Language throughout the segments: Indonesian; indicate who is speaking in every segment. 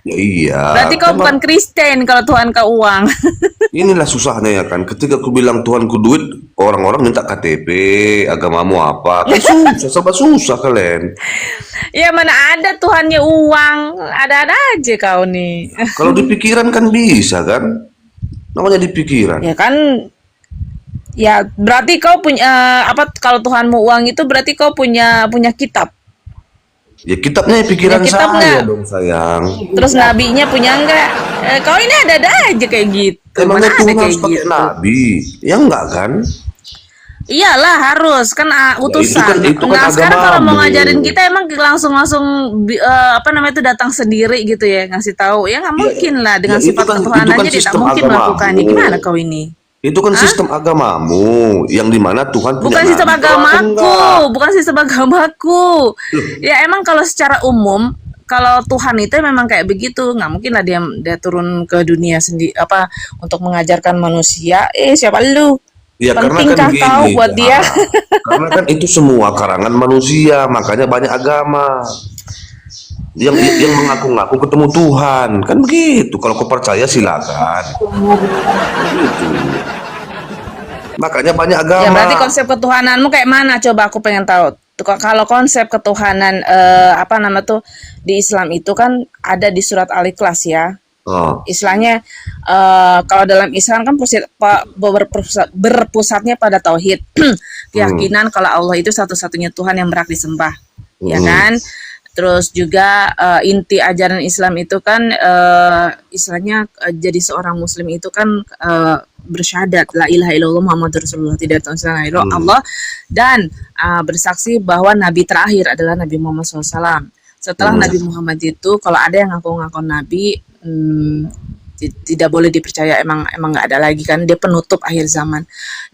Speaker 1: Ya iya,
Speaker 2: Berarti kau
Speaker 1: kan
Speaker 2: bukan Kristen kalau Tuhan kau uang.
Speaker 1: inilah susahnya ya kan. Ketika aku bilang Tuhanku duit, orang-orang minta KTP, agamamu apa? Kan susah, serba susah kalian.
Speaker 2: Ya mana ada Tuhannya uang. Ada-ada aja kau nih.
Speaker 1: Kalau di pikiran kan bisa kan? Namanya di pikiran.
Speaker 2: Ya kan, ya berarti kau punya apa, kalau Tuhanmu uang itu berarti kau punya kitab.
Speaker 1: Ya kitabnya
Speaker 2: Punya
Speaker 1: pikiran
Speaker 2: kitab
Speaker 1: saya
Speaker 2: nggak?
Speaker 1: dong sayang.
Speaker 2: Terus nabinya punya nggak? Kau ini ada-ada aja kayak gitu. Mana
Speaker 1: Emangnya
Speaker 2: ada
Speaker 1: Tuhan
Speaker 2: kayak
Speaker 1: harus pakai
Speaker 2: gitu?
Speaker 1: nabi? Ya enggak kan?
Speaker 2: Iyalah harus kan,
Speaker 1: Ya
Speaker 2: utusan.
Speaker 1: itu kan
Speaker 2: Nah sekarang kalau mau
Speaker 1: agamamu.
Speaker 2: ngajarin kita emang langsung langsung apa namanya itu datang sendiri gitu ya, ngasih tahu ya nggak
Speaker 1: Ya,
Speaker 2: mungkin lah,
Speaker 1: ya
Speaker 2: dengan sifat
Speaker 1: itu kan
Speaker 2: ketuhanannya dia tak
Speaker 1: sistem
Speaker 2: mungkin melakukannya.
Speaker 1: agamamu.
Speaker 2: Gimana kau ini?
Speaker 1: Itu kan
Speaker 2: Hah?
Speaker 1: sistem agamamu yang dimana Tuhan punya
Speaker 2: Bukan sistem
Speaker 1: nabi. Kalau aku enggak.
Speaker 2: agamaku, bukan sistem agamaku.
Speaker 1: Loh,
Speaker 2: Ya emang kalau secara umum, kalau Tuhan itu memang kayak begitu, nggak mungkin lah dia turun ke dunia sendiri apa untuk mengajarkan manusia. Siapa lu?
Speaker 1: ya karena kan
Speaker 2: Pentingkah kau
Speaker 1: gini,
Speaker 2: buat dia?
Speaker 1: Zahara. Karena kan itu semua karangan manusia, makanya banyak agama. Yang mengaku-ngaku ketemu Tuhan, kan begitu. Kalau kau percaya silakan. Begitu. Makanya banyak
Speaker 2: Ya berarti
Speaker 1: agama.
Speaker 2: konsep ketuhananmu kayak mana? Coba aku pengen tahu. Kalau konsep ketuhanan apa nama tuh di Islam itu kan ada di surat Al-Ikhlas ya.
Speaker 1: Oh,
Speaker 2: Istilahnya kalau dalam Islam kan berpusatnya pada tauhid,
Speaker 1: hmm,
Speaker 2: keyakinan kalau Allah itu satu-satunya Tuhan yang berhak disembah, ya
Speaker 1: hmm,
Speaker 2: kan? Terus juga inti ajaran Islam itu kan istilahnya jadi seorang Muslim itu kan bersyahadat la ilaha illallah Muhammadur Rasulullah, tidak ada Tuhan selain
Speaker 1: hmm,
Speaker 2: Allah, dan bersaksi bahwa Nabi terakhir adalah Nabi Muhammad SAW. Setelah
Speaker 1: hmm,
Speaker 2: Nabi Muhammad itu, kalau ada yang ngaku-ngaku Nabi, tidak boleh dipercaya, emang emang nggak ada lagi kan, dia penutup akhir zaman.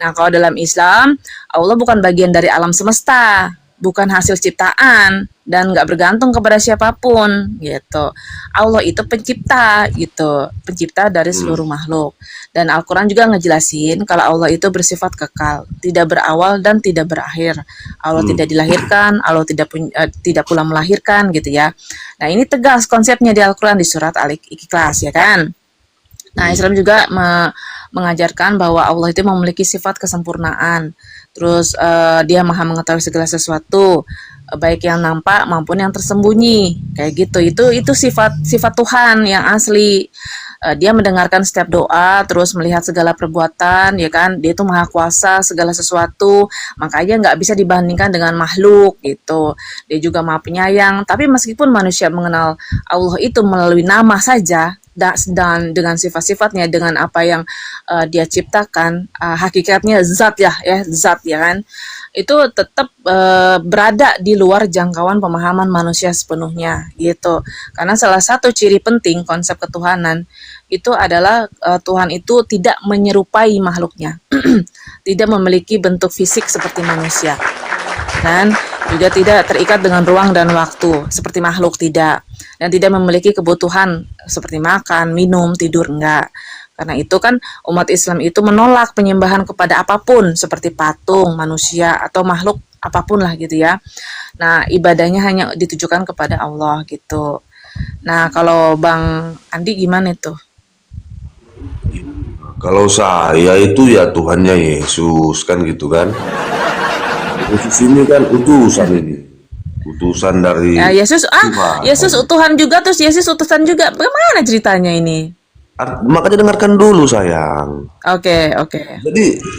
Speaker 2: Nah kalau dalam Islam, Allah bukan bagian dari alam semesta, bukan hasil ciptaan, dan nggak bergantung kepada siapapun gitu. Allah itu pencipta gitu, pencipta dari seluruh
Speaker 1: hmm,
Speaker 2: makhluk. Dan Al-Quran juga ngejelasin kalau Allah itu bersifat kekal, tidak berawal dan tidak berakhir. Allah
Speaker 1: hmm,
Speaker 2: tidak dilahirkan, Allah tidak pula melahirkan gitu ya. Nah ini tegas konsepnya di Al-Quran di surat Al-Ikhlas ya kan. Nah,
Speaker 1: hmm,
Speaker 2: Islam juga mengajarkan bahwa Allah itu memiliki sifat kesempurnaan. Terus dia maha mengetahui segala sesuatu, baik yang nampak maupun yang tersembunyi. Kayak gitu. Itu sifat sifat Tuhan yang asli. Dia mendengarkan setiap doa, terus melihat segala perbuatan, ya kan? Dia itu maha kuasa segala sesuatu, makanya nggak bisa dibandingkan dengan makhluk gitu. Dia juga maha penyayang. Tapi meskipun manusia mengenal Allah itu melalui nama saja, dan dengan sifat-sifatnya, dengan apa yang dia ciptakan, hakikatnya zat ya kan, itu tetap berada di luar jangkauan pemahaman manusia sepenuhnya gitu. Karena salah satu ciri penting konsep ketuhanan itu adalah Tuhan itu tidak menyerupai makhluknya, tidak memiliki bentuk fisik seperti manusia, dan juga tidak terikat dengan ruang dan waktu seperti makhluk, tidak, dan tidak memiliki kebutuhan seperti makan, minum, tidur, enggak. Karena itu kan umat Islam itu menolak penyembahan kepada apapun seperti patung, manusia atau makhluk apapun lah gitu ya. Nah, ibadahnya hanya ditujukan kepada Allah gitu. Nah, kalau Bang Andi gimana itu?
Speaker 1: kalau saya itu ya Tuhannya Yesus kan gitu kan. Yesus ini kan utusan ini. Utusan
Speaker 2: Ya,
Speaker 1: dari Tuhan kan.
Speaker 2: Yesus Tuhan juga, terus Yesus utusan juga. Bagaimana ceritanya ini?
Speaker 1: Makanya dengarkan dulu sayang.
Speaker 2: Oke, oke.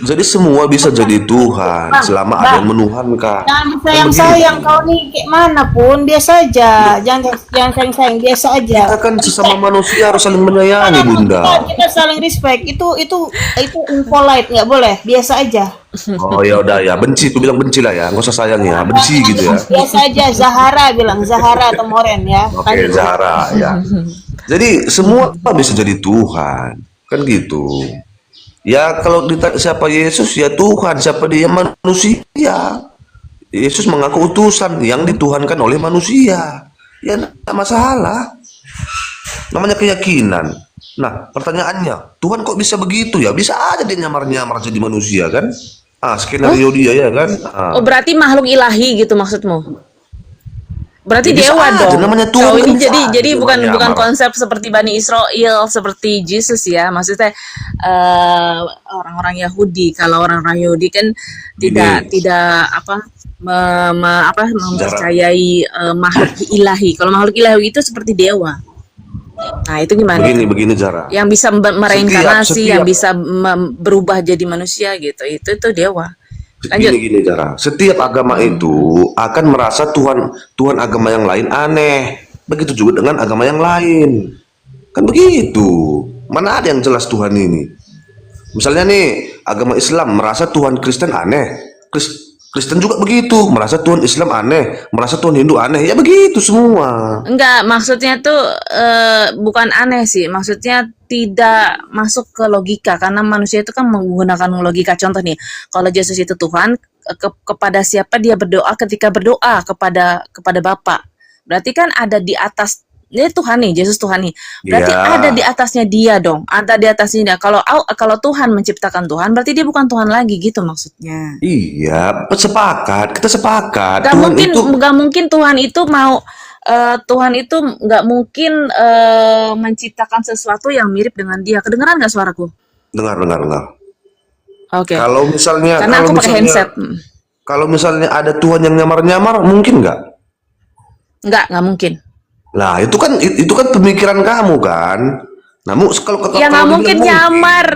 Speaker 1: Jadi semua bisa jadi Tuhan
Speaker 3: Bang,
Speaker 1: selama ada
Speaker 3: bang,
Speaker 1: yang menuhankan.
Speaker 3: jangan
Speaker 1: Kan
Speaker 3: sayang-sayang
Speaker 1: begitu.
Speaker 3: kau nih kayak mana pun biasa aja.
Speaker 1: Loh,
Speaker 3: Jangan jangan sayang-sayang, biasa aja.
Speaker 1: kita kan sesama
Speaker 3: Respect.
Speaker 1: manusia harus saling menyayangi,
Speaker 3: Jangan, kita
Speaker 1: Bunda.
Speaker 3: kita saling respect. Itu impolite, nggak boleh. Biasa aja.
Speaker 1: Oh ya udah ya, benci, aku bilang benci lah ya, nggak usah sayang ya, benci gitu ya.
Speaker 3: Biasa aja. Zahara bilang Zahara atau Moren ya.
Speaker 1: Oke,
Speaker 3: Lanjut.
Speaker 1: Zahra ya. Jadi semua bisa jadi Tuhan, kan gitu. Ya kalau ditanya siapa Yesus ya Tuhan, siapa dia manusia. Yesus mengaku utusan yang dituhankan oleh manusia. Ya tidak masalah. Namanya keyakinan. Nah pertanyaannya, Tuhan kok bisa begitu ya? Bisa aja dia nyamar-nyamar jadi manusia kan?
Speaker 2: Oh,
Speaker 1: Skenario dia ya kan?
Speaker 2: oh berarti makhluk ilahi gitu maksudmu? Berarti
Speaker 1: Ya bisa
Speaker 2: dewa
Speaker 1: aja,
Speaker 2: dong.
Speaker 1: namanya
Speaker 2: Kau
Speaker 1: Tuhan kan
Speaker 2: ini
Speaker 1: bisa
Speaker 2: jadi
Speaker 1: aja
Speaker 2: jadi
Speaker 1: dia
Speaker 2: bukan bukan
Speaker 1: menyamar.
Speaker 2: konsep seperti Bani Israel, seperti Yesus ya. Maksudnya orang-orang Yahudi. Kalau orang-orang Yahudi kan tidak
Speaker 1: Gini,
Speaker 2: tidak apa
Speaker 1: Zara.
Speaker 2: mempercayai makhluk ilahi. Kalau makhluk ilahi itu seperti dewa. Nah, itu gimana
Speaker 1: Begini,
Speaker 2: tuh?
Speaker 1: begini Zara.
Speaker 2: Yang bisa
Speaker 1: Setiap,
Speaker 2: mereinkarnasi, yang
Speaker 1: setiap,
Speaker 2: bisa berubah jadi manusia gitu. Itu dewa. Lanjut.
Speaker 1: gini Zara. Setiap agama itu akan merasa Tuhan agama yang lain aneh. Begitu juga dengan agama yang lain. Kan begitu. Mana ada yang jelas Tuhan ini? Misalnya nih, agama Islam merasa Tuhan Kristen aneh. Kristen juga begitu, merasa Tuhan Islam aneh, merasa Tuhan Hindu aneh. Ya begitu semua.
Speaker 2: Enggak, maksudnya tuh bukan aneh sih. Maksudnya tidak masuk ke logika karena manusia itu kan menggunakan logika. Contoh nih, kalau Yesus itu Tuhan, kepada siapa dia berdoa ketika berdoa kepada Bapa. Berarti kan ada di atas dia Tuhan nih, Yesus Tuhan nih. Berarti ada di
Speaker 1: Ya,
Speaker 2: atasnya dia dong. Ada di atasnya dia. Kalau Tuhan menciptakan Tuhan, berarti dia bukan Tuhan lagi gitu maksudnya.
Speaker 1: iya, sepakat. Kita sepakat.
Speaker 2: Gak
Speaker 1: Tuhan
Speaker 2: mungkin
Speaker 1: itu
Speaker 2: gak mungkin Tuhan itu mau Tuhan itu nggak mungkin menciptakan sesuatu yang mirip dengan dia. Kedengeran nggak suaraku?
Speaker 1: dengar, dengar, dengar.
Speaker 2: Oke.
Speaker 1: Kalau misalnya,
Speaker 2: Karena aku pakai handset.
Speaker 1: kalau misalnya ada Tuhan yang nyamar-nyamar, mungkin nggak?
Speaker 2: Nggak mungkin.
Speaker 1: Nah, itu kan pemikiran kamu kan. Namun kalau kalau
Speaker 2: Ya
Speaker 1: kalau
Speaker 2: nggak
Speaker 1: dibilang
Speaker 2: mungkin nyamar.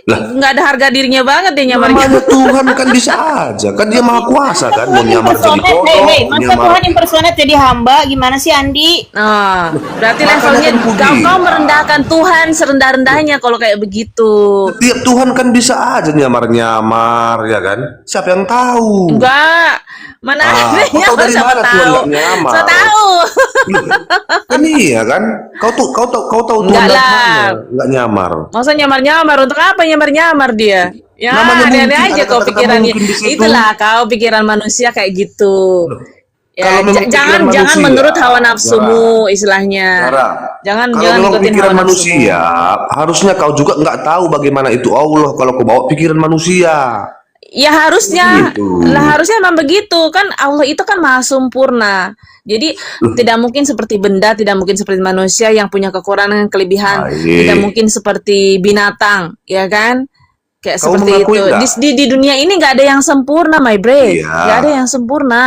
Speaker 1: lah,
Speaker 2: Nggak ada harga dirinya banget dia nyamar.
Speaker 1: namanya Tuhan kan bisa aja. Kan dia maha kuasa kan. Mau
Speaker 3: Tuhan
Speaker 1: nyamar jadi
Speaker 3: impersonate,
Speaker 1: kodok,
Speaker 3: hey,
Speaker 1: mau
Speaker 3: masa
Speaker 1: nyamar.
Speaker 3: Tuhan impersonate jadi hamba? Gimana sih Andi?
Speaker 2: Nah, berarti
Speaker 1: Makanya
Speaker 2: levelnya
Speaker 1: kan begitu.
Speaker 2: kau merendahkan Tuhan serendah-rendahnya kalau kayak begitu.
Speaker 1: Setiap Tuhan kan bisa aja nyamar-nyamar ya kan. Siapa yang tahu?
Speaker 2: Enggak. Mana
Speaker 1: Ah,
Speaker 2: ada
Speaker 1: kau tahu
Speaker 2: nyamar
Speaker 1: dari
Speaker 2: siapa
Speaker 1: mana Tuhan
Speaker 2: tahu.
Speaker 1: nggak nyamar?
Speaker 2: Saya tahu.
Speaker 1: Loh, kan iya kan? Kau tahu Tuhan
Speaker 2: Enggak
Speaker 1: dari
Speaker 2: lah.
Speaker 1: mana nggak nyamar?
Speaker 2: Masa nyamar-nyamar? Untuk apa nyamar-nyamar dia? Ya,
Speaker 1: Namanya
Speaker 2: aneh-aneh
Speaker 1: mungkin,
Speaker 2: aja
Speaker 1: ada
Speaker 2: kau
Speaker 1: kata-kata
Speaker 2: pikirannya.
Speaker 1: mungkin di situ.
Speaker 2: Itulah kau pikiran manusia kayak gitu.
Speaker 1: Loh, kalau
Speaker 2: Ya,
Speaker 1: memang pikiran
Speaker 2: jangan
Speaker 1: manusia,
Speaker 2: menurut hawa
Speaker 1: Zara,
Speaker 2: nafsumu istilahnya.
Speaker 1: Zara, kalau
Speaker 2: Jangan
Speaker 1: memang
Speaker 2: ikutin
Speaker 1: pikiran
Speaker 2: hawa nafsumu.
Speaker 1: manusia, harusnya kau juga nggak tahu bagaimana itu Allah kalau kau bawa pikiran manusia.
Speaker 2: Ya harusnya
Speaker 1: Begitu.
Speaker 2: lah harusnya emang begitu kan Allah itu kan maha sempurna. Jadi tidak mungkin seperti benda, tidak mungkin seperti manusia yang punya kekurangan, kelebihan, tidak
Speaker 1: Baik.
Speaker 2: mungkin seperti binatang, ya kan? Kayak
Speaker 1: Kau
Speaker 2: seperti itu.
Speaker 1: mengakui nggak?
Speaker 2: Di dunia ini nggak ada yang sempurna, my bre.
Speaker 1: Iya.
Speaker 2: Nggak ada yang sempurna.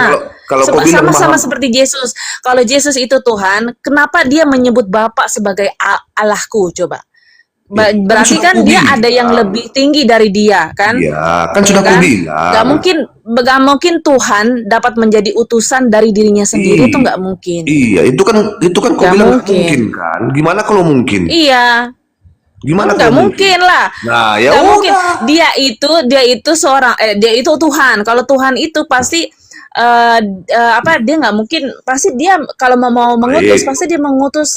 Speaker 1: Kalau kau bilang
Speaker 2: Sama-sama
Speaker 1: mahal,
Speaker 2: seperti Yesus. Kalau Yesus itu Tuhan, kenapa dia menyebut Bapa sebagai Allahku? Coba. Berarti
Speaker 1: sudah
Speaker 2: kan
Speaker 1: ku
Speaker 2: dia ada yang
Speaker 1: bilang.
Speaker 2: lebih tinggi dari dia, kan?
Speaker 1: Iya, kan
Speaker 2: Ya
Speaker 1: sudah ku
Speaker 2: kan?
Speaker 1: bilang.
Speaker 2: Gak mungkin Tuhan dapat menjadi utusan dari dirinya sendiri, itu
Speaker 1: Ih,
Speaker 2: nggak mungkin.
Speaker 1: iya, itu kan kau
Speaker 2: Nggak
Speaker 1: bilang nggak
Speaker 2: mungkin.
Speaker 1: mungkin kan? Gimana kalau mungkin?
Speaker 2: Iya,
Speaker 1: Gimana
Speaker 2: nggak
Speaker 1: kalau mungkin?
Speaker 2: mungkin lah.
Speaker 1: Nah, ya
Speaker 2: Nggak mungkin.
Speaker 1: udah.
Speaker 2: Dia itu seorang dia itu Tuhan. Kalau Tuhan itu pasti dia nggak mungkin, pasti dia kalau mau mengutus
Speaker 1: Baik.
Speaker 2: pasti dia mengutus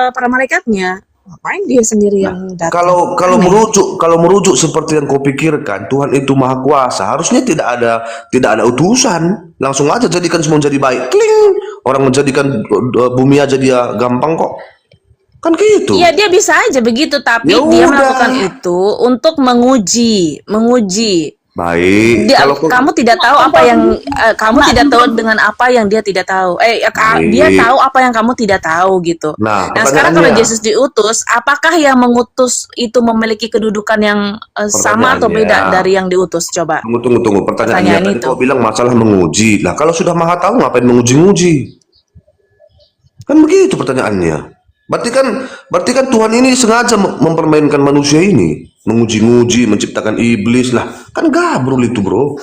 Speaker 2: para malaikatnya. Ngapain dia sendiri yang datang?
Speaker 1: Kalau
Speaker 2: Aneh.
Speaker 1: merujuk seperti yang kau pikirkan, Tuhan itu maha kuasa. Harusnya tidak ada utusan. Langsung aja jadikan semua jadi baik. Kling. Orang menjadikan bumi aja dia gampang kok. Kan gitu.
Speaker 2: Iya dia bisa aja begitu, tapi
Speaker 1: Ya
Speaker 2: dia
Speaker 1: udah.
Speaker 2: melakukan itu untuk menguji.
Speaker 1: Baik. Kalau
Speaker 2: Kamu tidak tahu apa yang kamu tidak tahu dengan apa yang dia tidak tahu. Dia
Speaker 1: Baik.
Speaker 2: tahu apa yang kamu tidak tahu gitu.
Speaker 1: Nah,
Speaker 2: Nah sekarang kalau
Speaker 1: pertanyaannya,
Speaker 2: Yesus diutus, apakah yang mengutus itu memiliki kedudukan yang sama atau beda
Speaker 1: pertanyaannya,
Speaker 2: dari yang diutus? Coba
Speaker 1: tunggu. Pertanyaannya
Speaker 2: pertanyaan
Speaker 1: tadi
Speaker 2: itu.
Speaker 1: kau bilang masalah menguji. Lah, kalau sudah maha tahu ngapain menguji-nguji? Kan begitu pertanyaannya. Berarti kan Tuhan ini sengaja mempermainkan manusia ini, menguji-nguji, menciptakan iblis lah. Kan gabrul itu, bro.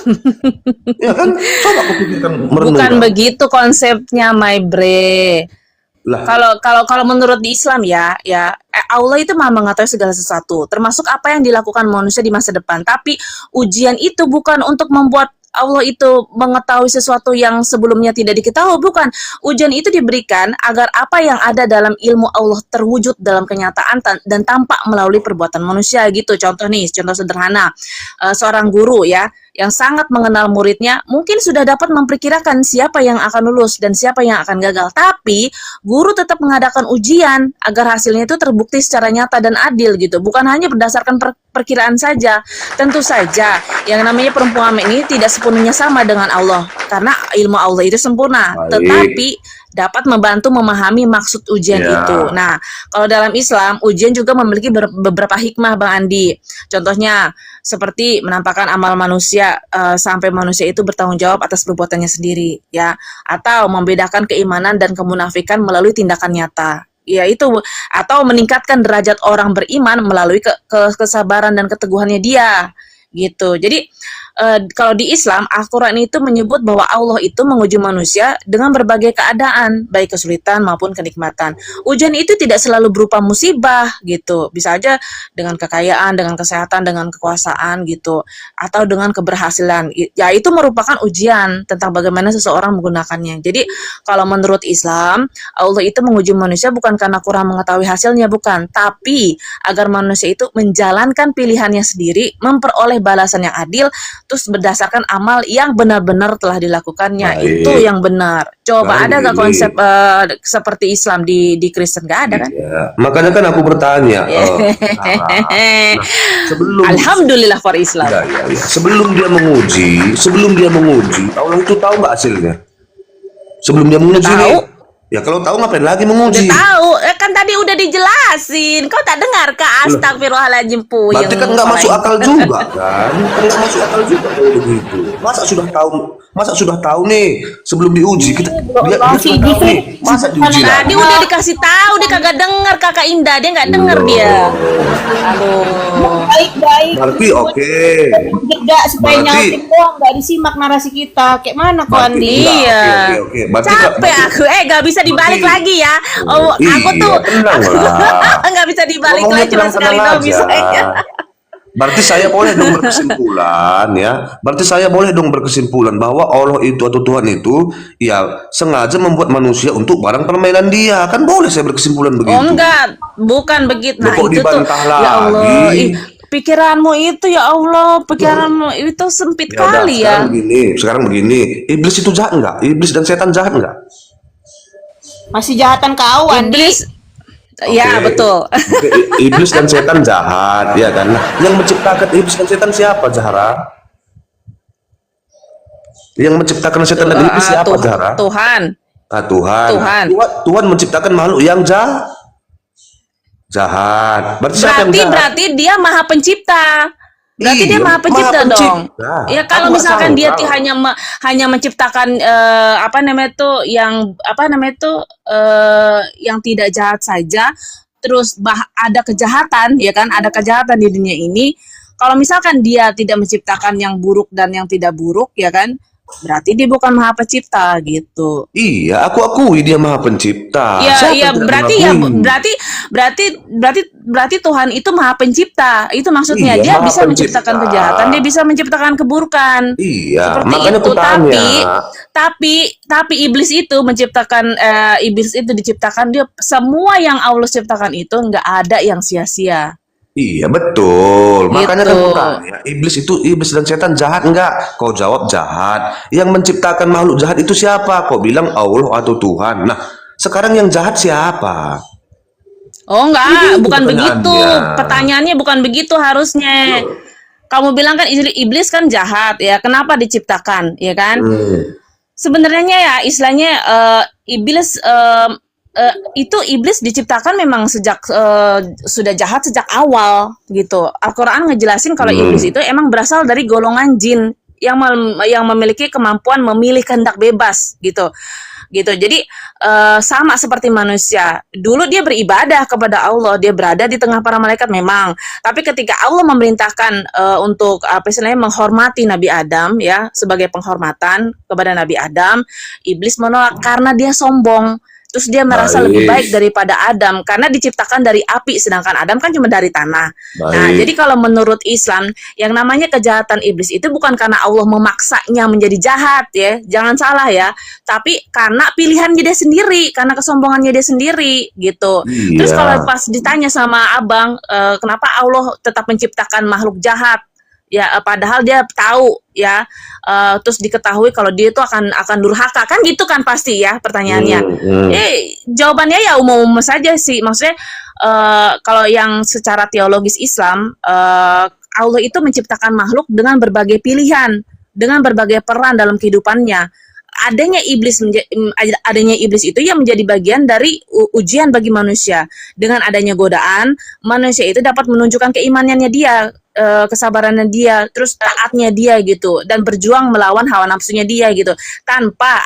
Speaker 1: Ya kan? Coba kau pikirkan,
Speaker 2: Bukan
Speaker 1: merenungkan.
Speaker 2: begitu konsepnya, my bre.
Speaker 1: Lah,
Speaker 2: Kalau menurut di Islam ya Allah itu maha mengetahui segala sesuatu, termasuk apa yang dilakukan manusia di masa depan. Tapi ujian itu bukan untuk membuat Allah itu mengetahui sesuatu yang sebelumnya tidak diketahui, bukan. Ujian itu diberikan agar apa yang ada dalam ilmu Allah terwujud dalam kenyataan dan tampak melalui perbuatan manusia gitu. Contoh sederhana, seorang guru ya, yang sangat mengenal muridnya, mungkin sudah dapat memperkirakan siapa yang akan lulus dan siapa yang akan gagal. Tapi guru tetap mengadakan ujian agar hasilnya itu terbukti secara nyata dan adil gitu. Bukan hanya berdasarkan perkiraan saja. Tentu saja yang namanya perumpamaan ini tidak sepenuhnya sama dengan Allah, karena ilmu Allah itu sempurna.
Speaker 1: Baik.
Speaker 2: Tetapi dapat membantu memahami maksud ujian
Speaker 1: Ya.
Speaker 2: itu. Nah, kalau dalam Islam, ujian juga memiliki beberapa hikmah, Bang Andi. Contohnya, seperti menampakkan amal manusia sampai manusia itu bertanggung jawab atas perbuatannya sendiri, ya, atau membedakan keimanan dan kemunafikan melalui tindakan nyata. Ya itu, atau meningkatkan derajat orang beriman melalui kesabaran dan keteguhannya dia, gitu. Jadi kalau di Islam, Al-Quran itu menyebut bahwa Allah itu menguji manusia dengan berbagai keadaan, baik kesulitan maupun kenikmatan. Ujian itu tidak selalu berupa musibah gitu, bisa aja dengan kekayaan, dengan kesehatan, dengan kekuasaan gitu, atau dengan keberhasilan. Ya itu merupakan ujian tentang bagaimana seseorang menggunakannya. Jadi kalau menurut Islam, Allah itu menguji manusia bukan karena kurang mengetahui hasilnya, bukan, tapi agar manusia itu menjalankan pilihannya sendiri, memperoleh balasan yang adil, terus berdasarkan amal yang benar-benar telah dilakukannya.
Speaker 1: Baik.
Speaker 2: Itu yang benar. Coba
Speaker 1: Baik.
Speaker 2: ada gak konsep seperti Islam di Kristen? Gak ada kan?
Speaker 1: Ya. Makanya kan aku bertanya, Sarah. Nah, sebelum
Speaker 2: Alhamdulillah for Islam.
Speaker 1: ya. Sebelum dia menguji, Allah itu tahu nggak hasilnya? Sebelum dia menguji
Speaker 2: Tahu.
Speaker 1: nih, ya kalau tahu ngapain lagi
Speaker 2: Udah
Speaker 1: menguji?
Speaker 2: tahu, kan tadi udah dijelasin. Kau tak dengar kah? Astagfirullahaladzim, puyeng.
Speaker 1: Berarti kan nggak masuk akal juga kan? Kan nggak masuk akal juga kalau begitu. Masa sudah tahu nih sebelum diuji dia
Speaker 3: masih
Speaker 1: sudah tahu nih.
Speaker 3: di-
Speaker 1: Masa diuji
Speaker 2: Tadi
Speaker 1: lagi?
Speaker 2: udah dikasih tahu, dia kagak denger Kakak Indah, dia nggak denger dia. Aduh.
Speaker 3: Baik-baik.
Speaker 1: Berarti oke.
Speaker 3: Jeda supaya
Speaker 1: Berarti-
Speaker 3: nyautin doang, nggak disimak narasi kita. Kayak mana kok
Speaker 1: Berarti
Speaker 3: Andi?
Speaker 1: enggak,
Speaker 2: Iya.
Speaker 1: oke. Berarti
Speaker 2: Capek aku, gak bisa dibalik
Speaker 1: berarti-
Speaker 2: lagi ya. Oh, aku tuh
Speaker 1: tenang lah.
Speaker 2: nggak bisa dibalik
Speaker 1: Ngomongnya
Speaker 2: lagi, cuma sekali
Speaker 1: tenang-tenang
Speaker 2: doang bisa.
Speaker 1: aja. Berarti saya boleh dong berkesimpulan ya. Berarti saya boleh dong berkesimpulan bahwa Allah itu atau Tuhan itu ya sengaja membuat manusia untuk barang permainan dia. Kan boleh saya berkesimpulan begitu.
Speaker 2: Oh enggak, bukan begitu. Nah
Speaker 1: Kok
Speaker 2: itu tuh,
Speaker 1: dibantah
Speaker 2: ya Allah,
Speaker 1: lagi?
Speaker 2: pikiranmu itu ya Allah, pikiranmu itu sempit
Speaker 1: Ya udah,
Speaker 2: kali ya.
Speaker 1: sekarang begini. Iblis itu jahat enggak? Iblis dan setan jahat enggak?
Speaker 3: Masih jahatan kau Andi.
Speaker 2: Iblis, ya
Speaker 1: Oke.
Speaker 2: betul.
Speaker 1: Oke, iblis dan setan jahat, ya kan? Nah, yang menciptakan iblis dan setan siapa, Zahra? Yang menciptakan setan dan iblis siapa, Zahra?
Speaker 2: Tuhan.
Speaker 1: Ah, Tuhan.
Speaker 2: Tuhan.
Speaker 1: Tuhan menciptakan makhluk yang jahat. Berarti siapa yang jahat?
Speaker 2: Berarti dia Maha Pencipta. Berarti
Speaker 1: Iya,
Speaker 2: dia Maha Pencipta
Speaker 1: Maha
Speaker 2: dong.
Speaker 1: Pencipta.
Speaker 2: Ya kalau
Speaker 1: Aku nggak
Speaker 2: misalkan
Speaker 1: tahu,
Speaker 2: dia
Speaker 1: tahu.
Speaker 2: hanya menciptakan yang tidak jahat saja, terus ada kejahatan, ya kan? Ada kejahatan di dunia ini. Kalau misalkan dia tidak menciptakan yang buruk dan yang tidak buruk, ya kan? Berarti dia bukan Maha Pencipta gitu.
Speaker 1: Iya, aku akui dia Maha Pencipta.
Speaker 2: Iya,
Speaker 1: Siapa
Speaker 2: iya,
Speaker 1: yang tidak
Speaker 2: berarti
Speaker 1: mengakui?
Speaker 2: berarti Tuhan itu Maha Pencipta. Itu maksudnya
Speaker 1: Iya,
Speaker 2: dia
Speaker 1: Maha
Speaker 2: bisa menciptakan
Speaker 1: Pencipta.
Speaker 2: kejahatan, dia bisa menciptakan keburukan.
Speaker 1: Iya,
Speaker 2: Seperti
Speaker 1: makanya
Speaker 2: itu.
Speaker 1: aku tanya.
Speaker 2: Tapi iblis itu diciptakan dia, semua yang Allah ciptakan itu nggak ada yang sia-sia.
Speaker 1: Iya, betul. Makanya kan
Speaker 2: Gitu.
Speaker 1: aku tanya, iblis dan setan jahat enggak? Kau jawab jahat. Yang menciptakan makhluk jahat itu siapa? Kau bilang Allah atau Tuhan. Nah, sekarang yang jahat siapa?
Speaker 2: Oh enggak, bukan
Speaker 1: pertanyaannya.
Speaker 2: begitu. Pertanyaannya bukan begitu harusnya. Kamu bilang kan iblis kan jahat ya. Kenapa diciptakan, ya kan? Sebenarnya ya istilahnya iblis itu iblis diciptakan memang sejak sudah jahat sejak awal gitu. Al-Qur'an ngejelasin kalau iblis itu emang berasal dari golongan jin yang memiliki kemampuan memilih kehendak bebas gitu. Jadi sama seperti manusia. Dulu dia beribadah kepada Allah, dia berada di tengah para malaikat memang. Tapi ketika Allah memerintahkan untuk menghormati Nabi Adam ya, sebagai penghormatan kepada Nabi Adam, iblis menolak karena dia sombong. Terus dia merasa lebih baik daripada Adam karena diciptakan dari api, sedangkan Adam kan cuma dari tanah. Nah, jadi kalau menurut Islam, yang namanya kejahatan iblis itu bukan karena Allah memaksanya menjadi jahat ya, jangan salah ya, tapi karena pilihannya dia sendiri, karena kesombongannya dia sendiri gitu.
Speaker 1: Iya.
Speaker 2: Terus kalau pas ditanya sama Abang, kenapa Allah tetap menciptakan makhluk jahat? Ya, padahal dia tahu ya, terus diketahui kalau dia itu akan durhaka kan gitu kan pasti ya pertanyaannya. Jawabannya ya umum-umum saja sih. Maksudnya kalau yang secara teologis Islam, Allah itu menciptakan makhluk dengan berbagai pilihan, dengan berbagai peran dalam kehidupannya. Adanya iblis itu yang menjadi bagian dari ujian bagi manusia. Dengan adanya godaan, manusia itu dapat menunjukkan keimanannya dia, kesabarannya dia, terus taatnya dia gitu, dan berjuang melawan hawa nafsunya dia gitu, tanpa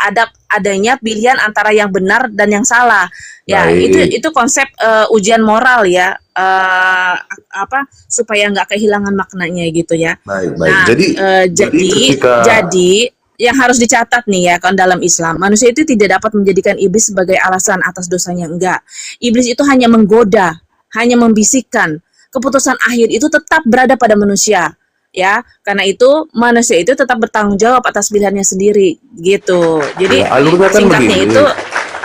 Speaker 2: adanya pilihan antara yang benar dan yang salah. Ya, itu konsep ujian moral ya, supaya nggak kehilangan maknanya gitu ya.
Speaker 1: Baik.
Speaker 2: Nah, jadi yang harus dicatat nih ya kan dalam Islam, manusia itu tidak dapat menjadikan iblis sebagai alasan atas dosanya, enggak. Iblis itu hanya menggoda, hanya membisikkan. Keputusan akhir itu tetap berada pada manusia, ya. Karena itu manusia itu tetap bertanggung jawab atas pilihannya sendiri, gitu. Jadi
Speaker 1: Ya, alurnya kan
Speaker 2: singkatnya
Speaker 1: begini.
Speaker 2: itu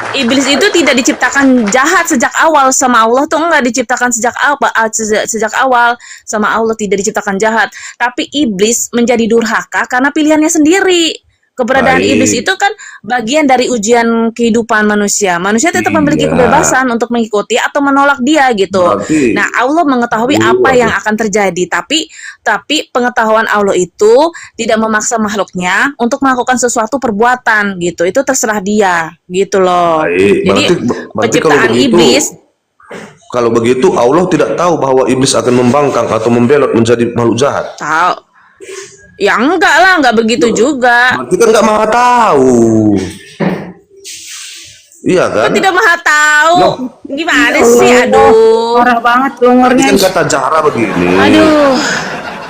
Speaker 2: iblis itu tidak diciptakan jahat sejak awal sama Allah tuh, enggak diciptakan sejak awal sama Allah, tidak diciptakan jahat, tapi iblis menjadi durhaka karena pilihannya sendiri. Keberadaan
Speaker 1: Baik.
Speaker 2: iblis itu kan bagian dari ujian kehidupan manusia. Manusia tetap memiliki
Speaker 1: Iya.
Speaker 2: kebebasan untuk mengikuti atau menolak dia gitu.
Speaker 1: Berarti-
Speaker 2: Nah, Allah mengetahui apa yang akan terjadi, tapi pengetahuan Allah itu tidak memaksa makhluknya untuk melakukan sesuatu perbuatan gitu. Itu terserah dia gitu loh.
Speaker 1: Baik.
Speaker 2: Jadi
Speaker 1: Berarti
Speaker 2: penciptaan iblis
Speaker 1: kalau begitu Allah tidak tahu bahwa iblis akan membangkang atau membelot menjadi makhluk jahat.
Speaker 2: tahu. Ya enggak lah, enggak begitu juga.
Speaker 1: Berarti kan nggak maha tahu. Iya kan?
Speaker 2: Kok tidak maha tahu?
Speaker 1: Loh.
Speaker 2: Gimana sih? Aduh.
Speaker 3: Parah banget
Speaker 1: Tadi
Speaker 3: umurnya.
Speaker 1: kan kata Zahra begini.
Speaker 2: Aduh.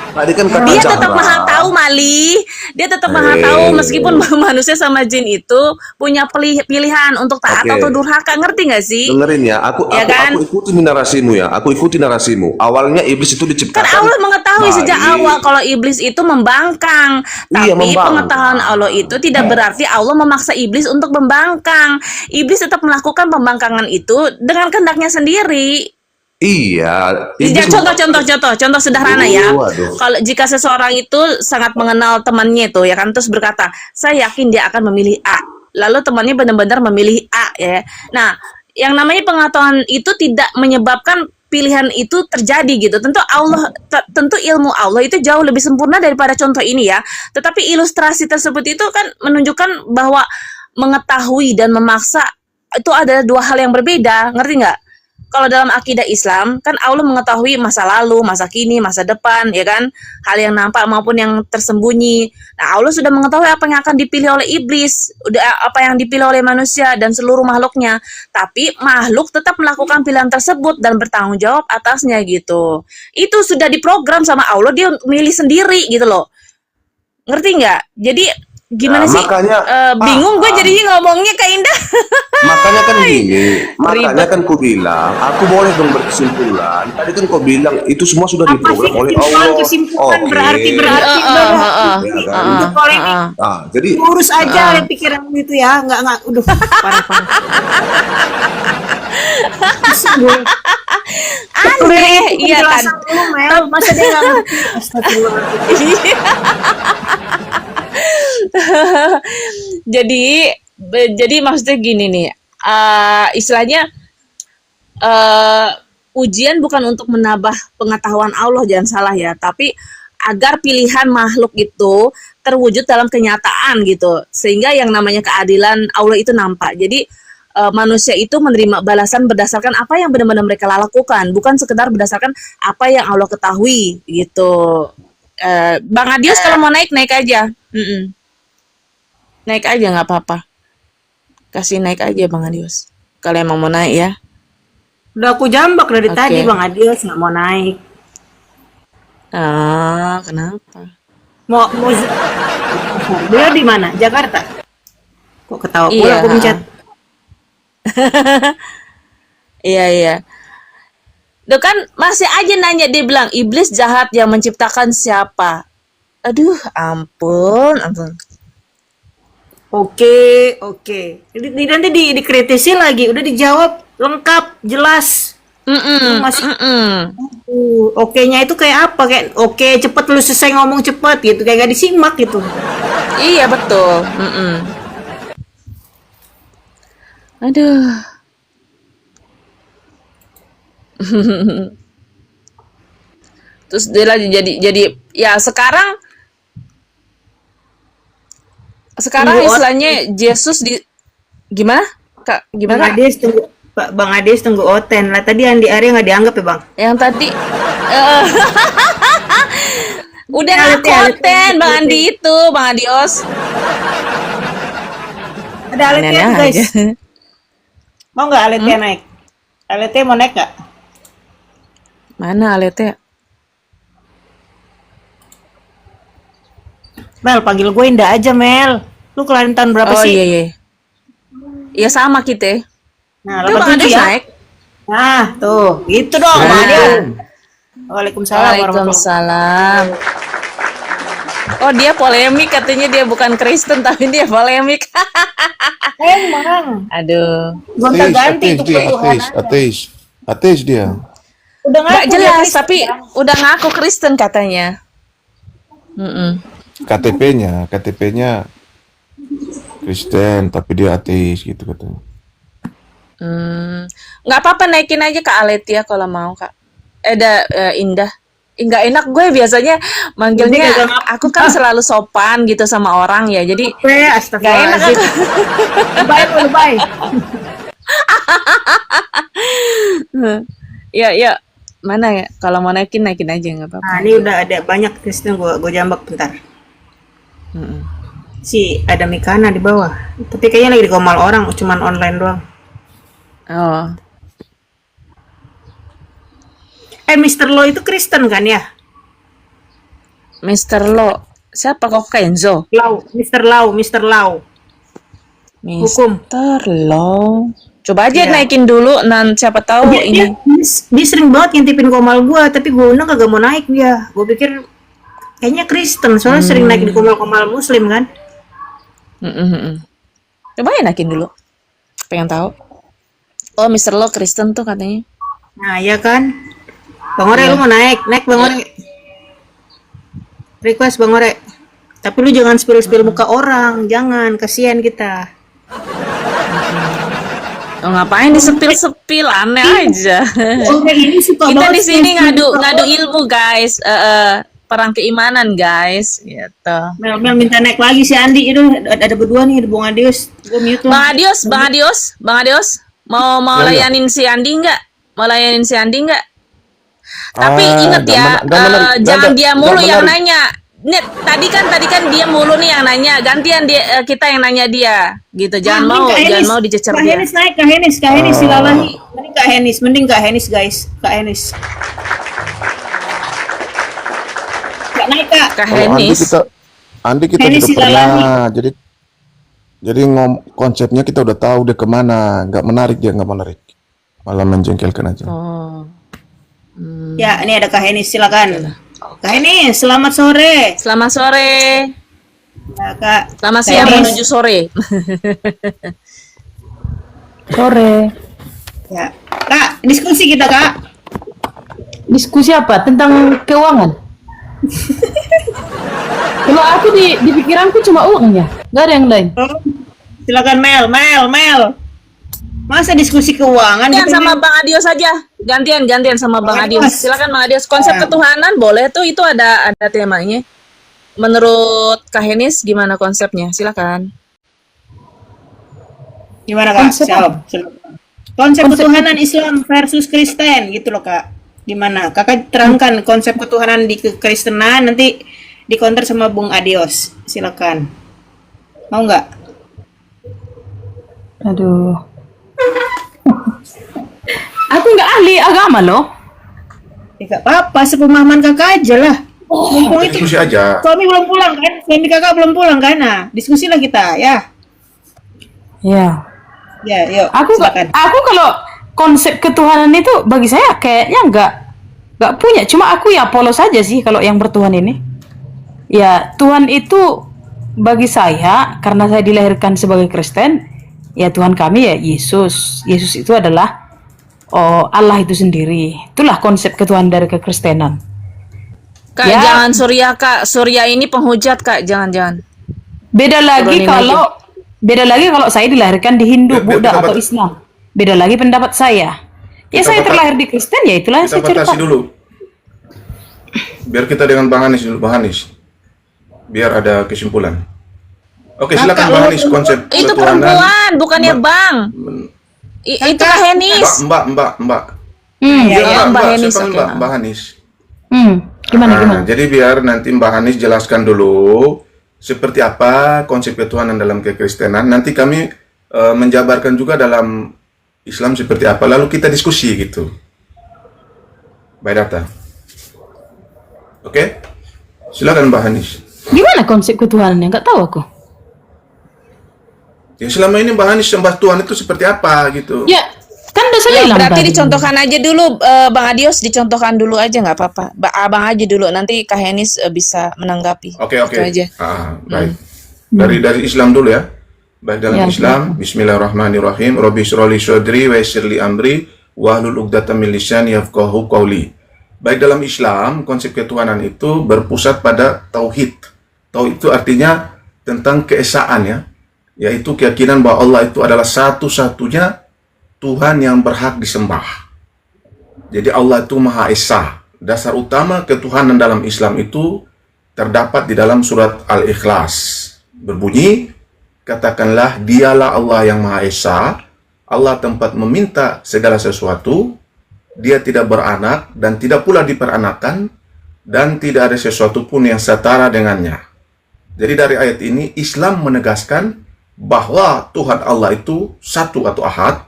Speaker 1: Tadi kan kata
Speaker 2: Dia
Speaker 1: Zahra.
Speaker 2: tetap maha tahu, Mali. Dia tetap maha tahu meskipun manusia sama jin itu punya pilihan untuk taat
Speaker 1: Oke.
Speaker 2: atau durhaka. Ngerti nggak sih?
Speaker 1: Dengerin ya, aku
Speaker 2: kan?
Speaker 1: ikuti narasimu ya. Aku ikuti narasimu. Awalnya iblis itu
Speaker 2: Kan
Speaker 1: diciptakan.
Speaker 2: Allah mengetahui sejak
Speaker 1: Baik.
Speaker 2: awal kalau iblis itu membangkang.
Speaker 1: Iya,
Speaker 2: Tapi
Speaker 1: membangkang.
Speaker 2: pengetahuan Allah itu tidak berarti Allah memaksa iblis untuk membangkang. Iblis tetap melakukan pembangkangan itu dengan kehendaknya sendiri.
Speaker 1: Iya.
Speaker 2: Ya, contoh sederhana ya.
Speaker 1: Waduh.
Speaker 2: Kalau jika seseorang itu sangat mengenal temannya itu ya kan, terus berkata, saya yakin dia akan memilih A. Lalu temannya benar-benar memilih A ya. Nah, yang namanya pengetahuan itu tidak menyebabkan pilihan itu terjadi gitu. Tentu ilmu Allah itu jauh lebih sempurna daripada contoh ini ya. Tetapi ilustrasi tersebut itu kan menunjukkan bahwa mengetahui dan memaksa itu ada dua hal yang berbeda, ngerti nggak? Kalau dalam akidah Islam kan Allah mengetahui masa lalu, masa kini, masa depan, ya kan, hal yang nampak maupun yang tersembunyi. Nah, Allah sudah mengetahui apa yang akan dipilih oleh iblis, udah apa yang dipilih oleh manusia dan seluruh makhluknya. Tapi makhluk tetap melakukan pilihan tersebut dan bertanggung jawab atasnya gitu. Itu sudah diprogram sama Allah, dia milih sendiri gitu loh. Ngerti nggak? Jadi gimana
Speaker 1: Nah,
Speaker 2: sih?
Speaker 1: makanya,
Speaker 2: Bingung gue jadinya ngomongnya Kak Indah.
Speaker 1: Makanya kan gini, makanya kan ku bilang, aku boleh dong berkesimpulan. Tadi kan kau bilang itu semua sudah
Speaker 3: Apa
Speaker 1: diprogram
Speaker 3: sih
Speaker 1: oleh Allah.
Speaker 3: kesimpulan
Speaker 1: Oke.
Speaker 3: berarti
Speaker 1: Ya kan?
Speaker 3: Untuk kalau ini
Speaker 1: Jadi
Speaker 3: urus aja oleh pikiran itu ya, nggak udah parah.
Speaker 2: Aneh, iya kan.
Speaker 3: Penjelasan lu, Mel, masa dia nggak ngerti? Astagfirullahaladzim.
Speaker 2: jadi maksudnya gini nih, istilahnya ujian bukan untuk menambah pengetahuan Allah, jangan salah ya, tapi agar pilihan makhluk itu terwujud dalam kenyataan gitu, sehingga yang namanya keadilan Allah itu nampak. Jadi manusia itu menerima balasan berdasarkan apa yang benar-benar mereka lakukan, bukan sekedar berdasarkan apa yang Allah ketahui gitu. Bang Adios kalau mau naik aja. Naik aja nggak apa-apa. Kasih naik aja Bang Adios. Kalau emang mau naik ya.
Speaker 3: Udah aku jambak dari
Speaker 2: Oke.
Speaker 3: tadi Bang Adios nggak mau naik.
Speaker 2: Kenapa?
Speaker 3: Mau dia di mana? Jakarta. Kok ketawa pula
Speaker 2: Iya,
Speaker 3: aku mencet.
Speaker 2: Iya. Duh kan masih aja nanya, dia bilang iblis jahat yang menciptakan siapa? Aduh, ampun.
Speaker 3: Oke. Nanti dikritisi lagi. Udah dijawab lengkap, jelas.
Speaker 2: Mm-mm,
Speaker 3: Masih
Speaker 2: mm-mm.
Speaker 3: oke-nya itu kayak apa? Kayak oke cepet lu selesai ngomong cepet gitu, kayak gak disimak gitu.
Speaker 2: Iya betul. Mm-mm. Aduh. Terus dia lagi jadi ya sekarang
Speaker 3: Tunggu
Speaker 2: istilahnya Yesus di gimana? Kak,
Speaker 3: Bang
Speaker 2: gimana Kak?
Speaker 3: Ades tunggu Bang Ades tunggu Oten lah, tadi Andi Arya nggak dianggap ya Bang?
Speaker 2: Yang tadi eh, udah nggak konten Bang Andi itu, Bang Adios.
Speaker 3: Ada aletnya
Speaker 2: Aneh-aneh
Speaker 3: guys,
Speaker 2: aja.
Speaker 3: mau nggak aletnya naik? Aletnya mau naik nggak?
Speaker 2: Mana aletnya?
Speaker 3: Mel, panggil gue Indah aja Mel. Lu kelarin tahun berapa
Speaker 2: Oh
Speaker 3: sih?
Speaker 2: iya iya. Iya sama kita.
Speaker 3: Nah,
Speaker 2: Tuh Bang
Speaker 3: 87
Speaker 2: Adios
Speaker 3: ya.
Speaker 2: naik.
Speaker 3: Nah, tuh, gitu dong Bang Adios. Waalaikumsalam warahmatullahi.
Speaker 2: Waalaikumsalam. Oh dia polemik katanya dia bukan Kristen tapi dia polemik.
Speaker 3: Emang,
Speaker 2: Aduh.
Speaker 3: gonta ganti
Speaker 4: Ateis
Speaker 3: itu
Speaker 4: dia,
Speaker 3: ketuhanan.
Speaker 4: ateis dia.
Speaker 3: Udah
Speaker 2: Nggak
Speaker 3: ngaku dia
Speaker 2: jelas
Speaker 3: Kristen.
Speaker 2: tapi udah ngaku Kristen katanya. Mm-mm.
Speaker 4: KTP-nya Kristen tapi dia ateis gitu katanya.
Speaker 2: Nggak apa-apa naikin aja Kak Aletia kalau mau Kak. Indah. Nggak enak gue biasanya manggilnya.
Speaker 3: Nanti kagak ngapa.
Speaker 2: Aku kan selalu sopan gitu sama orang ya. Jadi
Speaker 3: Oke,
Speaker 2: nggak enak
Speaker 3: astagfirullahaladzim.
Speaker 2: aku.
Speaker 3: Lebay.
Speaker 2: Ya. Mana ya? Kalau mau naikin aja nggak apa-apa.
Speaker 3: Nah, ini udah ada banyak Kristen, gue jambak bentar.
Speaker 2: Mm-mm.
Speaker 3: Si ada Mikana di bawah. Tapi kayaknya lagi dikomal orang, cuman online doang.
Speaker 2: Oh.
Speaker 3: Mr. Lo itu Kristen kan ya?
Speaker 2: Mr. Lo. Siapa kok Kenzo?
Speaker 3: Mr. Lau. Hukum.
Speaker 2: Mr. Lo. Coba aja
Speaker 3: Iya.
Speaker 2: naikin dulu, siapa tahu ini.
Speaker 3: Dia sering banget ngintipin komal gua, tapi gua undang kagak mau naik dia. Gua pikir kayaknya Kristen, soalnya sering naik di komal-komal Muslim kan.
Speaker 2: Mm-mm. Coba ya naikin dulu. Pengen tahu. Oh, Mr. Lo Kristen tuh katanya.
Speaker 3: Nah, ya kan. Bang Ore, lu mau naik Bang Ore. Request Bang Ore. Tapi lu jangan spill muka orang, jangan, kasihan kita.
Speaker 2: Oh, ngapain disepil-sepil, aneh aja.
Speaker 3: Ore ini suka
Speaker 2: Kita
Speaker 3: banget
Speaker 2: di sini
Speaker 3: spill
Speaker 2: ngadu
Speaker 3: muka orang.
Speaker 2: ilmu, guys. Perang keimanan, guys. Gitu.
Speaker 3: Mel minta naik lagi si Andi itu ada berdua nih, ada Bung Adius. Gue mute
Speaker 2: Bang
Speaker 3: lah.
Speaker 2: Adios, mau
Speaker 4: Ya, ya.
Speaker 2: layanin si Andi nggak? Mau layanin si Andi nggak? Tapi inget
Speaker 4: nggak
Speaker 2: ya,
Speaker 4: nggak menarik.
Speaker 2: jangan
Speaker 4: Nggak,
Speaker 2: dia
Speaker 4: nggak
Speaker 2: mulu yang
Speaker 4: menarik.
Speaker 2: nanya. Nih, tadi kan dia mulu nih yang nanya. Gantian dia kita yang nanya dia, gitu. Jangan mau dicecer
Speaker 3: Kak
Speaker 2: dia.
Speaker 3: Henis naik, Kak Henis silalahi. Mending Kak Henis guys, Kak Henis. Kak naik Kak.
Speaker 2: Kak
Speaker 4: Kalau
Speaker 2: Henis.
Speaker 4: Andi kita
Speaker 3: Henis
Speaker 4: juga
Speaker 3: Silalani.
Speaker 4: pernah. Jadi konsepnya kita udah tahu dia kemana. Nggak menarik. Malah menjengkelkan aja.
Speaker 2: Oh,
Speaker 3: Ya, ini ada Kak Henis, silakan. Kak Henis, selamat sore.
Speaker 2: selamat sore.
Speaker 3: Ya, Kak.
Speaker 2: Selamat
Speaker 3: Kak
Speaker 2: siang
Speaker 3: Henis.
Speaker 2: menuju sore.
Speaker 5: Sore.
Speaker 3: Ya. Kak, diskusi kita, Kak.
Speaker 5: Diskusi apa? Tentang keuangan. Kalau aku di pikiranku cuma uangnya, nggak ada yang lain.
Speaker 3: Silakan Mel. Masa diskusi keuangan
Speaker 2: Gantian
Speaker 3: gitu,
Speaker 2: sama
Speaker 3: Mel?
Speaker 2: Bang Adios aja. Gantian sama Bang
Speaker 3: Bang
Speaker 2: Adios.
Speaker 3: Adios.
Speaker 2: Silakan Bang Adios. Konsep
Speaker 3: Ya.
Speaker 2: ketuhanan boleh tuh, itu ada temanya. Menurut Kak Henis gimana konsepnya? Silakan.
Speaker 3: Gimana, Kak?
Speaker 5: Konsep
Speaker 3: Siap. Konsep ketuhanan Islam versus Kristen gitu loh, Kak. Gimana? Kakak terangkan konsep ketuhanan di kekristenan, nanti dikonter sama Bung Adios. Silakan. Mau nggak?
Speaker 5: Aduh. Aku nggak ahli agama loh.
Speaker 3: Ya nggak apa-apa, sepemahaman kakak aja lah. Mumpung itu
Speaker 4: Diskusi aja.
Speaker 3: suami belum pulang kan? Suami kakak belum pulang kan? Nah, diskusilah kita ya.
Speaker 5: Ya.
Speaker 3: Ya, yuk. Silakan.
Speaker 5: Aku kalau konsep ketuhanan itu bagi saya kayaknya nggak punya. Cuma aku ya polos saja sih kalau yang bertuhan ini. Ya Tuhan itu bagi saya karena saya dilahirkan sebagai Kristen, ya Tuhan kami ya Yesus. Yesus itu adalah Allah itu sendiri. Itulah konsep ketuhanan dari kekristenan.
Speaker 2: Kak,
Speaker 5: Ya.
Speaker 2: jangan Surya, Kak. Surya ini penghujat, Kak. Jangan.
Speaker 5: Beda lagi
Speaker 2: Turunin
Speaker 5: kalau saya dilahirkan di Hindu,
Speaker 4: Biar
Speaker 5: Buddha
Speaker 4: kita
Speaker 5: atau Islam. Beda lagi pendapat saya. Ya
Speaker 4: Kita
Speaker 5: saya
Speaker 4: batas-
Speaker 5: terlahir di Kristen, ya itulah yang
Speaker 4: Kita
Speaker 5: saya cerita.
Speaker 4: batasi dulu. Biar kita dengan Bang Hanis dulu, Bang Hanis. Biar ada kesimpulan. Oke, silakan Bang Hanis konsep
Speaker 2: Itu
Speaker 4: ketuhanan.
Speaker 2: perempuan, bukannya Bang. Itu Kak Henis.
Speaker 4: Mbak.
Speaker 3: Ya,
Speaker 4: Iya,
Speaker 2: Mbak Henis,
Speaker 4: siapa
Speaker 2: oke.
Speaker 4: Mbak Hanis.
Speaker 5: Gimana?
Speaker 4: Jadi biar nanti Mbak Hanis jelaskan dulu seperti apa konsep ketuhanan dalam kekristenan. Nanti kami menjabarkan juga dalam Islam seperti apa. Lalu kita diskusi gitu. By data. Oke? Silakan Mbak Hanis.
Speaker 5: Gimana konsep ketuhanan? Nggak tahu aku.
Speaker 4: Ya selama ini Mbak Hanis sembah Tuhan itu seperti apa gitu.
Speaker 5: Ya, kan udah saya
Speaker 2: Ya,
Speaker 5: bilang
Speaker 2: berarti
Speaker 5: tadi.
Speaker 2: dicontohkan aja dulu, Bang Adios, dicontohkan dulu aja nggak apa-apa. Abang aja dulu, nanti Kak Henis bisa menanggapi.
Speaker 4: Oke.
Speaker 2: Itu aja.
Speaker 4: Baik. Dari Islam dulu ya. Baik dalam
Speaker 5: Ya,
Speaker 4: Islam, Bismillahirrahmanirrahim. Rabbi shrali sadri wa yassir li amri wahlul 'uqdatam min lisani yafqahu qawli. Baik dalam Islam, konsep ketuhanan itu berpusat pada tauhid. Tauhid itu artinya tentang keesaan ya, yaitu keyakinan bahwa Allah itu adalah satu-satunya Tuhan yang berhak disembah. Jadi Allah itu Maha Esa. Dasar utama ketuhanan dalam Islam itu terdapat di dalam surat Al-Ikhlas. Berbunyi, katakanlah dialah Allah yang Maha Esa, Allah tempat meminta segala sesuatu, dia tidak beranak dan tidak pula diperanakan, dan tidak ada sesuatu pun yang setara dengannya. Jadi dari ayat ini Islam menegaskan bahwa Tuhan Allah itu satu atau ahad,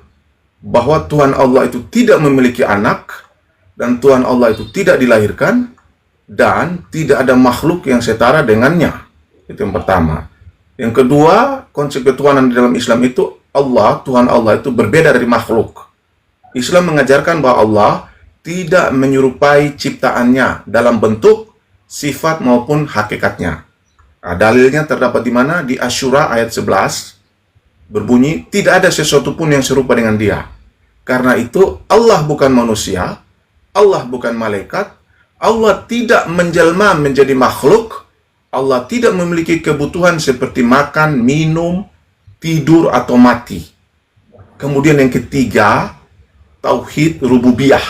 Speaker 4: bahwa Tuhan Allah itu tidak memiliki anak, dan Tuhan Allah itu tidak dilahirkan, dan tidak ada makhluk yang setara dengannya. Itu yang pertama. Yang kedua, konsep ketuhanan di dalam Islam itu Allah, Tuhan Allah itu berbeda dari makhluk. Islam mengajarkan bahwa Allah tidak menyerupai ciptaannya dalam bentuk, sifat maupun hakikatnya. Nah, dalilnya terdapat di mana? Di Asyura ayat 11 berbunyi, tidak ada sesuatu pun yang serupa dengan dia. Karena itu Allah bukan manusia, Allah bukan malaikat, Allah tidak menjelma menjadi makhluk, Allah tidak memiliki kebutuhan seperti makan, minum, tidur, atau mati. Kemudian yang ketiga, tauhid rububiyah.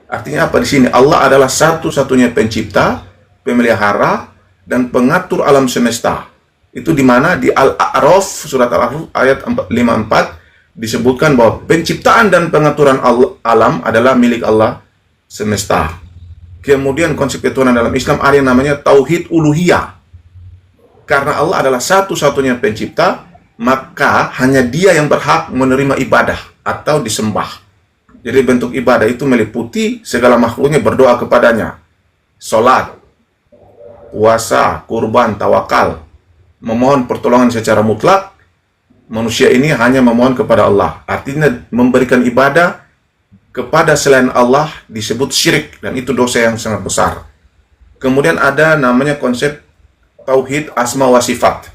Speaker 4: Artinya apa di sini? Allah adalah satu-satunya pencipta, pemelihara, dan pengatur alam semesta. Itu di mana di Al-A'raf, surat Al-A'raf ayat 54 disebutkan bahwa penciptaan dan pengaturan alam adalah milik Allah semesta. Kemudian konsep ketuhanan dalam Islam ada yang namanya tauhid uluhiyah. Karena Allah adalah satu-satunya pencipta, maka hanya Dia yang berhak menerima ibadah atau disembah. Jadi bentuk ibadah itu meliputi segala makhluknya berdoa kepadanya. Salat, puasa, kurban, tawakal, memohon pertolongan secara mutlak. Manusia ini hanya memohon kepada Allah. Artinya memberikan ibadah kepada selain Allah disebut syirik, dan itu dosa yang sangat besar. Kemudian ada namanya konsep tauhid asma wa sifat.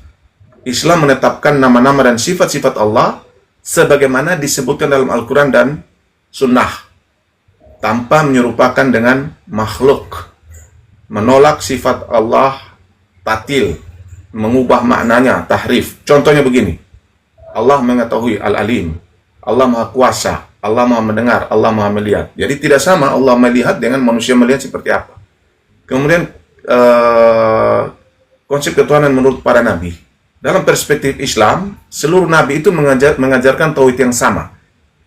Speaker 4: Islam menetapkan nama-nama dan sifat-sifat Allah sebagaimana disebutkan dalam Al-Quran dan Sunnah, tanpa menyerupakan dengan makhluk. Menolak sifat Allah tatil, mengubah maknanya, tahrif. Contohnya begini, Allah mengetahui, Al-Alim, Allah Maha Kuasa, Allah Maha Mendengar, Allah Maha Melihat. Jadi tidak sama Allah melihat dengan manusia melihat seperti apa. Kemudian konsep ketuhanan menurut para nabi. Dalam perspektif Islam, seluruh nabi itu mengajarkan tauhid yang sama.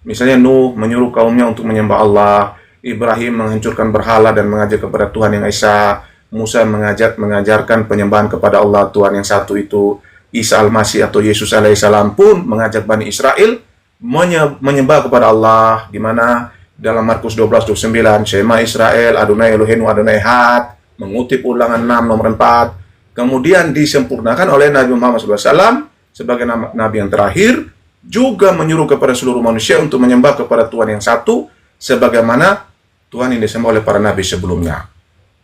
Speaker 4: Misalnya Nuh menyuruh kaumnya untuk menyembah Allah, Ibrahim menghancurkan berhala dan mengajak kepada Tuhan yang Esa, Musa mengajarkan penyembahan kepada Allah Tuhan yang satu itu, Isa Al-Masih atau Yesus alaihissalam pun mengajak Bani Israel menyembah kepada Allah, di mana dalam Markus 12:29, Shema Israel, Adonai Eloheinu Adonai Had, mengutip Ulangan 6 nomor 4, kemudian disempurnakan oleh Nabi Muhammad SAW sebagai Nabi yang terakhir, juga menyuruh kepada seluruh manusia untuk menyembah kepada Tuhan yang satu, sebagaimana Tuhan yang disembah oleh para Nabi sebelumnya.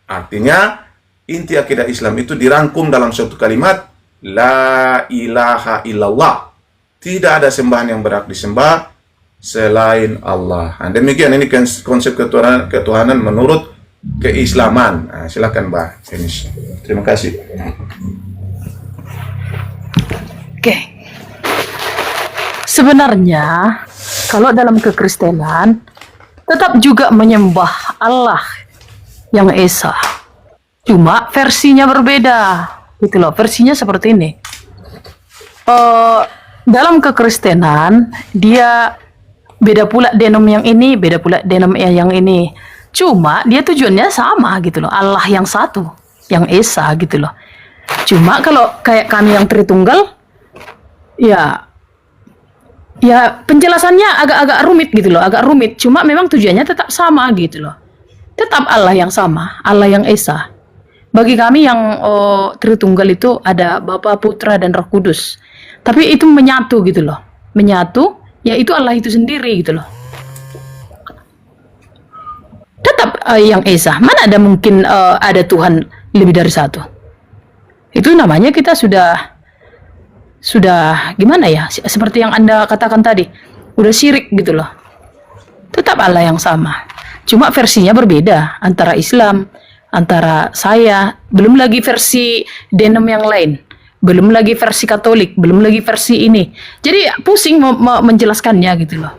Speaker 4: Artinya, inti akidah Islam itu dirangkum dalam suatu kalimat, La ilaha illallah. Tidak ada sembahan yang berhak disembah selain Allah. Nah, demikian ini konsep ketuhanan menurut keislaman. Nah, silakan Mbak Enis. Terima kasih.
Speaker 5: Oke. Sebenarnya kalau dalam kekristenan tetap juga menyembah Allah yang Esa. Cuma versinya berbeda. Gitu loh, versinya seperti ini. Dalam kekristenan dia beda pula denom yang ini, beda pula denom yang ini. Cuma dia tujuannya sama gitu loh. Allah yang satu, yang Esa gitu loh. Cuma kalau kayak kami yang Tritunggal, ya penjelasannya agak rumit gitu loh, agak rumit. Cuma memang tujuannya tetap sama gitu loh. Tetap Allah yang sama, Allah yang Esa. Bagi kami yang Tritunggal itu ada Bapa, Putra, dan Roh Kudus. Tapi itu menyatu gitu loh. Menyatu, yaitu Allah itu sendiri gitu loh. Tetap yang Esa. Mana ada mungkin ada Tuhan lebih dari satu? Itu namanya kita sudah gimana ya? Seperti yang Anda katakan tadi. Udah syirik gitu loh. Tetap Allah yang sama. Cuma versinya berbeda antara Islam, antara saya, belum lagi versi denom yang lain, belum lagi versi Katolik, belum lagi versi ini. Jadi pusing menjelaskannya gitu loh.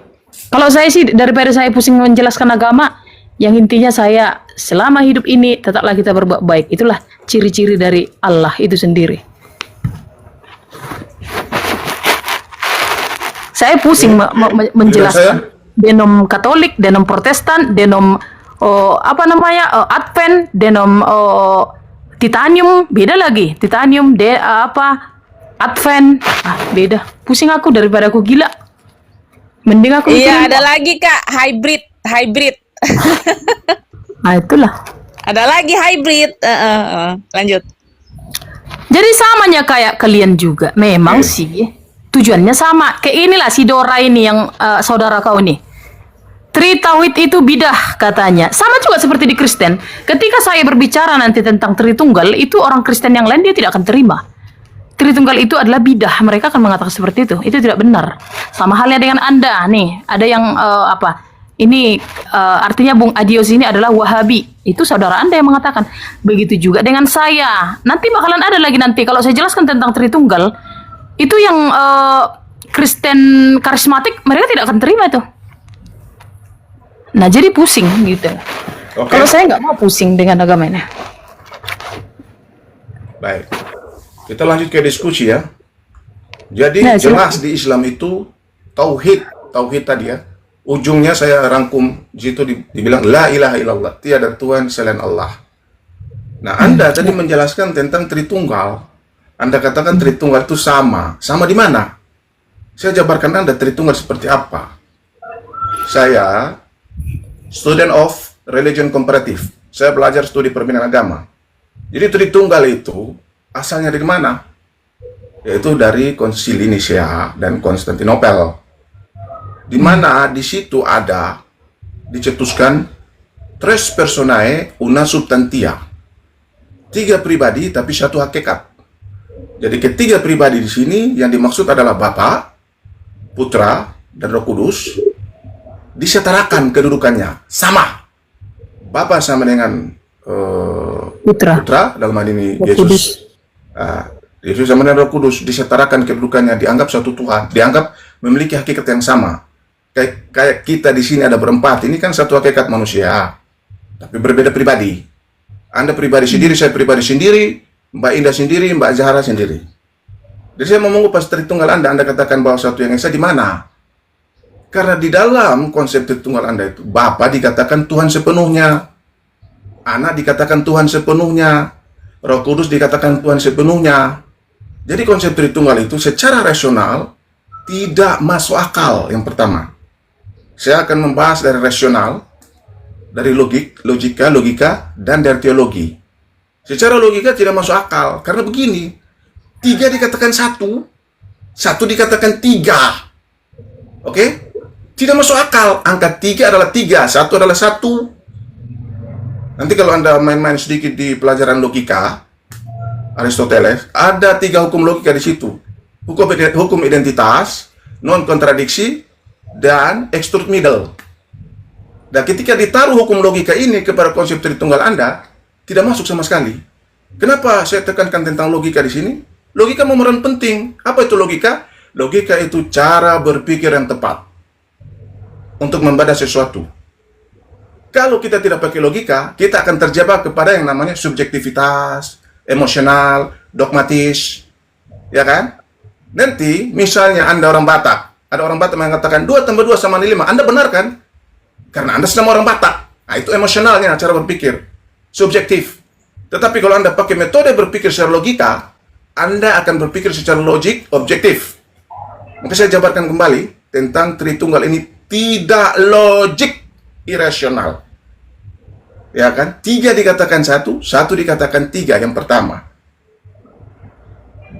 Speaker 5: Kalau saya sih daripada saya pusing menjelaskan agama, yang intinya saya selama hidup ini tetaplah kita berbuat baik. Itulah ciri-ciri dari Allah itu sendiri. Saya pusing menjelaskan denom Katolik, denom Protestan, denom Advent, denom titanium, beda lagi. Titanium Advent, beda. Pusing aku daripada aku gila. Mending aku
Speaker 2: Iya, ada lagi Kak, hybrid.
Speaker 5: Nah, itulah.
Speaker 2: Ada lagi hybrid. Lanjut.
Speaker 5: Jadi samanya kayak kalian juga. Memang sih tujuannya sama. Kayak inilah si Dora ini yang saudara kau nih. Tritauhid itu bidah katanya. Sama juga seperti di Kristen. Ketika saya berbicara nanti tentang Tritunggal, itu orang Kristen yang lain dia tidak akan terima. Tritunggal itu adalah bidah. Mereka akan mengatakan seperti itu. Itu tidak benar. Sama halnya dengan Anda nih. Ada yang ini artinya Bung Adios ini adalah Wahabi. Itu saudara Anda yang mengatakan. Begitu juga dengan saya. Nanti bakalan ada lagi nanti. Kalau saya jelaskan tentang Tritunggal, itu yang Kristen karismatik, mereka tidak akan terima itu. Nah, jadi pusing gitu.
Speaker 4: Oke.
Speaker 5: Kalau saya nggak mau pusing dengan agama ini.
Speaker 4: Baik. Kita lanjut ke diskusi ya. Jadi
Speaker 5: Ya,
Speaker 4: jelas di Islam itu tauhid tadi ya. Ujungnya saya rangkum situ dibilang la ilaha illallah, tiada Tuhan selain Allah. Nah, Anda tadi menjelaskan tentang Tritunggal. Anda katakan Tritunggal itu sama. Sama di mana? Saya jabarkan Anda Tritunggal seperti apa. Saya student of religion comparative. Saya belajar studi perbedaan agama. Jadi Tritunggal itu asalnya dari mana? Yaitu dari Konsili Nicea dan Konstantinopel. Di mana di situ ada dicetuskan tres personae una substantia. 3 pribadi tapi satu hakikat. Jadi ketiga pribadi di sini yang dimaksud adalah Bapa, Putra, dan Roh Kudus. Disetarakan kedudukannya sama. Bapa sama dengan Putra dalam hal ini
Speaker 5: Roh
Speaker 4: Yesus.
Speaker 5: Kudus.
Speaker 4: Yesus sama dengan Roh Kudus disetarakan kedudukannya, dianggap satu Tuhan, dianggap memiliki hakikat yang sama. Kayak kita di sini ada berempat, ini kan satu hakikat manusia, tapi berbeda pribadi. Anda pribadi sendiri, saya pribadi sendiri, Mbak Indah sendiri, Mbak Zahra sendiri. Jadi saya mau mengupas Tritunggal Anda katakan bahwa satu yang esa di mana? Karena di dalam konsep Tritunggal Anda itu, Bapa dikatakan Tuhan sepenuhnya, Anak dikatakan Tuhan sepenuhnya, Roh Kudus dikatakan Tuhan sepenuhnya. Jadi konsep Tritunggal itu secara rasional tidak masuk akal yang pertama. Saya akan membahas dari rasional, dari logika, dan dari teologi. Secara logika tidak masuk akal, karena begini, 3 dikatakan 1 dikatakan 3. Oke? Tidak masuk akal, angka 3 adalah 3, 1 adalah 1. Nanti kalau Anda main-main sedikit di pelajaran logika, Aristoteles, ada 3 hukum logika di situ. Hukum identitas, non kontradiksi, dan extrude middle. Dan ketika ditaruh hukum logika ini kepada konsep Tritunggal Anda, tidak masuk sama sekali. Kenapa saya tekankan tentang logika di sini? Logika memeran penting. Apa itu logika? Logika itu cara berpikir yang tepat untuk membaca sesuatu. Kalau kita tidak pakai logika, kita akan terjebak kepada yang namanya subjektivitas, emosional, dogmatis, ya kan? Nanti, misalnya Anda orang Batak, ada orang Batak mengatakan 2 tambah 2 sama 5, Anda benar kan? Karena Anda sedang orang Batak. Nah, itu emosionalnya, cara berpikir. Subjektif. Tetapi kalau Anda pakai metode berpikir secara logika, Anda akan berpikir secara logik, objektif. Maka saya jabarkan kembali tentang Tritunggal ini tidak logik, irasional. Ya kan? 3 dikatakan 1, 1 dikatakan 3. Yang pertama,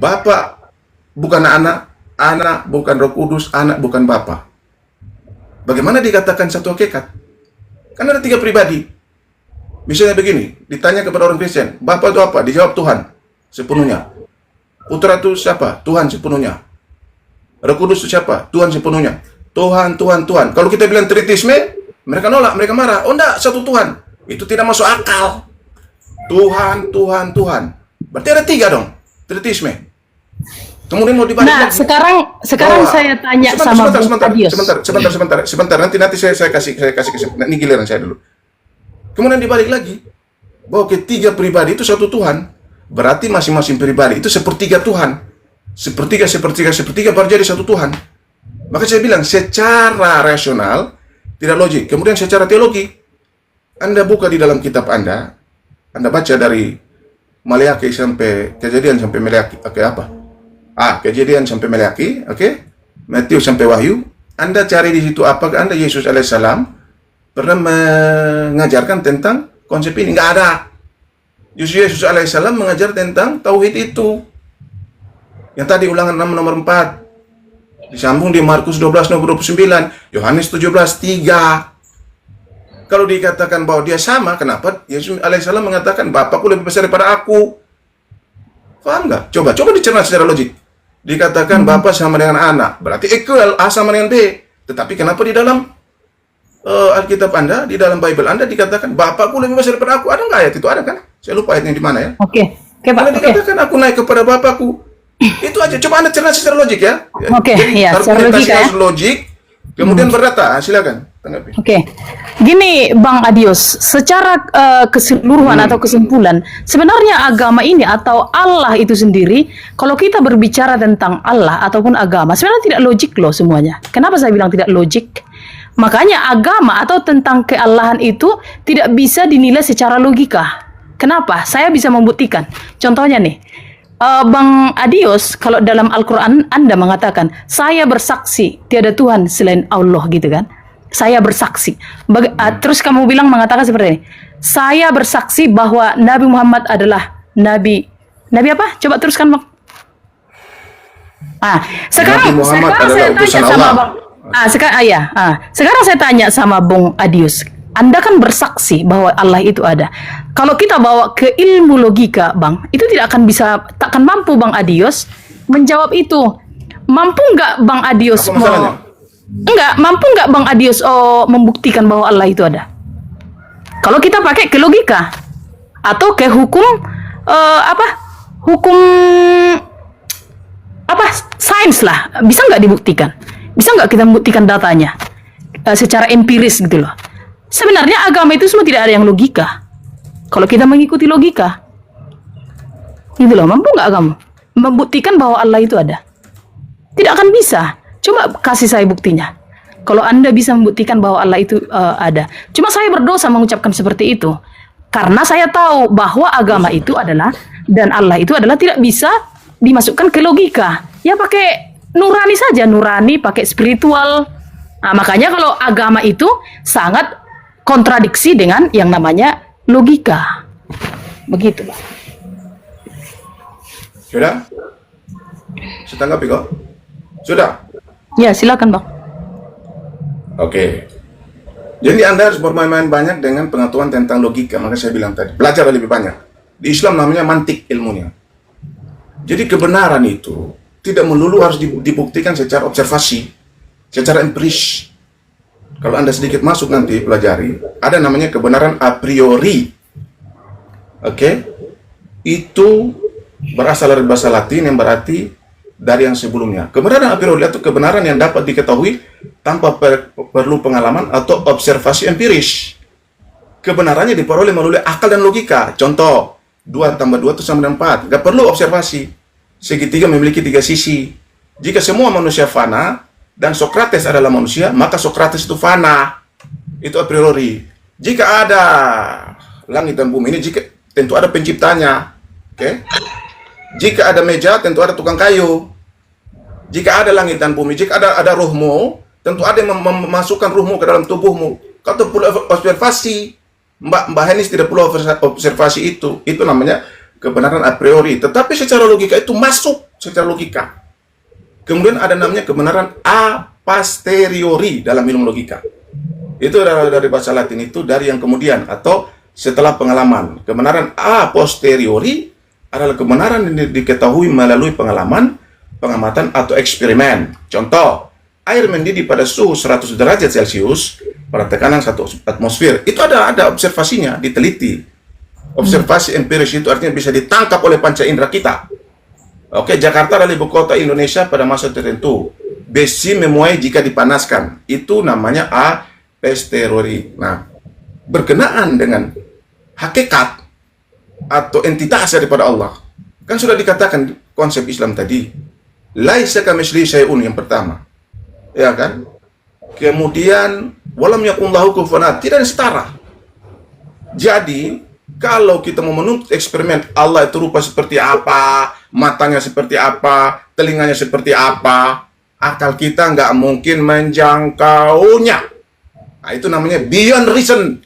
Speaker 4: Bapa bukan anak, anak bukan Roh Kudus, anak bukan Bapa. Bagaimana dikatakan satu hakikat? Kan ada 3 pribadi. Misalnya begini, ditanya kepada orang Kristen, Bapa itu apa? Dijawab Tuhan sepenuhnya. Putra itu siapa? Tuhan sepenuhnya. Roh Kudus itu siapa? Tuhan sepenuhnya. Tuhan, Tuhan, Tuhan. Kalau kita bilang tritisme, mereka nolak, mereka marah. Oh enggak, satu Tuhan. Itu tidak masuk akal. Tuhan, Tuhan, Tuhan. Berarti ada 3 dong, tritisme. Kemudian mau dibalik
Speaker 5: Nah,
Speaker 4: lagi.
Speaker 5: sekarang saya tanya sama Bung Adios.
Speaker 4: Sebentar. Nanti saya kasih kesempatan. Ini giliran saya dulu. Kemudian dibalik lagi bahwa ketiga pribadi itu satu Tuhan. Berarti masing-masing pribadi itu sepertiga Tuhan. Sepertiga baru jadi satu Tuhan. Maka saya bilang secara rasional tidak logik. Kemudian secara teologi, Anda buka di dalam kitab Anda baca dari Maleakhi sampai Kejadian sampai Maleakhi. Oke, apa? Kejadian sampai Maleakhi, oke? Matius sampai Wahyu. Anda cari di situ apakah Anda Yesus alaihissalam pernah mengajarkan tentang konsep ini? Nggak ada. Yesus alaihissalam mengajar tentang tauhid itu. Yang tadi ulangan 6 nomor 4. Disambung di Markus 12 nomor 29, Yohanes 17 3. Kalau dikatakan bahwa dia sama, kenapa Yesus alaihissalam mengatakan Bapakku lebih besar daripada aku? Paham nggak? Coba dicerna secara logik. Dikatakan Bapa sama dengan anak, berarti equal A sama dengan B. Tetapi kenapa di dalam Alkitab Anda, di dalam Bible Anda dikatakan Bapakku lebih besar daripada aku? Ada nggak ayat itu? Ada kan? Saya lupa ayatnya di mana ya.
Speaker 5: Oke, Pak.
Speaker 4: Karena
Speaker 5: Oke.
Speaker 4: dikatakan aku naik kepada Bapakku. Itu aja. Coba Anda cerna secara logik ya.
Speaker 5: Oke, iya, secara
Speaker 4: argumentasi
Speaker 5: logika ya.
Speaker 4: harus logik. Kemudian berdata. Silakan tanggapi.
Speaker 5: Oke, gini Bang Adios, secara keseluruhan atau kesimpulan, sebenarnya agama ini atau Allah itu sendiri, kalau kita berbicara tentang Allah ataupun agama, sebenarnya tidak logik loh semuanya. Kenapa saya bilang tidak logik? Makanya agama atau tentang keallahan itu tidak bisa dinilai secara logika. Kenapa? Saya bisa membuktikan. Contohnya nih, Bang Adios, kalau dalam Al-Quran Anda mengatakan, saya bersaksi tiada Tuhan selain Allah gitu kan. Saya bersaksi. Terus kamu bilang mengatakan seperti ini. Saya bersaksi bahwa Nabi Muhammad adalah Nabi apa? Coba teruskan Bang. Sekarang
Speaker 4: Muhammad
Speaker 5: saya
Speaker 4: adalah
Speaker 5: tanya
Speaker 4: utusan
Speaker 5: sama
Speaker 4: Allah.
Speaker 5: Bang. Sekarang saya tanya sama Bung Adios. Anda kan bersaksi bahwa Allah itu ada. Kalau kita bawa ke ilmu logika, Bang, itu takkan mampu Bang Adios menjawab itu. Mampu nggak Bang Adios
Speaker 4: Apa masalahnya?
Speaker 5: mampu nggak Bang Adios membuktikan bahwa Allah itu ada? Kalau kita pakai ke logika atau ke hukum hukum sains lah, bisa nggak dibuktikan? Bisa nggak kita membuktikan datanya secara empiris gitu loh? Sebenarnya agama itu semua tidak ada yang logika. Kalau kita mengikuti logika, gitu loh, mampu nggak kamu membuktikan bahwa Allah itu ada? Tidak akan bisa. Coba kasih saya buktinya. Kalau Anda bisa membuktikan bahwa Allah itu ada. Cuma saya berdosa mengucapkan seperti itu. Karena saya tahu bahwa agama itu adalah, dan Allah itu adalah tidak bisa dimasukkan ke logika. Ya pakai nurani saja, nurani, pakai spiritual. Nah, makanya kalau agama itu sangat kontradiksi dengan yang namanya logika. Begitu, Pak.
Speaker 4: Sudah? Saya tanggapi kok? Sudah?
Speaker 5: Ya, silakan, Bang.
Speaker 4: Oke. Jadi Anda harus bermain-main banyak dengan pengetahuan tentang logika. Maka saya bilang tadi, belajar lebih banyak. Di Islam namanya mantik ilmunya. Jadi kebenaran itu tidak melulu harus dibuktikan secara observasi, secara empiris. Kalau Anda sedikit masuk nanti pelajari, ada namanya kebenaran a priori. Oke? Itu berasal dari bahasa Latin yang berarti dari yang sebelumnya. Kebenaran a priori itu kebenaran yang dapat diketahui tanpa perlu pengalaman atau observasi empiris. Kebenarannya diperoleh melalui akal dan logika. Contoh, 2 tambah 2 itu sama dengan 4. Gak perlu observasi. Segitiga memiliki 3 sisi. Jika semua manusia fana, dan Sokrates adalah manusia, maka Sokrates itu fana. Itu a priori. Jika ada langit dan bumi ini, tentu ada penciptanya. Oke? Jika ada meja, tentu ada tukang kayu. Jika ada langit dan bumi, jika ada ruhmu, tentu ada yang memasukkan ruhmu ke dalam tubuhmu. Kau tidak perlu observasi. Mbak Henis tidak perlu observasi itu. Itu namanya kebenaran a priori. Tetapi secara logika itu masuk secara logika. Kemudian ada namanya kebenaran a posteriori dalam ilmu logika. Itu dari bahasa Latin itu dari yang kemudian atau setelah pengalaman. Kebenaran a posteriori adalah kebenaran yang diketahui melalui pengalaman, pengamatan atau eksperimen. Contoh, air mendidih pada suhu 100 derajat Celcius pada tekanan 1 atmosfer. Itu ada observasinya, diteliti. Observasi empiris itu artinya bisa ditangkap oleh panca indera kita. Oke, Jakarta adalah ibu kota Indonesia pada masa tertentu. Besi memuai jika dipanaskan. Itu namanya a posteriori. Nah, berkenaan dengan hakikat atau entitas daripada Allah. Kan sudah dikatakan konsep Islam tadi. Laisa kamitslihi syai'un yang pertama. Ya kan? Kemudian walam yakun lahu kufuwan ahad, tidak ada setara. Jadi, kalau kita mau menuntut eksperimen Allah itu rupa seperti apa, matanya seperti apa, telinganya seperti apa, akal kita nggak mungkin menjangkaunya. Nah, itu namanya beyond reason.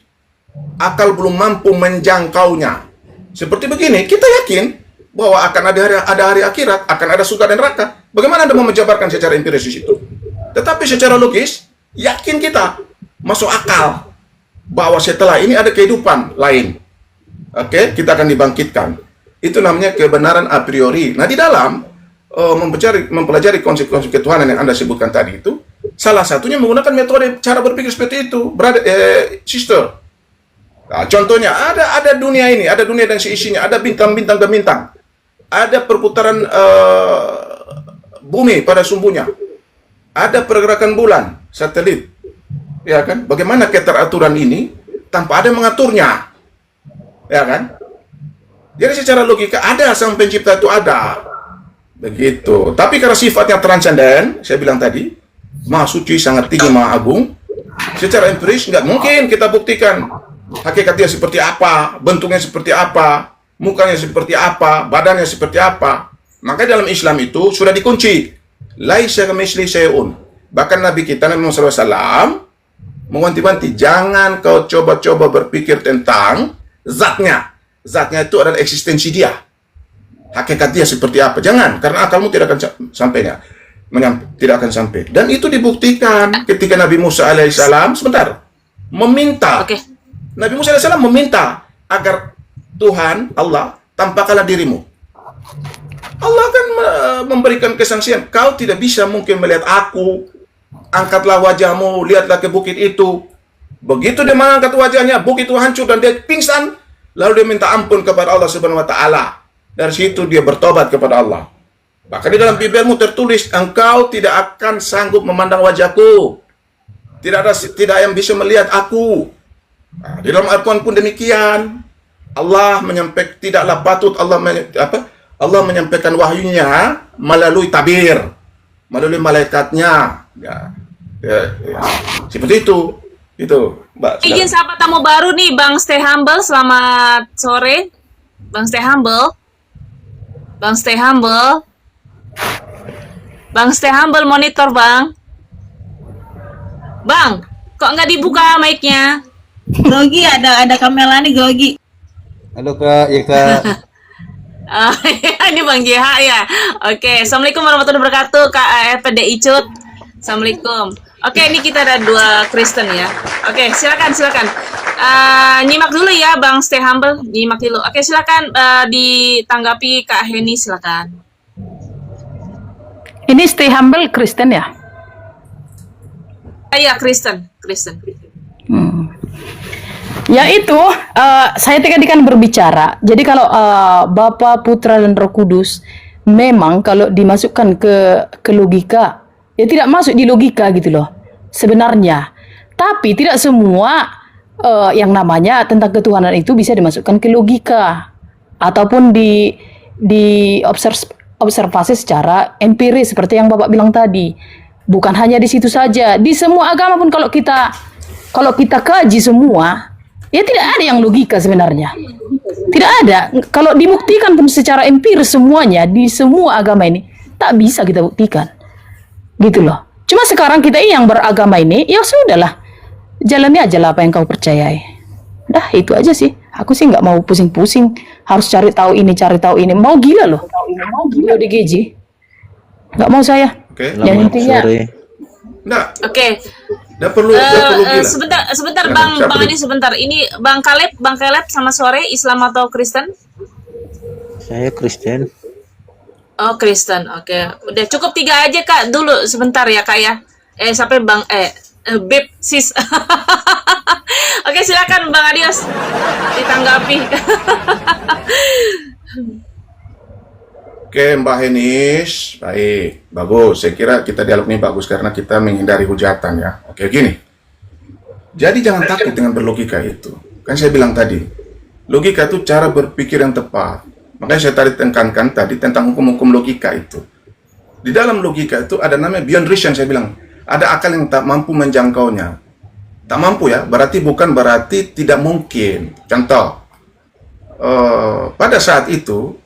Speaker 4: Akal belum mampu menjangkaunya. Seperti begini, kita yakin bahwa akan ada hari akhirat, akan ada surga dan neraka. Bagaimana Anda mau menjabarkan secara empiris di situ? Tetapi secara logis, yakin kita, masuk akal bahwa setelah ini ada kehidupan lain. Oke, kita akan dibangkitkan. Itu namanya kebenaran a priori. Nah, di dalam mempelajari konsep-konsep ketuhanan yang Anda sebutkan tadi itu, salah satunya menggunakan metode cara berpikir seperti itu, sister. Nah, contohnya ada dunia ini, ada dunia dan seisinya, ada bintang-bintang dan bintang, ada perputaran bumi pada sumbunya, ada pergerakan bulan, satelit, ya kan? Bagaimana keteraturan ini tanpa ada yang mengaturnya? Ya kan? Jadi secara logika ada sang pencipta itu ada. Begitu. Tapi karena sifatnya transenden, saya bilang tadi, Maha Suci, sangat tinggi, Maha Agung, secara empiris nggak mungkin kita buktikan hakikatnya seperti apa, bentuknya seperti apa, mukanya seperti apa, badannya seperti apa. Maka dalam Islam itu sudah dikunci. Laisa kamitslihi syai'un. Bahkan Nabi kita Nabi Muhammad SAW mewanti-wanti, jangan kau coba-coba berpikir tentang zatnya. Zatnya itu adalah eksistensi dia. Hakikat dia seperti apa. Jangan, karena akalmu tidak akan tidak akan sampai. Dan itu dibuktikan ketika Nabi Musa alaihissalam meminta.
Speaker 2: Oke.
Speaker 4: Nabi Musa alaihissalam meminta agar Tuhan, Allah, tampakkanlah dirimu. Allah akan memberikan kesaksian. Kau tidak bisa mungkin melihat aku. Angkatlah wajahmu, lihatlah ke bukit itu. Begitu dia mengangkat wajahnya, bukit itu hancur dan dia pingsan. Lalu dia minta ampun kepada Allah Subhanahu wa taala. Dari situ dia bertobat kepada Allah. Bahkan di dalam bibirmu tertulis, engkau tidak akan sanggup memandang wajahku. Tidak yang bisa melihat aku. Nah, di dalam Al-Quran pun demikian. Allah menyampaikan, tidaklah patut Allah menyampaikan wahyunya melalui tabir, melalui malaikatnya. Seperti itu. Itu, Mbak.
Speaker 2: Izin sahabat tamu baru nih, Bang Stay Humble. Selamat sore, Bang Stay Humble. Bang Stay Humble. Bang Stay Humble monitor, Bang. Bang, kok nggak dibuka mic-nya?
Speaker 3: Grogi, ada kamera nih, Grogi.
Speaker 6: Halo Kak, ya Kak.
Speaker 2: Ini Bang JH ya. Oke, Assalamualaikum warahmatullahi wabarakatuh, Kak FPDI Cut. Assalamualaikum. Oke, ini kita ada 2 Kristen ya. Oke, silakan. Nyimak dulu ya, Bang Stay Humble. Nyimak dulu. Oke, silakan ditanggapi Kak Heni, silakan.
Speaker 5: Ini Stay Humble Kristen ya?
Speaker 2: Saya Kristen.
Speaker 5: Ya itu, saya tadi kan berbicara. Jadi kalau Bapa, Putra dan Roh Kudus memang kalau dimasukkan ke logika, ya tidak masuk di logika gitu loh sebenarnya. Tapi tidak semua yang namanya tentang ketuhanan itu bisa dimasukkan ke logika ataupun di observasi secara empiris seperti yang Bapak bilang tadi. Bukan hanya di situ saja, di semua agama pun kalau kita kaji semua, ya tidak ada yang logika sebenarnya. Tidak ada. Kalau dibuktikan pun secara empiris semuanya di semua agama ini tak bisa kita buktikan. Gitu loh. Cuma sekarang kita ini yang beragama ini, ya sudahlah. Jalani aja lah apa yang kau percayai. Dah itu aja sih. Aku sih nggak mau pusing-pusing. Harus cari tahu ini, cari tahu ini. Mau gila loh. Mau gila ODGJ. Nggak mau saya.
Speaker 4: Oke.
Speaker 5: Yang intinya.
Speaker 4: Enggak,
Speaker 2: Oke.
Speaker 4: enggak perlu gila.
Speaker 2: Sebentar
Speaker 4: Ya,
Speaker 2: Bang
Speaker 4: siapa
Speaker 2: Adi
Speaker 4: nih?
Speaker 2: sebentar. Ini Bang Caleb sama sore Islam atau Kristen?
Speaker 6: Saya Kristen.
Speaker 2: Oh, Kristen. Oke. Udah cukup 3 aja Kak dulu sebentar ya Kak ya. Sampai Bang Beb sis. Oke, silakan Bang Adios ditanggapi.
Speaker 4: Oke, Mbak Henis, baik, bagus. Saya kira kita dialog ini bagus karena kita menghindari hujatan ya. Oke, gini. Jadi jangan takut dengan berlogika itu. Kan saya bilang tadi, logika itu cara berpikir yang tepat. Makanya saya tadi tekankan tadi tentang hukum-hukum logika itu. Di dalam logika itu ada namanya beyond reason, saya bilang. Ada akal yang tak mampu menjangkaunya. Tak mampu ya, bukan berarti tidak mungkin. Contoh, pada saat itu,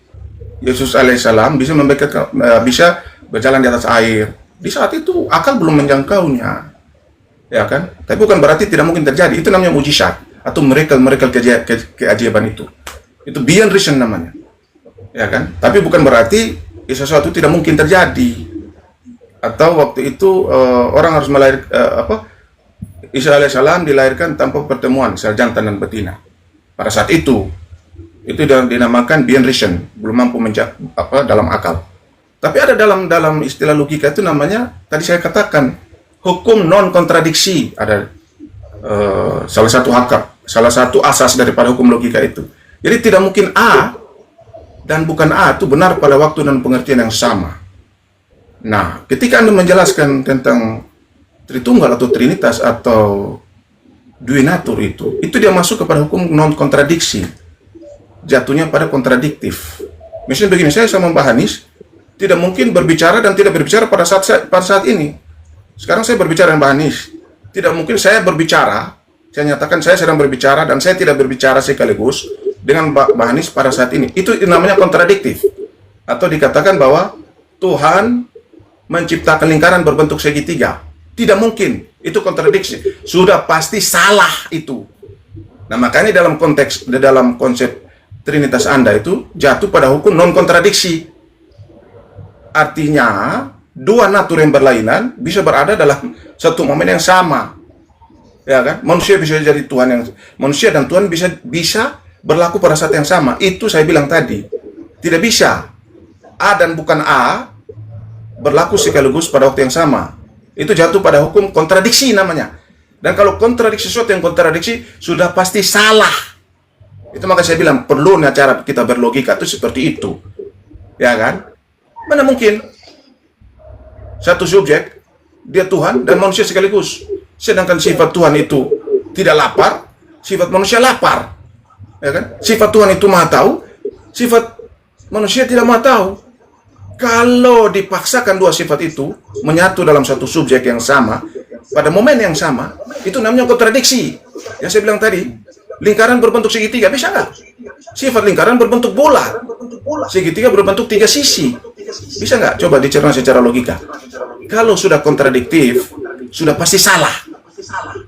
Speaker 4: Yesus alaihissalam bisa berjalan di atas air. Di saat itu akal belum menjangkaunya, ya kan? Tapi bukan berarti tidak mungkin terjadi. Itu namanya mujizat atau miracle keajaiban itu. Itu beyond reason namanya, ya kan? Tapi bukan berarti sesuatu tidak mungkin terjadi. Atau waktu itu orang harus melahirkan Isa alaihissalam dilahirkan tanpa pertemuan jantan dan betina. Pada saat itu dinamakan beyond reason, belum mampu dalam akal. Tapi ada dalam istilah logika itu namanya, tadi saya katakan, hukum non kontradiksi. Ada salah satu asas daripada hukum logika itu. Jadi tidak mungkin A dan bukan A itu benar pada waktu dan pengertian yang sama. Nah, ketika Anda menjelaskan tentang Tritunggal atau Trinitas atau Duinatur itu dia masuk kepada hukum non kontradiksi. Jatuhnya pada kontradiktif. Misalnya begini, saya sama Mbak Hanis tidak mungkin berbicara dan tidak berbicara pada saat ini. Sekarang saya berbicara dengan Mbak Hanis. Tidak mungkin saya berbicara, saya nyatakan saya sedang berbicara dan saya tidak berbicara sekaligus dengan Mbak Hanis pada saat ini. Itu namanya kontradiktif. Atau dikatakan bahwa Tuhan menciptakan lingkaran berbentuk segitiga. Tidak mungkin. Itu kontradiksi. Sudah pasti salah itu. Nah, makanya dalam konsep Trinitas Anda itu jatuh pada hukum non-kontradiksi. Artinya, dua natur yang berlainan bisa berada dalam satu momen yang sama. Ya kan? Manusia bisa jadi Tuhan manusia dan Tuhan bisa berlaku pada saat yang sama. Itu saya bilang tadi. Tidak bisa A dan bukan A berlaku sekaligus pada waktu yang sama. Itu jatuh pada hukum kontradiksi namanya. Dan kalau kontradiksi sesuatu yang kontradiksi sudah pasti salah. Itu maka saya bilang perlu cara kita berlogika itu seperti itu, ya kan? Mana mungkin satu subjek dia Tuhan dan manusia sekaligus, sedangkan sifat Tuhan itu tidak lapar, sifat manusia lapar, ya kan? Sifat Tuhan itu maha tahu, sifat manusia tidak maha tahu. Kalau dipaksakan dua sifat itu menyatu dalam satu subjek yang sama pada momen yang sama, itu namanya kontradiksi. Yang saya bilang tadi, lingkaran berbentuk segitiga, bisa nggak? Sifat lingkaran berbentuk bola, segitiga berbentuk 3 sisi. Bisa nggak? Coba dicerna secara logika. Kalau sudah kontradiktif, sudah pasti salah.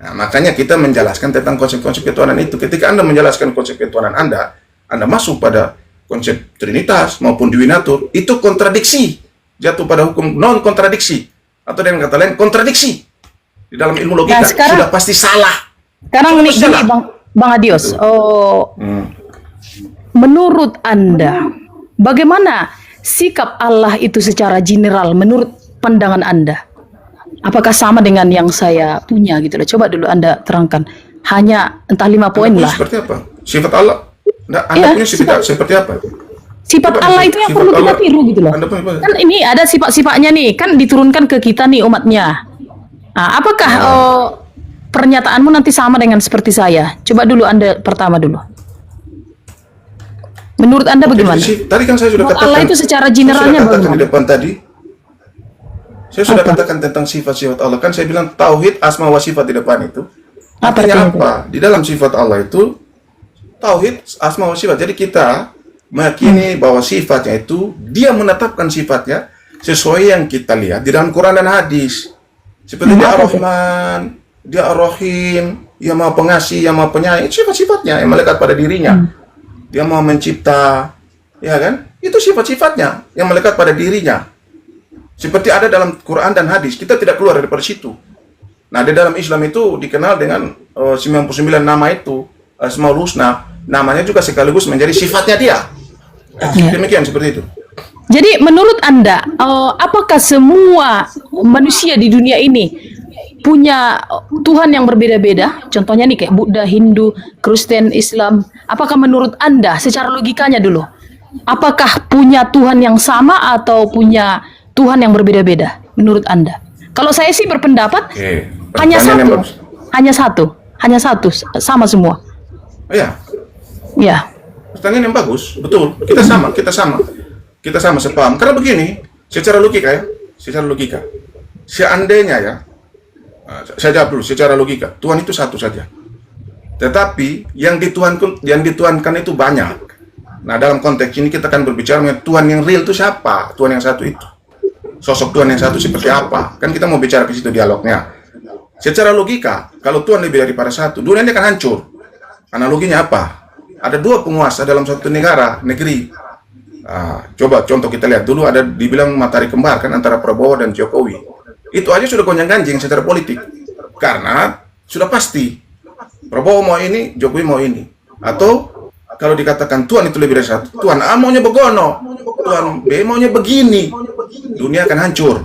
Speaker 4: Nah, makanya kita menjelaskan tentang konsep-konsep ketuhanan itu. Ketika Anda menjelaskan konsep ketuhanan Anda masuk pada konsep Trinitas maupun Duinatur, itu kontradiksi. Jatuh pada hukum non-kontradiksi. Atau dengan kata lain, kontradiksi. Di dalam ilmu logika, sudah pasti salah.
Speaker 5: Sekarang ini Bang Adios, menurut Anda, bagaimana sikap Allah itu secara general menurut pandangan Anda? apakah sama dengan yang saya punya gitu loh. Coba dulu Anda terangkan. Hanya entah 5 poin
Speaker 4: Anda punya
Speaker 5: lah.
Speaker 4: seperti apa? Sifat Allah. Nah, Anda
Speaker 5: Iya,
Speaker 4: punya sifat seperti apa?
Speaker 5: Sifat
Speaker 4: Coba
Speaker 5: Allah itu yang
Speaker 4: sifat
Speaker 5: perlu kita
Speaker 4: Allah.
Speaker 5: tiru gitu loh.
Speaker 4: Anda punya apa?
Speaker 5: Kan ini ada sifat-sifatnya nih, kan diturunkan ke kita nih umatnya. Nah, apakah pernyataanmu nanti sama dengan seperti saya? Coba dulu Anda pertama dulu. Menurut Anda bagaimana?
Speaker 4: Tadi kan saya sudah
Speaker 5: Menurut
Speaker 4: katakan.
Speaker 5: Allah itu secara
Speaker 4: Saya
Speaker 5: generalnya
Speaker 4: sudah katakan di
Speaker 5: bagaimana?
Speaker 4: depan tadi. Saya sudah
Speaker 5: Apa?
Speaker 4: katakan tentang sifat-sifat Allah. Kan saya bilang tauhid asma wa sifat di depan itu.
Speaker 5: Apa
Speaker 4: Artinya
Speaker 5: artinya
Speaker 4: apa? Di dalam sifat Allah itu tauhid asma wa sifat. Jadi kita meyakini bahwa sifatnya itu dia menetapkan sifatnya sesuai yang kita lihat di dalam Quran dan hadis. Seperti dia Ar-Rahman, dia Ar-Rahim, dia Maha Pengasih, yang Maha Penyayang. Itu sifat-sifatnya yang melekat pada dirinya. Dia Maha Mencipta, ya kan? Itu sifat-sifatnya yang melekat pada dirinya. Seperti ada dalam Quran dan hadis, kita tidak keluar daripada situ. Nah, di dalam Islam itu dikenal dengan 99 nama itu, Asmaul Husna. Namanya juga sekaligus menjadi sifatnya dia. Demikian seperti itu.
Speaker 5: Jadi menurut Anda, apakah semua manusia di dunia ini punya Tuhan yang berbeda-beda? Contohnya nih kayak Buddha, Hindu, Kristen, Islam. Apakah menurut Anda secara logikanya dulu, apakah punya Tuhan yang sama atau punya Tuhan yang berbeda-beda menurut Anda? Kalau saya sih berpendapat
Speaker 4: Oke.
Speaker 5: hanya
Speaker 4: Pertanyaan yang
Speaker 5: satu,
Speaker 4: bagus.
Speaker 5: hanya satu, sama semua.
Speaker 4: Oh, ya,
Speaker 5: Ya,
Speaker 4: pertanyaan yang bagus. Betul. Kita sama. Kita sama sepaham. Karena begini, secara logika. Seandainya ya, saya jawab dulu secara logika. Tuhan itu satu saja. Tetapi yang dituhankan itu banyak. Nah, dalam konteks ini kita akan berbicara mengenai Tuhan yang real itu siapa? Tuhan yang satu itu. Sosok Tuhan yang satu seperti apa? Kan kita mau bicara ke situ dialognya. Secara logika, kalau Tuhan lebih daripada satu, dunia ini akan hancur. Analoginya apa? Ada dua penguasa dalam satu negeri. Coba contoh kita lihat dulu, ada dibilang matahari kembar kan antara Prabowo dan Jokowi. Itu aja sudah gonjang-ganjing secara politik. Karena sudah pasti Prabowo mau ini, Jokowi mau ini. Atau kalau dikatakan Tuhan itu lebih dari satu, Tuhan A maunya begono, Tuhan B maunya begini, dunia akan hancur.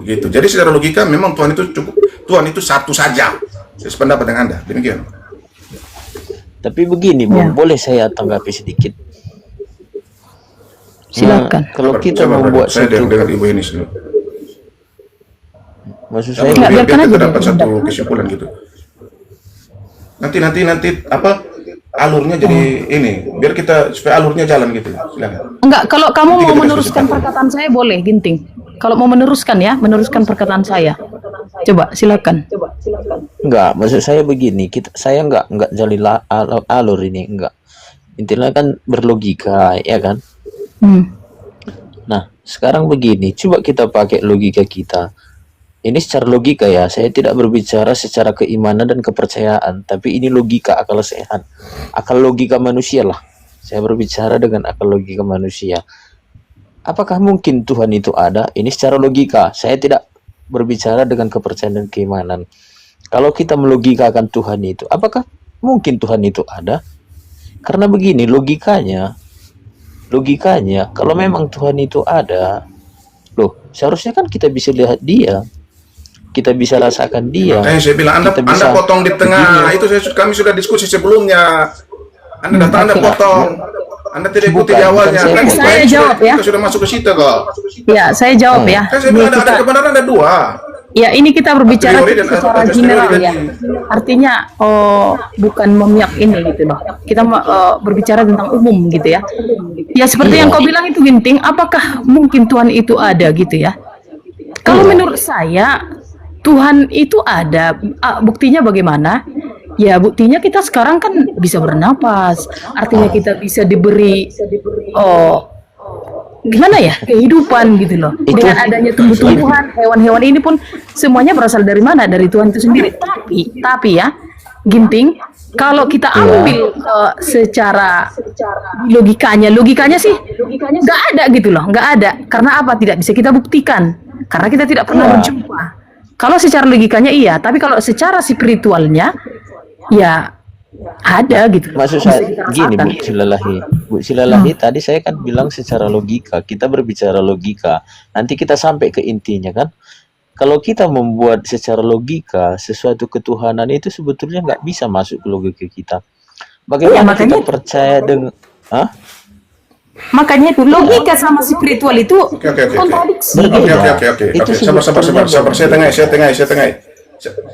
Speaker 4: Gitu. Jadi secara logika memang Tuhan itu cukup, Tuhan itu satu saja. Saya sependapat dengan Anda. Demikian.
Speaker 6: Tapi begini, Bung, boleh saya tanggapi sedikit?
Speaker 5: silakan.
Speaker 6: Kalau kita
Speaker 4: Coba,
Speaker 6: membuat
Speaker 4: saya
Speaker 6: satu,
Speaker 4: dengan Ibu ini dulu.
Speaker 6: maksud
Speaker 4: Ya,
Speaker 6: saya
Speaker 5: Nggak,
Speaker 4: biar
Speaker 5: biarkan
Speaker 4: kita
Speaker 5: aja
Speaker 4: dapat
Speaker 5: dia.
Speaker 4: satu kesimpulan gitu. Nanti apa alurnya jadi ini, biar kita supaya alurnya jalan gitu. Silakan.
Speaker 5: Enggak, kalau kamu
Speaker 4: Nanti
Speaker 5: mau
Speaker 4: kita
Speaker 5: meneruskan
Speaker 4: diskusikan.
Speaker 5: perkataan saya boleh, Ginting. Kalau mau meneruskan ya, meneruskan perkataan saya. Coba, silakan.
Speaker 6: enggak, maksud saya begini, saya enggak jalin alur ini, enggak. Intinya kan berlogika, ya kan? Nah, sekarang begini, coba kita pakai logika kita. Ini secara logika ya, saya tidak berbicara secara keimanan dan kepercayaan, tapi ini logika, akal sehat. Akal logika manusia lah. Saya berbicara dengan akal logika manusia. Apakah mungkin Tuhan itu ada? Ini secara logika. Saya tidak berbicara dengan kepercayaan dan keimanan. Kalau kita melogikakan Tuhan itu, apakah mungkin Tuhan itu ada? Karena begini, logikanya, kalau memang Tuhan itu ada, loh, seharusnya kan kita bisa lihat dia, kita bisa rasakan dia.
Speaker 4: Saya bilang Anda potong di tengah. Itu kami sudah diskusi sebelumnya. Anda datang, Anda potong. Anda tidak ikuti di awalnya.
Speaker 6: Bukan,
Speaker 4: Kan
Speaker 5: saya jawab ya.
Speaker 4: Kita sudah masuk ke situ kok.
Speaker 5: Ya, saya jawab ya.
Speaker 4: Kan saya bilang ada kebenaran ada dua.
Speaker 5: Ya, ini kita berbicara
Speaker 4: Teori dan
Speaker 5: secara
Speaker 4: teori
Speaker 5: general
Speaker 4: tadi.
Speaker 5: ya. Artinya bukan memihak ini gitu loh. Kita berbicara tentang umum gitu ya. Ya seperti yang kau bilang itu, Ginting, apakah mungkin Tuhan itu ada gitu ya? Kalau menurut saya Tuhan itu ada. Buktinya bagaimana? Ya buktinya kita sekarang kan bisa bernapas. Artinya kita bisa diberi gimana ya, kehidupan gitu loh. Dengan adanya tumbuh-tumbuhan, hewan-hewan ini pun semuanya berasal dari mana? Dari Tuhan itu sendiri. Tapi ya, Ginting, kalau kita ambil secara logikanya sih nggak ada gitu loh, nggak ada. Karena apa? Tidak bisa kita buktikan. Karena kita tidak pernah berjumpa. Kalau secara logikanya iya, tapi kalau secara spiritualnya ya ada gitu.
Speaker 6: Maksud saya gini, Bu Silalahi, tadi saya kan bilang secara logika, kita berbicara logika. Nanti kita sampai ke intinya kan. kalau kita membuat secara logika sesuatu ketuhanan itu sebetulnya nggak bisa masuk ke logika kita. Bagaimana kita
Speaker 5: makanya-
Speaker 6: percaya dengan
Speaker 5: Makanya itu logika sama spiritual itu
Speaker 4: Oke.
Speaker 5: kontradiksi.
Speaker 6: Berbeda.
Speaker 4: Oke.
Speaker 6: Itu
Speaker 4: Sabar.
Speaker 6: sebetulnya
Speaker 4: Saya tengah.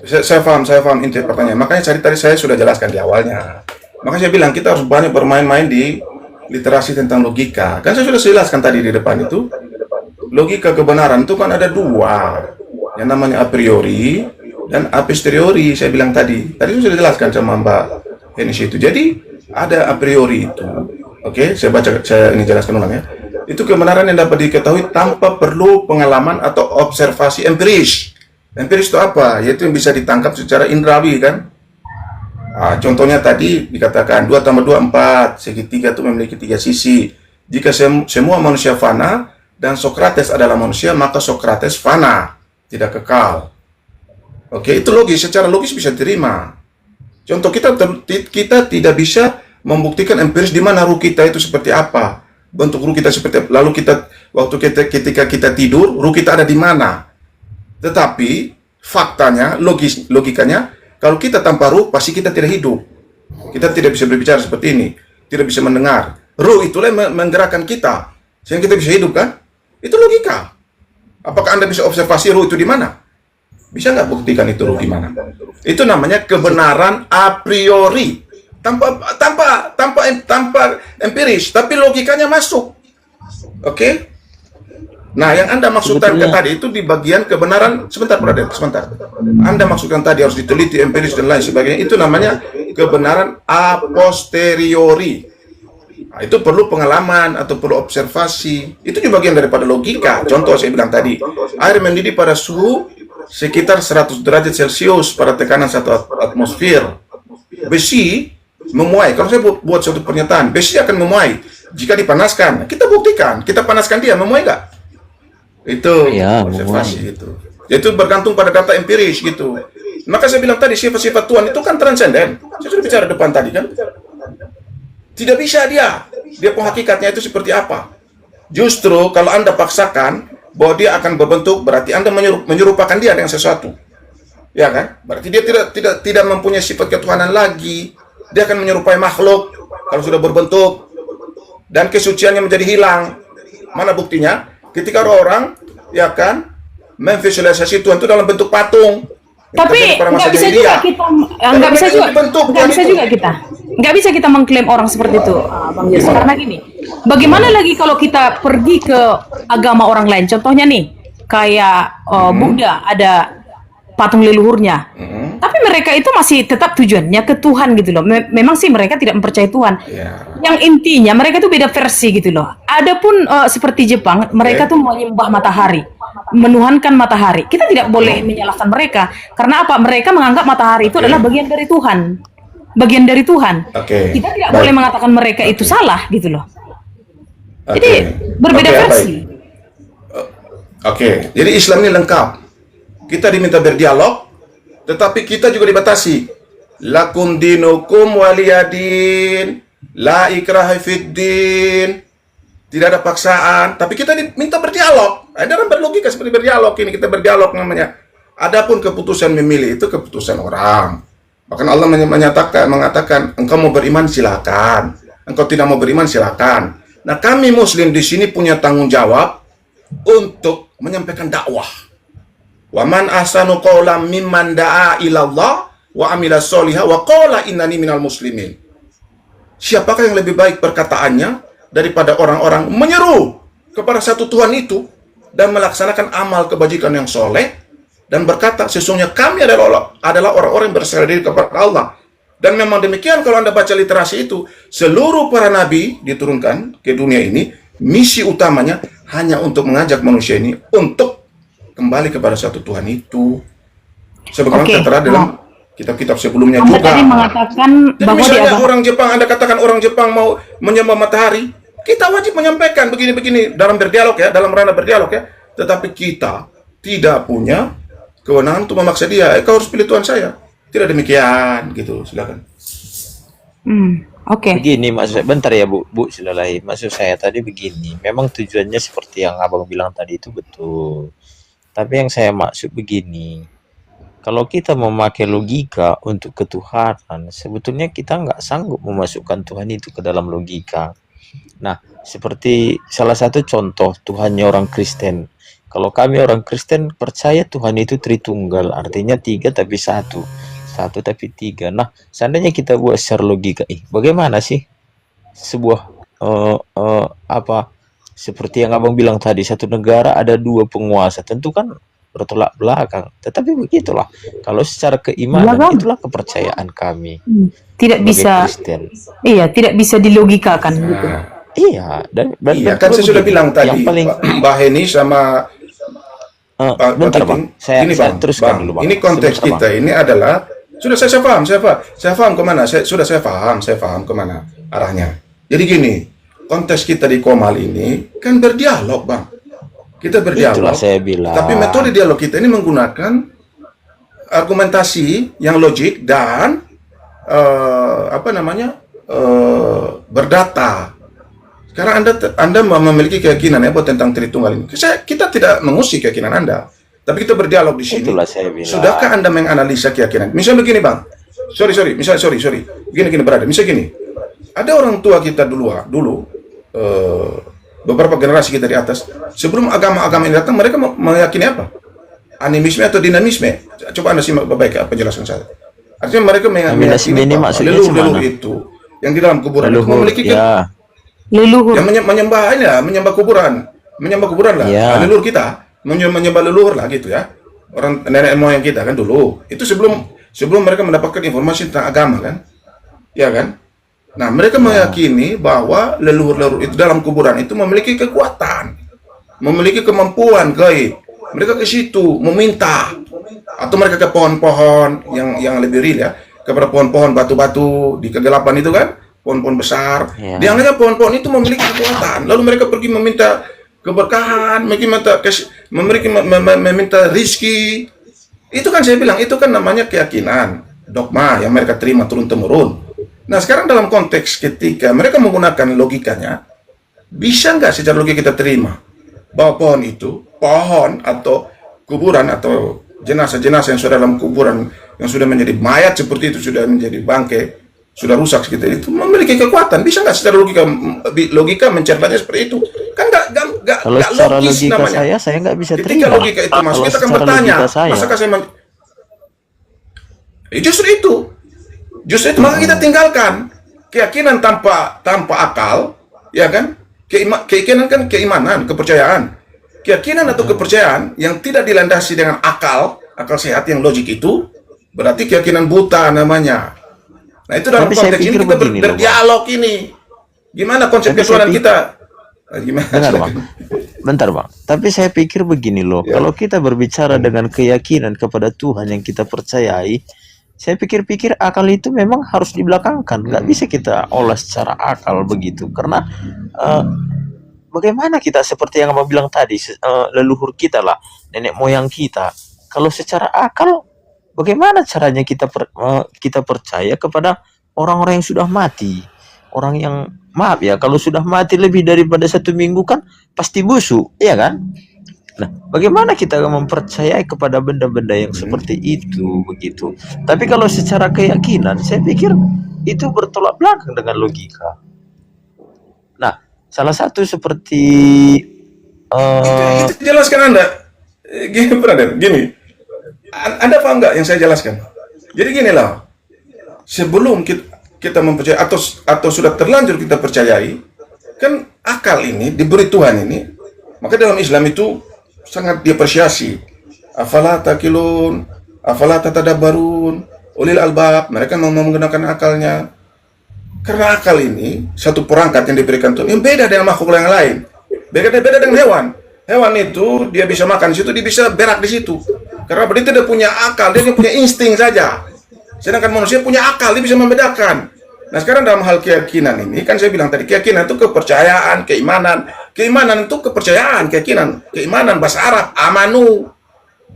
Speaker 4: Saya paham inti pertanyaan. Makanya tadi saya sudah jelaskan di awalnya. Makanya saya bilang kita harus banyak bermain-main di literasi tentang logika. Kan saya sudah jelaskan tadi di depan itu. Logika kebenaran itu kan ada dua. Yang namanya a priori dan a posteriori. Saya bilang tadi. Tadi sudah jelaskan sama Mbak Henis itu. Jadi ada a priori itu. Oke, saya ini jelaskan ulang ya. Itu kebenaran yang dapat diketahui tanpa perlu pengalaman atau observasi empiris. Empiris itu apa? Yaitu yang bisa ditangkap secara indrawi kan. Nah, contohnya tadi dikatakan 2 tambah 2 4, segitiga itu memiliki 3 sisi. Jika semua manusia fana dan Sokrates adalah manusia, maka Sokrates fana, tidak kekal. Oke, itu logis, secara logis bisa diterima. Contoh kita tidak bisa membuktikan empiris di mana ruh kita itu seperti apa, bentuk ruh kita seperti apa. Lalu ketika kita tidur, ruh kita ada di mana. Tetapi faktanya, logikanya, kalau kita tanpa ruh pasti kita tidak hidup. Kita tidak bisa berbicara seperti ini, tidak bisa mendengar. Ruh itulah yang menggerakkan kita sehingga kita bisa hidup kan? Itu logika. Apakah Anda bisa observasi ruh itu di mana? Bisa nggak buktikan itu ruh di mana? Itu namanya kebenaran a priori. Tanpa empiris, tapi logikanya masuk. Oke? Nah, yang Anda maksudkan tadi itu di bagian kebenaran, sebentar. Anda maksudkan tadi harus diteliti empiris dan lain sebagainya, itu namanya kebenaran a posteriori. Nah, itu perlu pengalaman atau perlu observasi. Itu juga bagian daripada logika. Contoh saya bilang tadi, air mendidih pada suhu sekitar 100 derajat Celcius pada tekanan 1 atmosfer. Besi memuai. Kalau saya buat suatu pernyataan, besi akan memuai jika dipanaskan. Kita buktikan, kita panaskan dia, memuai nggak? Itu
Speaker 6: Ya,
Speaker 4: observasi itu. Itu bergantung pada data empiris gitu. Maka saya bilang tadi sifat-sifat Tuhan itu kan transenden. Saya sudah bicara depan tadi kan. Tidak bisa dia penghakikatnya itu seperti apa. Justru kalau Anda paksakan bahwa dia akan berbentuk, berarti Anda menyerupakan dia dengan sesuatu. Ya kan? Berarti dia tidak mempunyai sifat ketuhanan lagi. Dia akan menyerupai makhluk kalau sudah berbentuk dan kesuciannya menjadi hilang. Mana buktinya? Ketika ada orang ya kan memvisualisasi Tuhan itu dalam bentuk patung.
Speaker 5: Tapi nggak bisa juga kita nggak bisa kita mengklaim orang seperti itu, Bang Yus. Karena gini, bagaimana lagi kalau kita pergi ke agama orang lain? Contohnya nih, kayak Buddha ada patung leluhurnya. Tapi mereka itu masih tetap tujuannya ke Tuhan gitu loh. Memang sih mereka tidak mempercayai Tuhan. Yang intinya mereka itu beda versi gitu loh. Adapun seperti Jepang, mereka tuh menyembah matahari, menuhankan matahari. Kita tidak boleh menyalahkan mereka. Karena apa? Mereka menganggap matahari itu adalah bagian dari Tuhan. Bagian dari Tuhan. Kita tidak boleh mengatakan mereka itu salah gitu loh. Jadi berbeda versi.
Speaker 4: Jadi Islam ini lengkap. Kita diminta berdialog, tetapi kita juga dibatasi. Lakum dinukum waliyadin, la ikraha fiddin. Tidak ada paksaan, tapi kita diminta berdialog. Ada orang berlogika seperti berdialog ini, kita berdialog namanya. Adapun keputusan memilih itu keputusan orang. Bahkan Allah mengatakan, engkau mau beriman silakan, engkau tidak mau beriman silakan. Nah, kami Muslim di sini punya tanggung jawab untuk menyampaikan dakwah. Wa man ahsanu qawlan mimman da'a ilallah wa amila sholiha wa qala innani minal muslimin. Siapakah yang lebih baik perkataannya daripada orang-orang menyeru kepada satu Tuhan itu dan melaksanakan amal kebajikan yang soleh dan berkata sesungguhnya kami adalah orang-orang yang berserah diri kepada Allah. Dan memang demikian kalau Anda baca literasi itu, seluruh para nabi diturunkan ke dunia ini, misi utamanya hanya untuk mengajak manusia ini untuk kembali kepada satu Tuhan itu. Sebagaimana tertera dalam kitab-kitab sebelumnya
Speaker 5: Anda
Speaker 4: juga.
Speaker 5: tadi mengatakan
Speaker 4: Jadi
Speaker 5: bahwa
Speaker 4: misalnya
Speaker 5: dia
Speaker 4: orang Jepang, Anda katakan orang Jepang mau menyembah matahari, kita wajib menyampaikan begini-begini dalam berdialog ya, dalam ranah berdialog ya. Tetapi kita tidak punya kewenangan untuk memaksa dia, kau harus pilih Tuhan saya. Tidak demikian, gitu. Silakan.
Speaker 6: Begini maksud bentar ya Bu Silalahi. Maksud saya tadi begini, memang tujuannya seperti yang Abang bilang tadi itu betul. Tapi yang saya maksud begini, kalau kita memakai logika untuk ketuhanan, sebetulnya kita nggak sanggup memasukkan Tuhan itu ke dalam logika. Nah, seperti salah satu contoh Tuhannya orang Kristen. Kalau kami orang Kristen percaya Tuhan itu Tritunggal, artinya tiga tapi satu, satu tapi tiga. Nah, seandainya kita buat secara logika, bagaimana sih sebuah apa seperti yang abang bilang tadi, satu negara ada dua penguasa, tentu kan bertolak belakang. Tetapi begitulah, kalau secara keimanan
Speaker 5: Belakang.
Speaker 6: itulah kepercayaan kami
Speaker 5: Tidak
Speaker 6: sebagai
Speaker 5: bisa,
Speaker 6: Kristen.
Speaker 5: iya, tidak bisa dilogikakan gitu.
Speaker 6: Iya, dan
Speaker 4: Iya, kan saya sudah
Speaker 6: begini,
Speaker 4: bilang tadi,
Speaker 6: yang paling
Speaker 4: Mbak Heni sama Pak
Speaker 6: bentar
Speaker 4: Titing,
Speaker 6: bang, saya
Speaker 4: Bang,
Speaker 6: teruskan dulu bang.
Speaker 4: ini konteks
Speaker 6: Sebentar,
Speaker 4: kita
Speaker 6: Bang.
Speaker 4: ini adalah sudah saya paham kemana, saya paham kemana arahnya. Jadi gini, konteks kita di Komal ini kan berdialog, Bang. Kita berdialog.
Speaker 6: Itulah saya bilang.
Speaker 4: Tapi metode dialog kita ini menggunakan argumentasi yang logik dan berdata. Sekarang Anda memiliki keyakinan bahwa tentang Tritunggal ini. Kita tidak mengusik keyakinan Anda, tapi kita berdialog di sini.
Speaker 6: Itulah saya bilang.
Speaker 4: Sudahkah Anda menganalisa keyakinan? Misalnya begini, Bang. Sorry. Begini, brother. Misalnya gini. Ada orang tua kita dulu beberapa generasi kita di atas, sebelum agama-agama ini datang, mereka meyakini apa? Animisme atau dinamisme? Coba Anda simak baik penjelasan saya. Artinya mereka
Speaker 6: Animisme
Speaker 4: meyakini
Speaker 6: ini
Speaker 4: bahwa
Speaker 6: maksudnya
Speaker 4: leluhur
Speaker 6: gimana?
Speaker 4: itu yang di dalam kuburan itu
Speaker 6: Leluhur,
Speaker 4: memiliki
Speaker 6: ya.
Speaker 5: Leluhur.
Speaker 4: yang menyembah kuburan lah.
Speaker 6: Ya.
Speaker 4: Leluhur kita menyembah leluhur lah gitu ya. Orang nenek moyang kita kan dulu. Itu sebelum mereka mendapatkan informasi tentang agama kan. Ya kan? Nah, mereka meyakini bahwa leluhur-leluhur itu dalam kuburan itu memiliki kekuatan, memiliki kemampuan gaib. Mereka ke situ meminta, atau mereka ke pohon-pohon yang lebih real ya, kepada pohon-pohon batu-batu di kegelapan itu kan, pohon-pohon besar.
Speaker 6: Ya.
Speaker 4: Dianggapnya pohon-pohon itu memiliki kekuatan. Lalu mereka pergi meminta keberkahan, meminta rizki. Itu kan saya bilang, itu kan namanya keyakinan, dogma yang mereka terima turun-temurun. Nah, sekarang dalam konteks ketika mereka menggunakan logikanya, bisa nggak secara logika kita terima bahwa pohon atau kuburan atau jenazah-jenazah yang sudah dalam kuburan, yang sudah menjadi mayat seperti itu, sudah menjadi bangkai, sudah rusak seperti itu, memiliki kekuatan? Bisa nggak secara logika mencernanya seperti itu? Kan
Speaker 6: Kalau
Speaker 4: nggak
Speaker 6: secara
Speaker 4: logis
Speaker 6: logika
Speaker 4: namanya.
Speaker 6: saya nggak bisa
Speaker 4: Ketika
Speaker 6: terima.
Speaker 4: logika itu masuk,
Speaker 6: Kalau
Speaker 4: kita akan
Speaker 6: secara
Speaker 4: bertanya,
Speaker 6: logika saya,
Speaker 4: masakah saya justru itu. Maka kita tinggalkan keyakinan tanpa akal, ya kan? Keyakinan kan keimanan, kepercayaan. Keyakinan atau kepercayaan yang tidak dilandasi dengan akal sehat yang logik itu berarti keyakinan buta namanya. Nah, itu dalam
Speaker 6: Tapi saya
Speaker 4: konteks ini
Speaker 6: pikir
Speaker 4: kita
Speaker 6: begini loh, Bang.
Speaker 4: berdialog ini. Gimana konsep
Speaker 6: Tapi saya
Speaker 4: ketuhanan
Speaker 6: pikir-
Speaker 4: kita? Gimana?
Speaker 6: Dengar bang, bentar bang. Tapi saya pikir begini loh,
Speaker 4: Ya.
Speaker 6: kalau kita berbicara dengan keyakinan kepada Tuhan yang kita percayai, saya pikir-pikir akal itu memang harus dibelakangkan. Nggak bisa kita olah secara akal begitu. Karena bagaimana kita seperti yang abang bilang tadi, leluhur kita lah, nenek moyang kita. Kalau secara akal, bagaimana caranya kita percaya kepada orang-orang yang sudah mati? Orang yang, maaf ya, kalau sudah mati lebih daripada 1 minggu kan pasti busuk, iya kan? Nah, bagaimana kita mempercayai kepada benda-benda yang seperti itu, begitu? Tapi kalau secara keyakinan, saya pikir itu bertolak belakang dengan logika. Nah, salah satu seperti
Speaker 4: Itu jelaskan Anda. Gini, brother, gini. Anda paham nggak yang saya jelaskan? Jadi gini lah. Sebelum kita mempercayai atau sudah terlanjur kita percayai, kan akal ini diberi Tuhan ini. Maka dalam Islam itu sangat diapresiasi. Afala takilun, afala tatadabbarun, ulil albab. Mereka mau menggunakan akalnya. Karena akal ini satu perangkat yang diberikan Tuhan yang beda dengan makhluk yang lain. Beda dengan hewan. Hewan itu dia bisa makan di situ, dia bisa berak di situ. Karena dia tidak punya akal, dia punya insting saja. Sedangkan manusia punya akal, dia bisa membedakan. Nah, sekarang dalam hal keyakinan ini, kan saya bilang tadi, keyakinan itu kepercayaan, keimanan. Keimanan itu kepercayaan, keyakinan. Keimanan, bahasa Arab, amanu.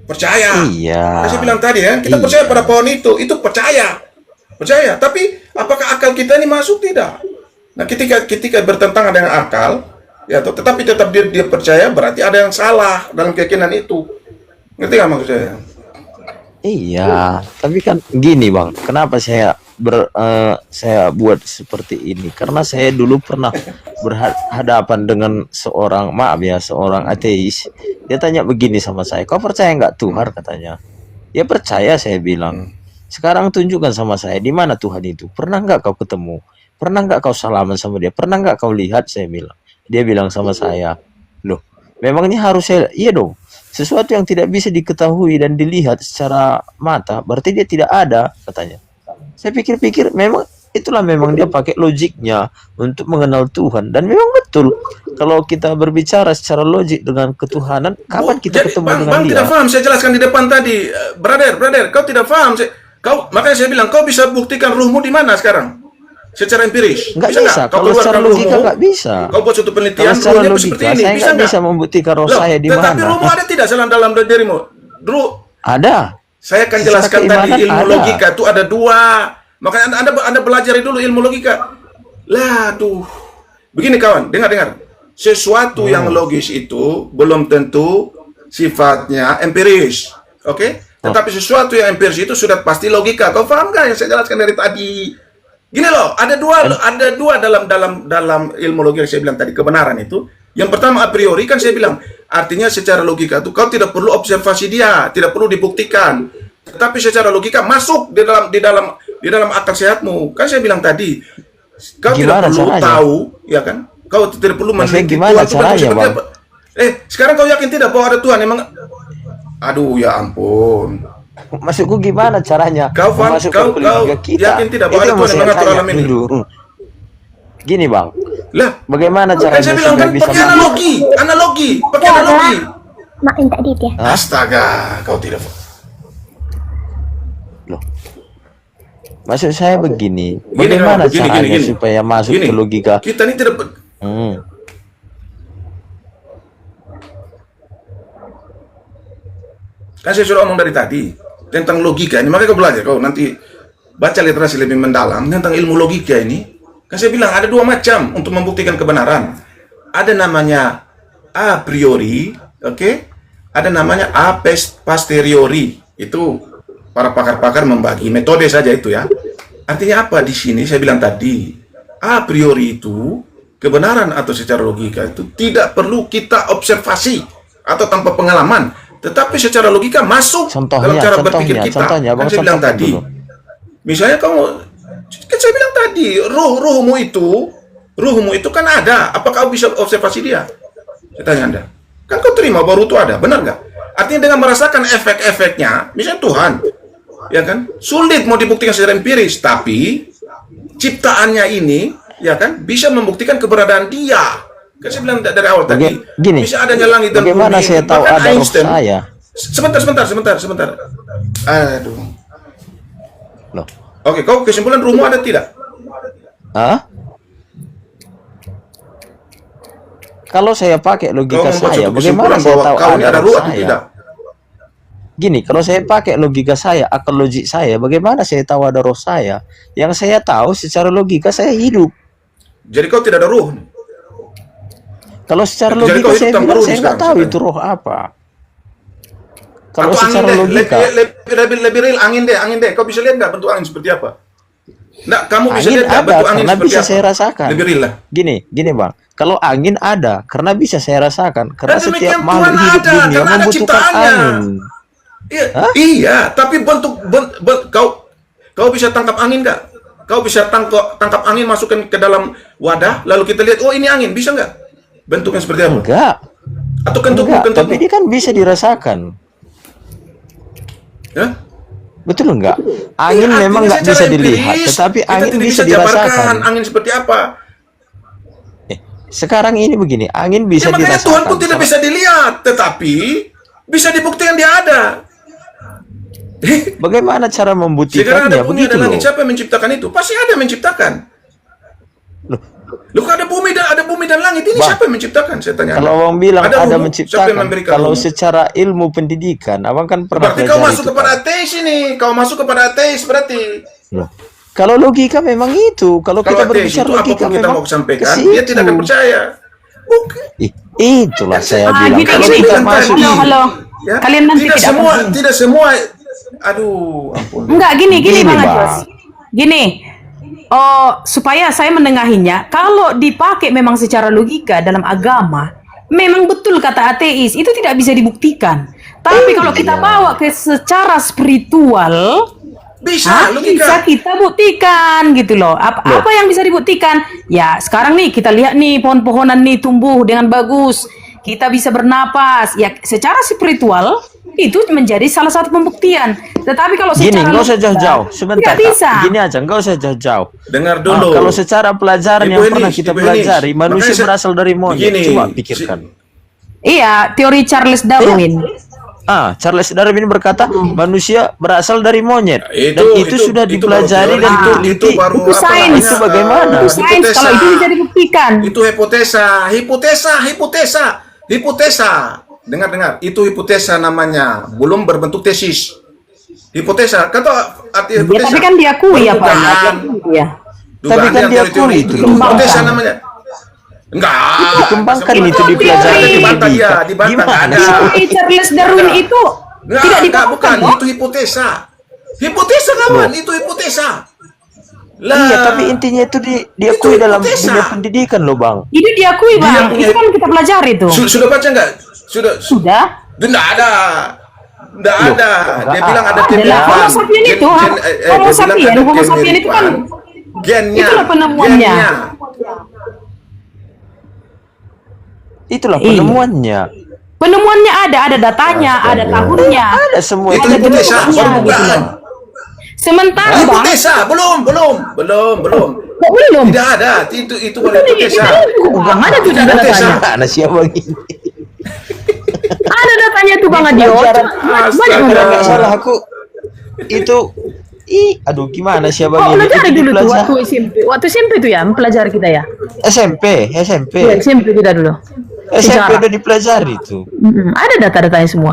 Speaker 4: Percaya.
Speaker 6: iya.
Speaker 4: Nah, saya bilang tadi ya, kita percaya pada pohon itu percaya. Percaya, tapi apakah akal kita ini masuk? Tidak. Nah, ketika bertentangan dengan akal, ya, tetapi tetap dia percaya, berarti ada yang salah dalam keyakinan itu. Ngerti nggak maksud saya?
Speaker 6: Iya, tapi kan gini Bang, kenapa saya buat seperti ini? Karena saya dulu pernah berhadapan dengan seorang ateis. Dia tanya begini sama saya, kau percaya nggak Tuhan, katanya. Ya percaya, saya bilang. Sekarang tunjukkan sama saya di mana Tuhan itu. Pernah nggak kau ketemu? Pernah nggak kau salaman sama dia? Pernah nggak kau lihat? Saya bilang. Dia bilang sama saya, loh, memangnya harus saya? Iya dong. Sesuatu yang tidak bisa diketahui dan dilihat secara mata, berarti dia tidak ada, katanya. Saya pikir-pikir, memang dia pakai logiknya untuk mengenal Tuhan, dan memang betul. Kalau kita berbicara secara logik dengan ketuhanan, kapan kita
Speaker 4: Jadi,
Speaker 6: ketemu
Speaker 4: bang
Speaker 6: dengan dia?
Speaker 4: tidak paham, saya jelaskan di depan tadi. Brother, kau tidak paham. Makanya saya bilang, kau bisa buktikan ruhmu di mana sekarang? Secara empiris.
Speaker 6: Nggak
Speaker 4: Bisa
Speaker 6: bisa.
Speaker 4: nggak? Kau
Speaker 6: Kalau secara
Speaker 4: keluarkan
Speaker 6: logika
Speaker 4: ruhmu,
Speaker 6: nggak bisa.
Speaker 4: kau buat suatu
Speaker 6: Kalau
Speaker 4: penelitian,
Speaker 6: secara
Speaker 4: ruhnya
Speaker 6: logika,
Speaker 4: seperti ini.
Speaker 6: saya
Speaker 4: Bisa
Speaker 6: nggak
Speaker 4: nggak?
Speaker 6: bisa membuktikan roh
Speaker 4: Loh,
Speaker 6: saya di
Speaker 4: tetapi
Speaker 6: mana.
Speaker 4: ruhmu ada tidak dalam dirimu? Dulu,
Speaker 6: Ada.
Speaker 4: saya akan
Speaker 6: Sifat
Speaker 4: jelaskan tadi
Speaker 6: keimanan
Speaker 4: ilmu
Speaker 6: ada.
Speaker 4: logika itu ada dua. Makanya anda pelajari dulu ilmu logika. Lah, tuh. Begini kawan, dengar. Sesuatu yang logis itu belum tentu sifatnya empiris. Oke? Tetapi sesuatu yang empiris itu sudah pasti logika. Kau paham gak yang saya jelaskan dari tadi? Gini loh, ada dua dalam ilmu logika yang saya bilang tadi, kebenaran itu. Yang pertama a priori, kan saya bilang, artinya secara logika itu kau tidak perlu observasi dia, tidak perlu dibuktikan. Tetapi secara logika masuk di dalam akal sehatmu. Kan saya bilang tadi, kau
Speaker 6: Gimana
Speaker 4: tidak perlu
Speaker 6: caranya?
Speaker 4: tahu, ya kan? Kau tidak perlu
Speaker 6: Maksudnya
Speaker 4: meneliti
Speaker 6: gimana
Speaker 4: Tuhan itu bentuk
Speaker 6: caranya,
Speaker 4: seperti
Speaker 6: Bang?
Speaker 4: apa. Sekarang kau yakin tidak bahwa ada Tuhan? Emang, aduh ya ampun.
Speaker 6: Maksudku gimana caranya
Speaker 4: Kau faham-
Speaker 6: memasukkan
Speaker 4: kau-
Speaker 6: ke logika
Speaker 4: kau
Speaker 6: kita?
Speaker 4: yakin tidak bahwa
Speaker 6: Itu
Speaker 4: ada
Speaker 6: yang
Speaker 4: Tuhan yang
Speaker 6: saya
Speaker 4: mengatur
Speaker 6: tanya
Speaker 4: alam ini?
Speaker 6: dulu. Gini Bang,
Speaker 4: Lah,
Speaker 6: bagaimana
Speaker 4: kan
Speaker 6: caranya
Speaker 4: saya bilang
Speaker 6: supaya
Speaker 4: kan
Speaker 6: bisa
Speaker 4: pakai analogi, pakai analogi.
Speaker 7: Mak minta duit ya.
Speaker 4: Astaga, kau tidak.
Speaker 6: Loh. Maksud saya begini,
Speaker 4: Gini,
Speaker 6: bagaimana
Speaker 4: gini,
Speaker 6: caranya
Speaker 4: gini.
Speaker 6: supaya masuk
Speaker 4: Gini,
Speaker 6: ke logika?
Speaker 4: kita ini tidak.
Speaker 6: Hmm.
Speaker 4: Kan saya sudah omong dari tadi tentang logika ini, makanya kau belajar, kau nanti baca literasi lebih mendalam tentang ilmu logika ini. Kan saya bilang ada dua macam untuk membuktikan kebenaran. Ada namanya a priori, oke? Ada namanya a posteriori. Itu para pakar-pakar membagi metode saja itu ya. Artinya apa di sini? Saya bilang tadi, a priori itu kebenaran atau secara logika itu tidak perlu kita observasi atau tanpa pengalaman, tetapi secara logika masuk dalam cara berpikir kita.
Speaker 6: Contohnya,
Speaker 4: Kan
Speaker 6: Bang,
Speaker 4: saya bilang
Speaker 6: contohkan
Speaker 4: tadi,
Speaker 6: dulu.
Speaker 4: misalnya kamu, kan saya bilang tadi, ruhmu itu kan ada. Apa kau bisa observasi dia? Saya tanya Anda. Kan kau terima bahwa ruh itu ada, benar nggak? Artinya dengan merasakan efek-efeknya, misalnya Tuhan, ya kan, sulit mau dibuktikan secara empiris, tapi ciptaannya ini, ya kan, bisa membuktikan keberadaan dia. Kan saya bilang dari awal tadi,
Speaker 6: Gini,
Speaker 4: bisa adanya langit dan
Speaker 6: bagaimana
Speaker 4: bumi.
Speaker 6: saya tahu
Speaker 4: Bahkan
Speaker 6: ada roh
Speaker 4: Einstein-
Speaker 6: saya?
Speaker 4: Sebentar. Aduh.
Speaker 6: Loh.
Speaker 4: Oke, kau kesimpulan ruhmu ada tidak?
Speaker 6: Hah? Kalau saya pakai
Speaker 4: Kau
Speaker 6: logika
Speaker 4: membuat
Speaker 6: saya,
Speaker 4: suatu
Speaker 6: bagaimana
Speaker 4: kesimpulan
Speaker 6: saya
Speaker 4: bahwa
Speaker 6: tahu
Speaker 4: kau ini
Speaker 6: ada
Speaker 4: ada
Speaker 6: roh
Speaker 4: ruh atau
Speaker 6: saya?
Speaker 4: tidak?
Speaker 6: Gini, kalau saya pakai logika saya, akal logik saya, bagaimana saya tahu ada roh saya? Yang saya tahu secara logika saya hidup.
Speaker 4: Jadi kau tidak ada ruh.
Speaker 6: Kalau secara
Speaker 4: Jadi
Speaker 6: logika
Speaker 4: kau hidup
Speaker 6: saya
Speaker 4: tanpa
Speaker 6: bilang
Speaker 4: ruh
Speaker 6: saya nggak
Speaker 4: sekarang,
Speaker 6: tahu
Speaker 4: sebenarnya.
Speaker 6: itu roh apa. Kalau
Speaker 4: Atau
Speaker 6: secara
Speaker 4: angin deh,
Speaker 6: logika,
Speaker 4: lebih real angin deh. Kau bisa lihat nggak bentuk angin seperti apa? Nggak, kamu bisa
Speaker 6: angin
Speaker 4: lihat nggak
Speaker 6: ada
Speaker 4: bentuk angin
Speaker 6: karena
Speaker 4: seperti
Speaker 6: bisa
Speaker 4: apa?
Speaker 6: saya rasakan.
Speaker 4: Lebih real lah.
Speaker 6: Gini Bang, kalau angin ada karena bisa saya rasakan. Karena
Speaker 4: Dan demikian
Speaker 6: setiap makhluk
Speaker 4: Tuhan
Speaker 6: hidup
Speaker 4: ada,
Speaker 6: dunia
Speaker 4: karena ada
Speaker 6: membutuhkan
Speaker 4: ciptaannya.
Speaker 6: angin.
Speaker 4: Iya, tapi kau bisa tangkap angin nggak? Kau bisa tangkap angin, masukkan ke dalam wadah, lalu kita lihat, oh ini angin, bisa nggak? Bentuknya seperti apa?
Speaker 6: Enggak,
Speaker 4: Atau kentutmu?
Speaker 6: tapi ini kan bisa dirasakan.
Speaker 4: Hah?
Speaker 6: Betul enggak? Angin
Speaker 4: Artinya
Speaker 6: memang nggak
Speaker 4: secara
Speaker 6: bisa dilihat,
Speaker 4: empiris,
Speaker 6: tetapi
Speaker 4: kita
Speaker 6: angin
Speaker 4: tidak
Speaker 6: bisa
Speaker 4: jabarkan
Speaker 6: dirasakan.
Speaker 4: angin seperti apa.
Speaker 6: Sekarang ini begini, angin bisa
Speaker 4: Makanya
Speaker 6: dirasakan.
Speaker 4: Tuhan pun tidak bisa dilihat, tetapi bisa dibuktikan dia ada.
Speaker 6: Bagaimana cara
Speaker 4: Sekarang
Speaker 6: membuktikannya?
Speaker 4: ada bumi,
Speaker 6: Begitu
Speaker 4: ada
Speaker 6: loh.
Speaker 4: langit, siapa yang menciptakan itu? Pasti ada yang menciptakan. Loh, ada bumi dan langit, ini
Speaker 6: Bang,
Speaker 4: siapa yang menciptakan? Saya tanya.
Speaker 6: Kalau abang bilang ada
Speaker 4: hulu, siapa yang
Speaker 6: menciptakan,
Speaker 4: memberikan
Speaker 6: kalau
Speaker 4: hulu?
Speaker 6: secara ilmu pendidikan, abang kan pernah
Speaker 4: Berarti kau
Speaker 6: pelajari
Speaker 4: masuk
Speaker 6: itu,
Speaker 4: kepada
Speaker 6: kan?
Speaker 4: ateis ini. Kau masuk kepada ateis berarti.
Speaker 6: Loh, kalau logika memang itu. Kalau
Speaker 4: Kalau
Speaker 6: kita
Speaker 4: ateis
Speaker 6: berbicara
Speaker 4: itu
Speaker 6: logika
Speaker 4: apapun kita
Speaker 6: memang
Speaker 4: mau sampaikan,
Speaker 6: ke
Speaker 4: dia tidak akan
Speaker 6: situ.
Speaker 4: percaya. Bukan.
Speaker 6: Itulah saya bilang.
Speaker 3: gini,
Speaker 6: Kalau
Speaker 3: gini,
Speaker 6: kita
Speaker 4: gini,
Speaker 6: masuk,
Speaker 4: gini.
Speaker 5: Halo.
Speaker 4: Ya.
Speaker 5: Kalian nanti
Speaker 4: tidak
Speaker 5: tidak
Speaker 4: semua,
Speaker 5: penting.
Speaker 4: tidak semua. Aduh, ampun.
Speaker 5: Enggak, gini
Speaker 6: Gini,
Speaker 5: Bang
Speaker 6: Bang.
Speaker 5: Adios. Gini, oh, supaya saya menengahinya, kalau dipakai memang secara logika dalam agama, memang betul kata ateis, itu tidak bisa dibuktikan. Tapi kalau kita bawa ke secara spiritual,
Speaker 4: Bisa,
Speaker 5: bisa
Speaker 4: logika.
Speaker 5: kita buktikan gitu loh. Apa yang bisa dibuktikan? Ya, sekarang nih kita lihat nih pohon-pohonan nih tumbuh dengan bagus. Kita bisa bernapas. Ya, secara spiritual itu menjadi salah satu pembuktian. Tetapi kalau
Speaker 6: Gini,
Speaker 5: secara
Speaker 6: nggak usah
Speaker 5: logika,
Speaker 6: jauh-jauh. Sebentar,
Speaker 5: tidak bisa.
Speaker 6: Kak. Gini aja, nggak usah jauh-jauh.
Speaker 4: Dengar dulu.
Speaker 6: Kalau secara pelajaran
Speaker 4: Ibu
Speaker 6: yang
Speaker 4: Enis,
Speaker 6: pernah kita
Speaker 4: Ibu Enis.
Speaker 6: pelajari, manusia
Speaker 4: Makanya saya-
Speaker 6: berasal dari monyet.
Speaker 4: begini,
Speaker 6: Coba pikirkan.
Speaker 5: Iya, teori Charles Darwin.
Speaker 6: Charles Darwin berkata manusia berasal dari monyet,
Speaker 4: Itu-
Speaker 6: dan itu
Speaker 4: itu-
Speaker 6: sudah
Speaker 4: itu
Speaker 6: dipelajari
Speaker 4: baru
Speaker 6: dan
Speaker 4: teori,
Speaker 6: diteliti.
Speaker 4: itu baru
Speaker 5: Itu
Speaker 4: apa
Speaker 5: sains.
Speaker 4: namanya,
Speaker 6: Itu bagaimana?
Speaker 5: Itu sains,
Speaker 4: hipotesa.
Speaker 5: kalau itu bisa dibuktikan.
Speaker 4: Itu hipotesa. Dengar. Itu hipotesa namanya, belum berbentuk tesis. Hipotesa, kata arti
Speaker 5: Ya,
Speaker 4: hipotesa.
Speaker 5: tapi kan diakui ya Pak.
Speaker 4: Dugaan.
Speaker 5: Iya.
Speaker 6: Tapi kan
Speaker 4: Dugaan
Speaker 6: diakui
Speaker 4: teori-teori
Speaker 6: itu.
Speaker 4: hipotesa
Speaker 5: Dikembangkan.
Speaker 4: namanya. Enggak.
Speaker 6: Dikembangkan
Speaker 4: Sebelum-
Speaker 6: itu dipelajari
Speaker 4: Dibantah,
Speaker 6: pendidikan.
Speaker 4: ya, dibantah.
Speaker 6: Gimana
Speaker 4: Ada.
Speaker 6: sih?
Speaker 5: Teori Charles Darwin
Speaker 4: Enggak.
Speaker 5: itu tidak
Speaker 4: Enggak, bukan.
Speaker 5: dibuktikan loh.
Speaker 4: Itu hipotesa. Hipotesa kawan, itu hipotesa. Lah,
Speaker 6: Iya, tapi intinya itu diakui
Speaker 4: Itu
Speaker 6: dalam
Speaker 4: hipotesa.
Speaker 6: dunia pendidikan loh, Bang.
Speaker 5: Itu diakui
Speaker 4: Dia
Speaker 5: Bang.
Speaker 4: punya-
Speaker 5: Itu kan kita pelajari tuh.
Speaker 4: sudah baca enggak? Sudah.
Speaker 5: Sudah.
Speaker 4: Enggak ada. Enggak ada. Dia bilang ada
Speaker 5: Ada lah.
Speaker 4: kemiripan.
Speaker 5: Homo sapien itu, Homo
Speaker 4: dia
Speaker 5: sapien,
Speaker 4: bilang ada
Speaker 5: Homo sapien itu kan
Speaker 4: kemiripan. Gennya.
Speaker 5: itulah penemuannya.
Speaker 6: Itulah
Speaker 5: Iya.
Speaker 6: penemuannya.
Speaker 5: Penemuannya ada datanya, ada tahunnya.
Speaker 6: Ada semua
Speaker 4: Itu
Speaker 5: Ada
Speaker 4: hipotesa,
Speaker 5: bentuknya,
Speaker 4: baru
Speaker 5: gitu
Speaker 4: dugaan.
Speaker 5: loh. Sementara Bang,
Speaker 4: Hipotesa, belum.
Speaker 5: kok belum?
Speaker 4: Tidak ada. Itu baru hipotesa.
Speaker 5: Bang, ada tuh
Speaker 4: Tidak
Speaker 5: juga
Speaker 4: ada
Speaker 5: datanya.
Speaker 6: Mana siapa ini?
Speaker 5: Ada datanya tuh Bang Adio.
Speaker 6: Pelajaran
Speaker 5: Banyak
Speaker 4: Astaga.
Speaker 6: Kalau
Speaker 5: banget.
Speaker 6: nggak salah aku itu aduh gimana siapa
Speaker 5: Oh,
Speaker 6: ini?
Speaker 5: pelajari
Speaker 6: Itu
Speaker 5: dulu tuh
Speaker 6: dipelajari.
Speaker 5: waktu SMP. Waktu SMP tuh ya, pelajari kita ya.
Speaker 6: SMP.
Speaker 5: Iya, SMP kita dulu.
Speaker 6: SMP
Speaker 5: Sejarah.
Speaker 6: udah dipelajari tuh.
Speaker 5: Ada data-datanya semua.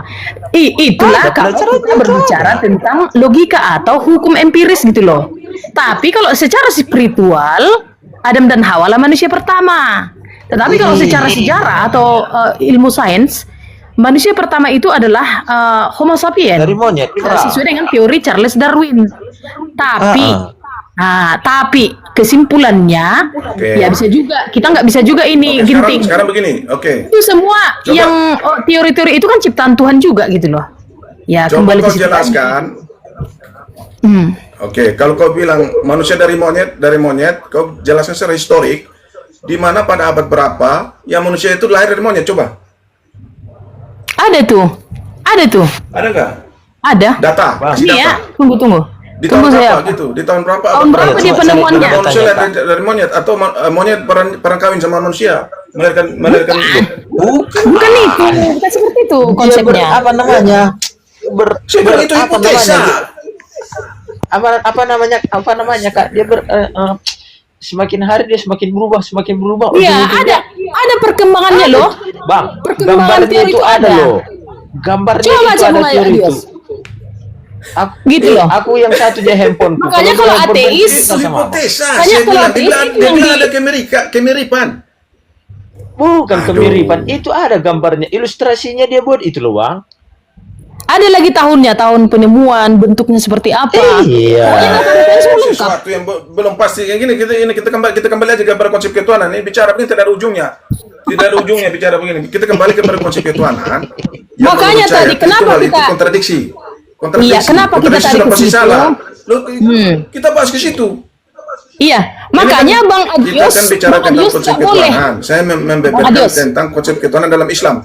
Speaker 5: Itulah
Speaker 6: Ada
Speaker 5: kalau
Speaker 6: pelajaran
Speaker 5: kita berbicara tentang logika atau hukum empiris gitu loh. Tapi kalau secara spiritual, Adam dan Hawa lah manusia pertama. Tetapi kalau secara sejarah atau ilmu sains, manusia pertama itu adalah Homo sapien.
Speaker 6: Dari monyet.
Speaker 5: Sesuai dengan teori Charles Darwin. Tapi kesimpulannya,
Speaker 4: Oke.
Speaker 5: ya bisa juga kita nggak bisa juga ini
Speaker 4: Oke,
Speaker 5: ginting.
Speaker 4: sekarang begini. Oke.
Speaker 5: Itu semua
Speaker 4: Coba.
Speaker 5: yang teori-teori itu kan ciptaan Tuhan juga gitu loh. Ya
Speaker 4: Coba
Speaker 5: kembali
Speaker 4: kau
Speaker 5: ke situ.
Speaker 4: jelaskan. Oke, kalau kau bilang manusia dari monyet, kau jelaskan secara historik di mana pada abad berapa yang manusia itu lahir dari monyet, coba.
Speaker 5: Ada tuh.
Speaker 4: Ada nggak?
Speaker 5: Ada.
Speaker 4: Data, kasih
Speaker 5: Ini ya,
Speaker 4: data.
Speaker 5: tunggu.
Speaker 4: Di
Speaker 5: Tunggu
Speaker 4: tahun
Speaker 5: saya.
Speaker 4: berapa gitu? Di tahun berapa?
Speaker 5: Tahun berapa
Speaker 6: Coba
Speaker 5: dia
Speaker 6: cari
Speaker 5: penemuannya?
Speaker 6: dulu.
Speaker 4: Manusia
Speaker 6: Tanya,
Speaker 4: lahir dari monyet atau monyet perang kawin sama manusia melahirkan
Speaker 5: Bukan itu, bukan seperti itu konsepnya.
Speaker 6: Apa namanya?
Speaker 4: Saya bilang itu
Speaker 6: apa
Speaker 4: hipotesa.
Speaker 6: namanya? Apa namanya Kak? Dia semakin hari dia semakin berubah.
Speaker 5: Iya,
Speaker 6: Ujung-ujungnya,
Speaker 5: ada perkembangannya loh.
Speaker 6: Bang,
Speaker 5: Perkembangan
Speaker 6: gambarnya
Speaker 5: teori
Speaker 6: itu
Speaker 5: itu
Speaker 6: ada
Speaker 5: ada.
Speaker 6: loh. Gambarnya
Speaker 5: Coba
Speaker 6: itu
Speaker 5: baca
Speaker 6: ada
Speaker 5: mulai,
Speaker 6: teori itu.
Speaker 5: Adios. Gitu loh.
Speaker 6: Aku yang satunya handphone.
Speaker 5: Makanya kalau ateis,
Speaker 4: Itu hipotesa.
Speaker 5: Banyak
Speaker 4: Saya
Speaker 5: kalau
Speaker 4: bilang,
Speaker 5: ateis
Speaker 4: dia
Speaker 5: itu
Speaker 4: bilang
Speaker 5: yang
Speaker 4: ada kemiripan.
Speaker 6: Bukan
Speaker 4: Aduh.
Speaker 6: kemiripan, itu ada gambarnya, ilustrasinya dia buat itu loh, Bang.
Speaker 5: ada lagi tahunnya, tahun penemuan, bentuknya seperti apa.
Speaker 6: Iya.
Speaker 4: Sesuatu yang belum pasti. Yang gini kita kembali aja kepada konsep ketuhanan. Ini bicara begini tidak ada ujungnya. Tidak ada ujungnya bicara begini. Kita kembali kepada konsep ketuhanan. Yang
Speaker 5: Makanya
Speaker 4: menurut saya,
Speaker 5: tadi, kenapa
Speaker 4: spiritual itu
Speaker 5: kita-
Speaker 4: kontradiksi?
Speaker 5: Iya, kenapa kita
Speaker 4: Kontradiksi
Speaker 5: tarik
Speaker 4: sudah
Speaker 5: ke
Speaker 4: pasti
Speaker 5: situ?
Speaker 4: salah. Loh, kita bahas ke situ.
Speaker 5: Iya, makanya
Speaker 4: Ini kan
Speaker 5: Bang
Speaker 4: kita
Speaker 5: Adios,
Speaker 4: kan bicara
Speaker 5: Bang
Speaker 4: tentang
Speaker 5: Adios
Speaker 4: konsep
Speaker 5: nggak boleh.
Speaker 4: ketuhanan. Saya
Speaker 5: Bang
Speaker 4: membeberkan
Speaker 5: Adios.
Speaker 4: tentang konsep ketuhanan dalam Islam.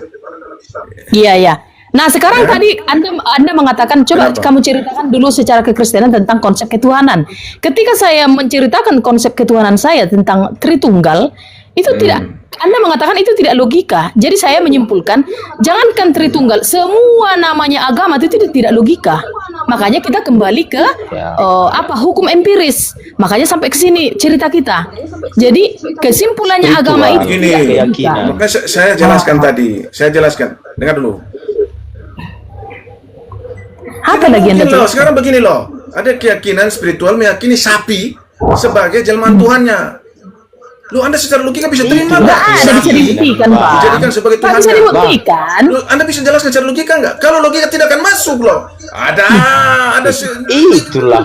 Speaker 5: Iya. Nah, sekarang
Speaker 4: Ya.
Speaker 5: tadi Anda mengatakan, coba
Speaker 4: Kenapa?
Speaker 5: kamu ceritakan dulu secara kekristenan tentang konsep ketuhanan. Ketika saya menceritakan konsep ketuhanan saya tentang Tritunggal, itu tidak, Anda mengatakan itu tidak logika. Jadi saya menyimpulkan, jangankan Tritunggal, semua namanya agama itu tidak logika. Makanya kita kembali ke hukum empiris. Makanya sampai ke sini cerita kita. Jadi kesimpulannya agama itu
Speaker 4: Begini,
Speaker 5: tidak logika.
Speaker 6: keyakinan.
Speaker 4: Makanya saya jelaskan tadi. Saya jelaskan. Dengar dulu.
Speaker 5: Apa lagi Anda
Speaker 4: Begini loh,
Speaker 5: jelaskan?
Speaker 4: sekarang begini loh. Ada keyakinan spiritual meyakini sapi sebagai jelmaan Tuhannya. Lu Anda secara logika bisa terima
Speaker 5: Nggak
Speaker 4: nggak?
Speaker 5: ada bisa dibuktikan, Bang.
Speaker 4: Dijadikan sebagai
Speaker 5: Nggak
Speaker 4: Tuhan
Speaker 5: bisa
Speaker 4: nggak?
Speaker 5: dibuktikan.
Speaker 4: Lu, Anda bisa jelaskan secara logika nggak? Kalau logika tidak akan masuk loh. Ada
Speaker 6: Itulah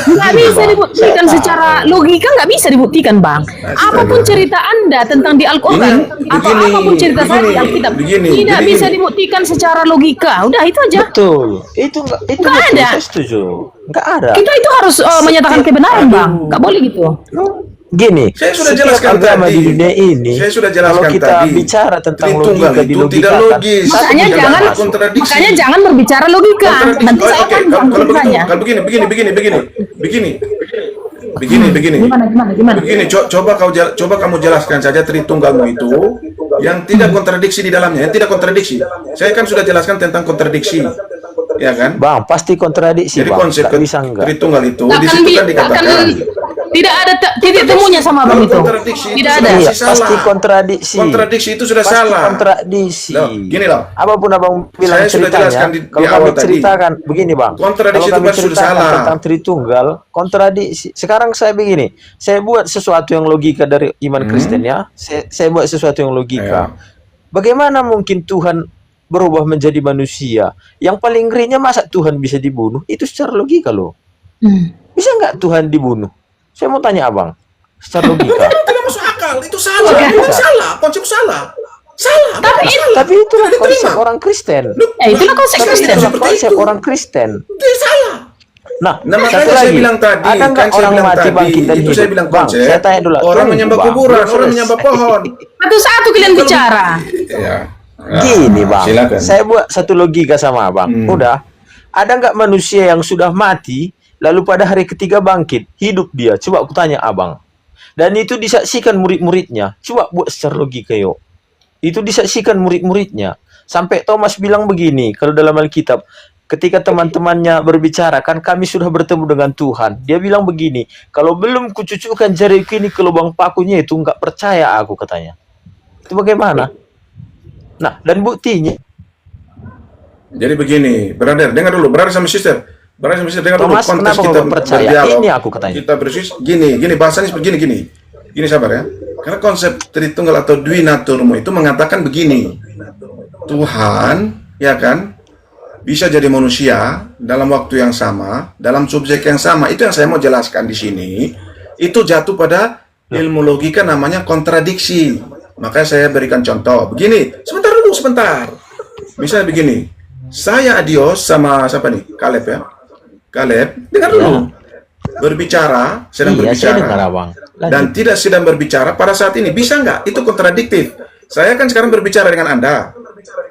Speaker 5: Nggak bisa dibuktikan secara logika, nggak bisa dibuktikan, Bang. Apapun cerita Anda tentang di Al-Quran atau
Speaker 4: begini,
Speaker 5: apapun cerita saya di
Speaker 4: begini,
Speaker 5: Alkitab
Speaker 4: begini,
Speaker 5: tidak
Speaker 4: begini.
Speaker 5: bisa dibuktikan secara logika. Udah itu aja.
Speaker 6: betul. Itu
Speaker 5: Nggak
Speaker 6: betul,
Speaker 5: ada.
Speaker 6: saya setuju. Nggak ada.
Speaker 5: Kita itu harus menyatakan kebenaran, Bang. Nggak boleh gitu.
Speaker 6: Gini,
Speaker 4: Saya sudah
Speaker 6: setiap
Speaker 4: jelaskan
Speaker 6: agama
Speaker 4: tadi.
Speaker 6: di dunia ini,
Speaker 4: Saya sudah jelaskan
Speaker 6: kalau kita
Speaker 4: tadi.
Speaker 6: bicara tentang
Speaker 4: Tritunggal
Speaker 6: logika,
Speaker 4: itu
Speaker 6: dilogikakan,
Speaker 4: tidak logis.
Speaker 6: satu
Speaker 5: Makanya
Speaker 6: tidak
Speaker 5: jangan
Speaker 6: masuk.
Speaker 4: kontradiksi.
Speaker 5: makanya jangan berbicara logika.
Speaker 4: Kontradiksi.
Speaker 5: Nanti
Speaker 4: Oh,
Speaker 5: saya
Speaker 4: oke.
Speaker 5: akan
Speaker 4: Kalau begitu,
Speaker 5: bertanya.
Speaker 4: kalau begini.
Speaker 5: Gimana?
Speaker 4: Begini, coba kamu jelaskan saja Tritunggalmu itu yang tidak kontradiksi di dalamnya, yang tidak kontradiksi. Saya kan sudah jelaskan tentang kontradiksi, ya kan?
Speaker 6: Bang, pasti kontradiksi,
Speaker 4: Jadi
Speaker 6: Bang.
Speaker 4: konsep
Speaker 6: Nggak bisa enggak.
Speaker 4: Tritunggal itu
Speaker 5: Nggak
Speaker 4: di
Speaker 5: akan
Speaker 4: situ
Speaker 5: bi-
Speaker 4: kan
Speaker 5: akan
Speaker 4: dikatakan
Speaker 5: tidak ada titik temunya sama Bang
Speaker 4: Kalau
Speaker 5: itu.
Speaker 4: kontradiksi itu
Speaker 5: Tidak
Speaker 4: sudah
Speaker 5: ada.
Speaker 6: Iya,
Speaker 4: pasti salah.
Speaker 6: pasti kontradiksi.
Speaker 4: Kontradiksi itu sudah
Speaker 6: Pasti
Speaker 4: salah.
Speaker 6: kontradiksi.
Speaker 4: Loh, gini loh.
Speaker 6: Apapun abang bilang
Speaker 4: Saya sudah
Speaker 6: ceritanya,
Speaker 4: jelaskan di
Speaker 6: kalau
Speaker 4: awal
Speaker 6: kami
Speaker 4: tadi.
Speaker 6: ceritakan begini, Bang.
Speaker 4: Kontradiksi
Speaker 6: Kalau
Speaker 4: itu
Speaker 6: kami
Speaker 4: pasti sudah
Speaker 6: ceritakan
Speaker 4: salah.
Speaker 6: tentang Tritunggal, kontradiksi. Sekarang saya begini, saya buat sesuatu yang logika dari iman Kristen ya. Saya buat sesuatu yang logika. Bagaimana mungkin Tuhan berubah menjadi manusia? Yang paling ngerinya masa Tuhan bisa dibunuh? Itu secara logika loh. Bisa nggak Tuhan dibunuh? Saya mau tanya abang, secara logika.
Speaker 4: Tidak masuk akal, itu salah. Itu salah, konsep salah. Salah.
Speaker 6: Tapi itulah konsep orang Kristen.
Speaker 5: Itulah konsep
Speaker 6: Tapi
Speaker 5: Kristen.
Speaker 6: itulah konsep orang Kristen.
Speaker 4: Itu salah.
Speaker 6: Nah,
Speaker 4: Nah,
Speaker 6: satu
Speaker 4: makanya saya
Speaker 6: lagi.
Speaker 4: bilang tadi,
Speaker 6: Ada nggak
Speaker 4: kan saya
Speaker 6: orang
Speaker 4: bilang
Speaker 6: mati
Speaker 4: tadi,
Speaker 6: bangkit dan
Speaker 4: itu
Speaker 6: hidup?
Speaker 4: saya bilang
Speaker 6: Bang,
Speaker 4: konsep.
Speaker 6: saya tanya dulu.
Speaker 4: Orang
Speaker 6: Tunggu,
Speaker 4: menyembah
Speaker 6: Bang.
Speaker 4: kuburan,
Speaker 6: Belum
Speaker 4: orang
Speaker 6: selesai.
Speaker 4: menyembah pohon.
Speaker 5: Satu kalian bicara.
Speaker 4: Ya.
Speaker 6: Gini, Bang.
Speaker 4: Silakan.
Speaker 6: Saya buat satu logika sama Abang. Udah. Ada nggak manusia yang sudah mati lalu pada hari ketiga bangkit, hidup dia? Coba aku tanya Abang. Dan itu disaksikan murid-muridnya. Coba buat secara logika yuk. Itu disaksikan murid-muridnya. Sampai Thomas bilang begini, kalau dalam Alkitab, ketika teman-temannya berbicara, kan kami sudah bertemu dengan Tuhan. Dia bilang begini, kalau belum kucucukkan jariku ini ke lubang pakunya itu nggak percaya aku, katanya. Itu bagaimana? Nah, dan buktinya,
Speaker 4: Jadi begini, brother, dengar dulu, brother sama sister. Brother sama sister, dengar dulu
Speaker 6: Thomas,
Speaker 4: konteks
Speaker 6: kenapa
Speaker 4: kita
Speaker 6: nggak percaya?
Speaker 4: berdialog.
Speaker 6: Ini aku katanya.
Speaker 4: Kita gini, bahasanya seperti gini. Gini sabar ya. Karena konsep Tritunggal atau Dwinaturmo itu mengatakan begini. Tuhan, ya kan, bisa jadi manusia dalam waktu yang sama, dalam subjek yang sama. Itu yang saya mau jelaskan di sini. Itu jatuh pada ilmu logika namanya kontradiksi. Makanya saya berikan contoh. Begini, sebentar. Misalnya begini. Saya Adios sama siapa nih? Kaleb ya. Kaleb, dengar dulu. Berbicara, sedang
Speaker 6: iya, saya
Speaker 4: berbicara.
Speaker 6: dengar Abang. Lanjut.
Speaker 4: Dan tidak sedang berbicara pada saat ini. Bisa nggak? Itu kontradiktif. Saya kan sekarang berbicara dengan Anda.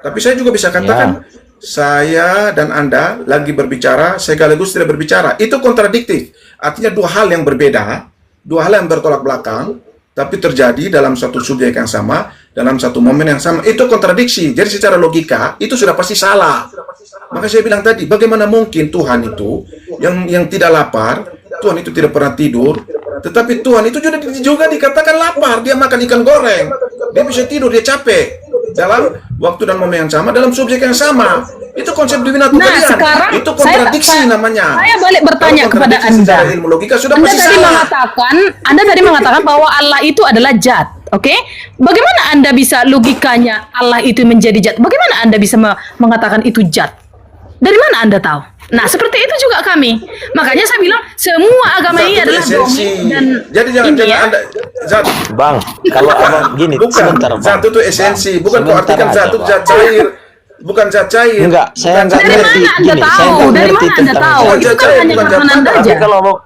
Speaker 4: Tapi saya juga bisa katakan, saya dan Anda lagi berbicara, sekaligus tidak berbicara. Itu kontradiktif. Artinya dua hal yang berbeda, dua hal yang bertolak belakang, tapi terjadi dalam satu subjek yang sama, dalam satu momen yang sama. Itu kontradiksi. Jadi secara logika, itu sudah pasti salah. Maka saya bilang tadi, bagaimana mungkin Tuhan itu, yang tidak lapar, Tuhan itu tidak pernah tidur, tetapi Tuhan itu juga dikatakan lapar. Dia makan ikan goreng, dia bisa tidur, dia capek. Dalam waktu dan momen yang sama, dalam subjek yang sama. Itu konsep Dwinaturgalian.
Speaker 5: sekarang
Speaker 4: Itu kontradiksi namanya.
Speaker 5: Saya balik bertanya
Speaker 4: Kalau
Speaker 5: kepada
Speaker 4: kontradiksi
Speaker 5: Anda.
Speaker 4: secara ilmu logika sudah
Speaker 5: Anda
Speaker 4: pasti
Speaker 5: tadi
Speaker 4: salah.
Speaker 5: mengatakan bahwa Allah itu adalah zat, oke? Bagaimana Anda bisa logikanya Allah itu menjadi zat? Bagaimana Anda bisa mengatakan itu zat? Dari mana Anda tahu? Nah, seperti itu juga kami. Makanya saya bilang semua agama
Speaker 4: Zat
Speaker 5: ini
Speaker 4: itu
Speaker 5: adalah
Speaker 4: esensi.
Speaker 5: domain dan
Speaker 4: Jadi jangan
Speaker 5: ini ya.
Speaker 4: Anda zat.
Speaker 6: Bang, kalau Abang gini,
Speaker 4: Bukan,
Speaker 6: sebentar Bang.
Speaker 4: zat itu esensi, bukan kau
Speaker 6: Sebentar
Speaker 4: artikan
Speaker 6: aja,
Speaker 4: zat itu
Speaker 6: Bang.
Speaker 4: zat cair. Bukan zat cair.
Speaker 6: Enggak, saya enggak
Speaker 5: Dari
Speaker 6: ngerti.
Speaker 5: mana Anda
Speaker 6: Gini,
Speaker 5: tahu?
Speaker 6: saya enggak
Speaker 5: Dari
Speaker 6: ngerti
Speaker 5: mana Anda
Speaker 6: tentang
Speaker 5: tahu?
Speaker 6: zat.
Speaker 5: Itu kan hanya
Speaker 4: Bukan
Speaker 5: ketuhanan Anda
Speaker 6: Tapi
Speaker 5: aja.
Speaker 6: kalau Abang,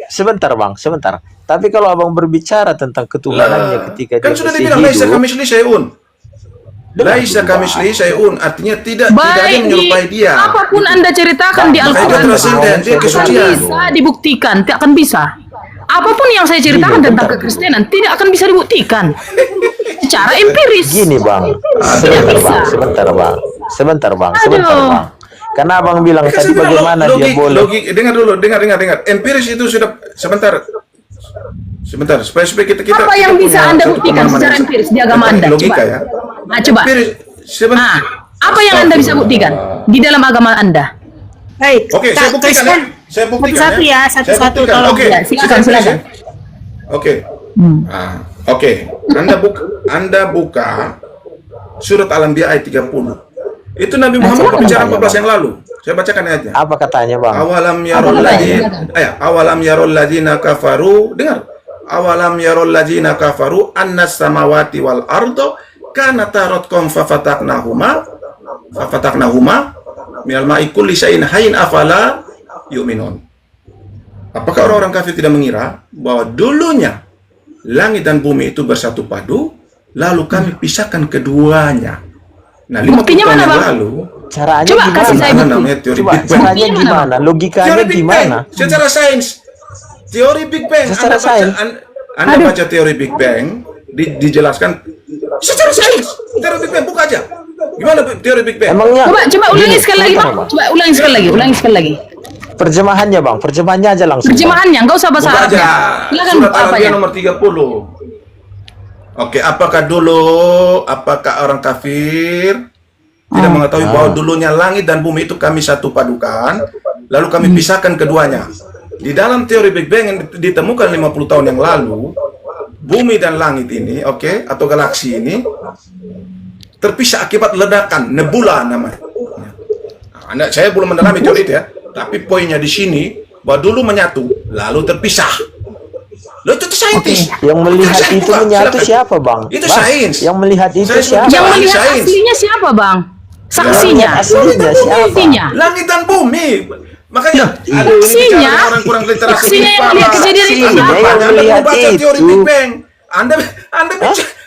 Speaker 6: sebentar Bang, sebentar. Tapi kalau Abang berbicara tentang ketuhanannya ketika
Speaker 4: Kan
Speaker 6: dia
Speaker 4: sudah
Speaker 6: masih
Speaker 4: dibilang laisa
Speaker 6: hidup,
Speaker 4: kamisli syai'un. Laisa kamisli syai'un artinya tidak ada yang
Speaker 5: Baik,
Speaker 4: menyerupai dia.
Speaker 5: apapun Anda ceritakan di
Speaker 4: Makanya
Speaker 5: Al-Quran
Speaker 4: itu transenden, dia
Speaker 5: akan
Speaker 4: kesucian.
Speaker 5: bisa dibuktikan, tidak akan bisa. Apapun yang saya ceritakan
Speaker 6: Gini,
Speaker 5: tentang
Speaker 6: bentar.
Speaker 5: kekristenan tidak akan bisa dibuktikan secara empiris.
Speaker 6: gini Bang, sebentar Bang.
Speaker 5: Aduh.
Speaker 6: Karena Abang bilang
Speaker 4: Kan
Speaker 6: tadi
Speaker 4: saya bilang
Speaker 6: bagaimana dia boleh.
Speaker 4: dengar dulu, dengar. Empiris itu sudah sebentar, supaya kita
Speaker 5: Apa yang
Speaker 4: kita
Speaker 5: bisa
Speaker 4: punya
Speaker 5: Anda
Speaker 4: satu
Speaker 5: buktikan
Speaker 4: pemahaman
Speaker 5: secara
Speaker 4: yang-
Speaker 5: empiris di agama
Speaker 4: tentang
Speaker 5: Anda?
Speaker 4: Logika
Speaker 5: Coba.
Speaker 4: ya.
Speaker 5: Nah, coba.
Speaker 4: Empiris, sebentar.
Speaker 5: Nah, apa yang Anda bisa buktikan di dalam agama Anda?
Speaker 3: Baik,
Speaker 4: Oke, saya buktikan ya. Saya buktikan
Speaker 3: Satu-satu ya,
Speaker 4: Saya
Speaker 3: satu-satu
Speaker 4: buktikan.
Speaker 3: tolong.
Speaker 4: Oke,
Speaker 5: Ya, silakan.
Speaker 4: Oke. Ah, Oke, Anda buka surat Al-Anbiya ayat 30. Itu Nabi Muhammad berbicara 14 yang lalu. Saya bacakan ayatnya.
Speaker 6: Apa katanya, Bang?
Speaker 4: Awalam yarul ladzina kafaru, dengar. Awalam yarul ladzina kafaru annas samawati wal ardo kanata ratqam fafataqnahuma minal ma'i kulli syai'in hayyin afala yu'minun. Apakah orang-orang kafir tidak mengira bahwa dulunya langit dan bumi itu bersatu padu, lalu kami pisahkan keduanya? Nah, 50
Speaker 5: Buktinya
Speaker 4: tahun
Speaker 5: mana,
Speaker 4: yang
Speaker 5: Bang?
Speaker 4: lalu,
Speaker 5: Coba
Speaker 6: Caranya gimana?
Speaker 5: kasih saya bukti.
Speaker 4: namanya teori
Speaker 6: Coba
Speaker 4: Big Bang.
Speaker 6: caranya gimana? Logikanya
Speaker 4: Teori Big Bang
Speaker 6: gimana?
Speaker 4: secara sains. Teori Big Bang.
Speaker 6: Secara
Speaker 4: Anda baca,
Speaker 6: sains.
Speaker 4: Anda baca teori Big Bang dijelaskan secara sains. Teori Big Bang buka aja. Gimana teori Big Bang?
Speaker 6: Emangnya?
Speaker 5: Coba ulangi
Speaker 6: Gini,
Speaker 5: sekali lagi,
Speaker 6: sebentar,
Speaker 5: Bang. Coba ulangi sekali lagi.
Speaker 6: Terjemahannya, Bang. Terjemahannya aja langsung. Bang.
Speaker 5: Terjemahannya, enggak usah bahasa
Speaker 4: Buka aja.
Speaker 5: Arabnya. Silakan
Speaker 4: Surat
Speaker 5: apa
Speaker 4: Al-Anbiya
Speaker 5: ya?
Speaker 4: nomor 30. Oke, apakah orang kafir tidak mengetahui bahwa dulunya langit dan bumi itu kami satu padukan, lalu kami pisahkan keduanya. Di dalam teori Big Bang yang ditemukan 50 tahun yang lalu, bumi dan langit ini, atau galaksi ini terpisah akibat ledakan nebula namanya. Nah, saya belum mendalami teori itu ya, tapi poinnya di sini bahwa dulu menyatu, lalu terpisah. Loh, itu saintis.
Speaker 6: Yang melihat
Speaker 4: Saya
Speaker 6: itu
Speaker 4: buka,
Speaker 6: menyatu
Speaker 4: silakan.
Speaker 6: siapa, Bang?
Speaker 4: Itu
Speaker 6: Bang,
Speaker 4: sains.
Speaker 6: Yang melihat itu
Speaker 4: Saya
Speaker 6: siapa?
Speaker 5: Yang
Speaker 4: Ahli
Speaker 5: melihat
Speaker 4: sains.
Speaker 5: aslinya siapa, Bang? Saksinya.
Speaker 6: Yang aslinya siapa?
Speaker 5: Saksinya.
Speaker 4: Langit dan bumi. Makanya, aduh, ini
Speaker 5: Saksinya.
Speaker 4: bicara orang kurang literasi.
Speaker 5: Saksinya yang melihat kejadian itu
Speaker 6: Saksinya
Speaker 5: siapa?
Speaker 6: yang
Speaker 4: Anda
Speaker 6: melihat
Speaker 4: baca teori
Speaker 6: itu.
Speaker 4: Big Bang. Anda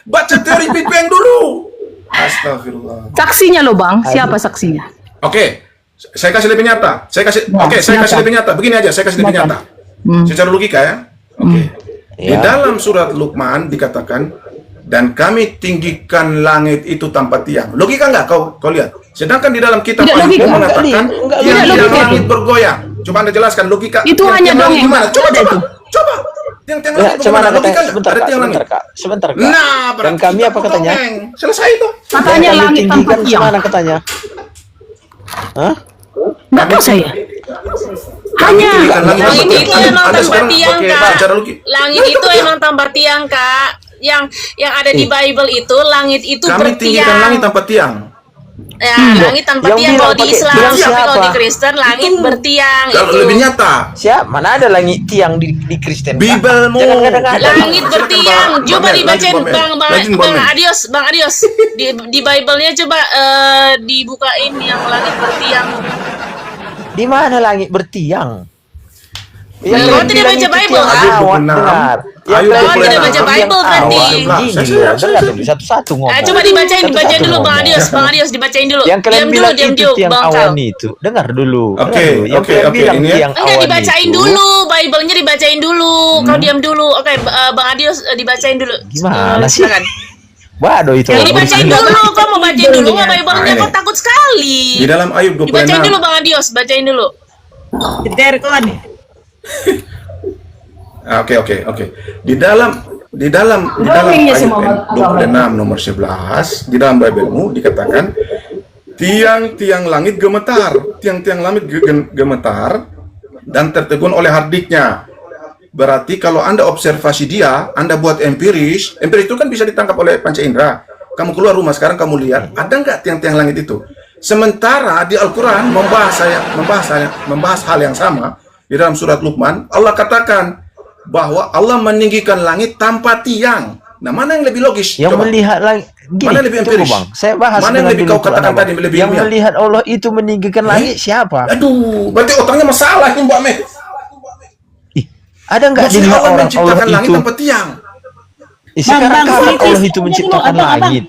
Speaker 4: baca teori Big Bang dulu. Astagfirullah.
Speaker 5: Saksinya loh, Bang. Siapa saksinya?
Speaker 4: Oke, saya kasih lebih nyata. Saya kasih lebih nyata. Begini aja, saya kasih lebih nyata. Secara logika ya. Oke. Di
Speaker 6: Ya.
Speaker 4: dalam surat Luqman dikatakan, dan kami tinggikan langit itu tanpa tiang. Logika nggak kau lihat? Sedangkan di dalam kitab
Speaker 5: Tidak
Speaker 4: Ayub
Speaker 5: logika.
Speaker 4: mengatakan
Speaker 6: Enggak
Speaker 4: tiang
Speaker 5: logika.
Speaker 4: langit bergoyang. Coba Anda jelaskan logika.
Speaker 5: Itu hanya
Speaker 4: tiang langit
Speaker 5: dongeng.
Speaker 4: gimana? Coba.
Speaker 5: Ada itu.
Speaker 4: Tiang-tiang
Speaker 6: Ya,
Speaker 4: langit
Speaker 6: cuman
Speaker 4: bagaimana?
Speaker 6: ada
Speaker 4: Logika
Speaker 6: katanya,
Speaker 4: nggak?
Speaker 6: sebentar,
Speaker 4: Ada
Speaker 6: Kak,
Speaker 4: tiang langit.
Speaker 6: sebentar, Kak. Sebentar, Kak.
Speaker 4: Nah,
Speaker 6: Dan
Speaker 4: berarti
Speaker 6: kami
Speaker 4: kita
Speaker 6: apa katanya?
Speaker 4: dongeng. Selesai itu.
Speaker 5: Katanya
Speaker 6: Yang kami
Speaker 5: langit tanpa
Speaker 6: tinggikan
Speaker 5: tiang.
Speaker 6: semana katanya? Hah?
Speaker 5: Nggak tahu saya.
Speaker 4: Hanya
Speaker 2: Langit itu emang
Speaker 4: Anda
Speaker 2: tanpa
Speaker 4: sekarang
Speaker 2: tiang,
Speaker 4: pakai
Speaker 2: Kak.
Speaker 4: cara logika.
Speaker 2: Langit itu emang tanpa tiang, Kak. Yang ada di Bible itu langit itu
Speaker 4: Kami tinggikan langit
Speaker 2: bertiang.
Speaker 4: tanpa tiang.
Speaker 2: Ya, langit tanpa
Speaker 6: Yang
Speaker 2: tiang
Speaker 6: bilang
Speaker 2: kalau di
Speaker 6: pakai
Speaker 2: Islam,
Speaker 6: tiang
Speaker 2: tapi kalau di
Speaker 6: siapa?
Speaker 2: Kristen langit bertiang
Speaker 4: Kalau
Speaker 2: itu.
Speaker 4: lebih nyata,
Speaker 6: Siapa? Mana ada langit tiang di Kristen? Kak?
Speaker 4: Bibelmu.
Speaker 6: Jangan kadang-kadang.
Speaker 2: Langit bertiang. Coba dibacain Bang Adios. Di Bible-nya coba dibukain yang langit bertiang.
Speaker 6: Di mana langit bertiang?
Speaker 2: Kau tidak baca Bible, kan?
Speaker 6: Awak
Speaker 4: Benar.
Speaker 6: dengar.
Speaker 4: Ayo,
Speaker 2: Kau tidak baca
Speaker 6: yang
Speaker 2: Bible berarti.
Speaker 6: awak
Speaker 4: Saya-
Speaker 6: gini
Speaker 4: saya-
Speaker 6: loh.
Speaker 4: saya-
Speaker 6: Dengar dulu satu-satu ngomong.
Speaker 2: Coba dibacain
Speaker 6: Satu-satu
Speaker 2: dulu Bang
Speaker 6: ngomong.
Speaker 2: Adios dibacain dulu.
Speaker 6: Yang kalian bilang
Speaker 2: Diam
Speaker 6: itu
Speaker 2: dulu
Speaker 6: tiang
Speaker 2: Bang
Speaker 6: awan
Speaker 2: Kal.
Speaker 6: itu. Dengar dulu.
Speaker 4: Oke,
Speaker 6: dengar dulu. Yang
Speaker 4: oke,
Speaker 6: kalian
Speaker 4: oke,
Speaker 6: bilang
Speaker 4: ini ya.
Speaker 6: tiang
Speaker 2: Enggak
Speaker 6: awan
Speaker 2: dibacain
Speaker 6: itu,
Speaker 2: dulu, Bible-nya dibacain dulu. Kau diam dulu. Oke, Bang Adios dibacain dulu.
Speaker 6: Gimana sih?
Speaker 2: Silakan.
Speaker 6: Waduh itu.
Speaker 2: Yang dibacain dulu, kau mau bacain dulu nggak Bible-nya?
Speaker 4: Ini.
Speaker 2: Kau takut sekali.
Speaker 4: Di dalam Ayub 26.
Speaker 2: Dibacain dulu Bang Adios, bacain dulu.
Speaker 4: Oke. Di dalam
Speaker 5: Dongengnya
Speaker 4: ayat
Speaker 5: semua, Bang.
Speaker 4: 26 nomor 11 di dalam Biblemu dikatakan tiang-tiang langit gemetar, gemetar dan tertegun oleh hardiknya. Berarti kalau Anda observasi dia, Anda buat empiris itu kan bisa ditangkap oleh panca indera. Kamu keluar rumah sekarang kamu lihat, ada nggak tiang-tiang langit itu? Sementara di Al-Quran membahas hal yang sama di dalam surat Luqman, Allah katakan bahwa Allah meninggikan langit tanpa tiang. Nah, mana yang lebih logis?
Speaker 6: Yang
Speaker 4: Coba.
Speaker 6: melihat langit. Gini,
Speaker 4: Mana yang lebih
Speaker 6: tunggu,
Speaker 4: empiris?
Speaker 6: Bang. Saya bahas
Speaker 4: Mana yang
Speaker 6: dengan
Speaker 4: lebih
Speaker 6: dulu
Speaker 4: kau katakan
Speaker 6: Quran,
Speaker 4: tadi,
Speaker 6: Bang.
Speaker 4: lebih
Speaker 6: Yang
Speaker 4: ilmiah?
Speaker 6: melihat Allah itu meninggikan langit siapa?
Speaker 4: Aduh, berarti otaknya masalah ini Mbak Meh.
Speaker 6: Ih, ada nggak
Speaker 4: Maksudnya
Speaker 6: dilihat
Speaker 4: Allah
Speaker 6: orang
Speaker 4: menciptakan
Speaker 6: Allah
Speaker 4: langit
Speaker 6: itu?
Speaker 4: tanpa tiang.
Speaker 6: Sekarang
Speaker 3: Bang,
Speaker 6: kapan
Speaker 3: kritis.
Speaker 6: Allah itu menciptakan langit?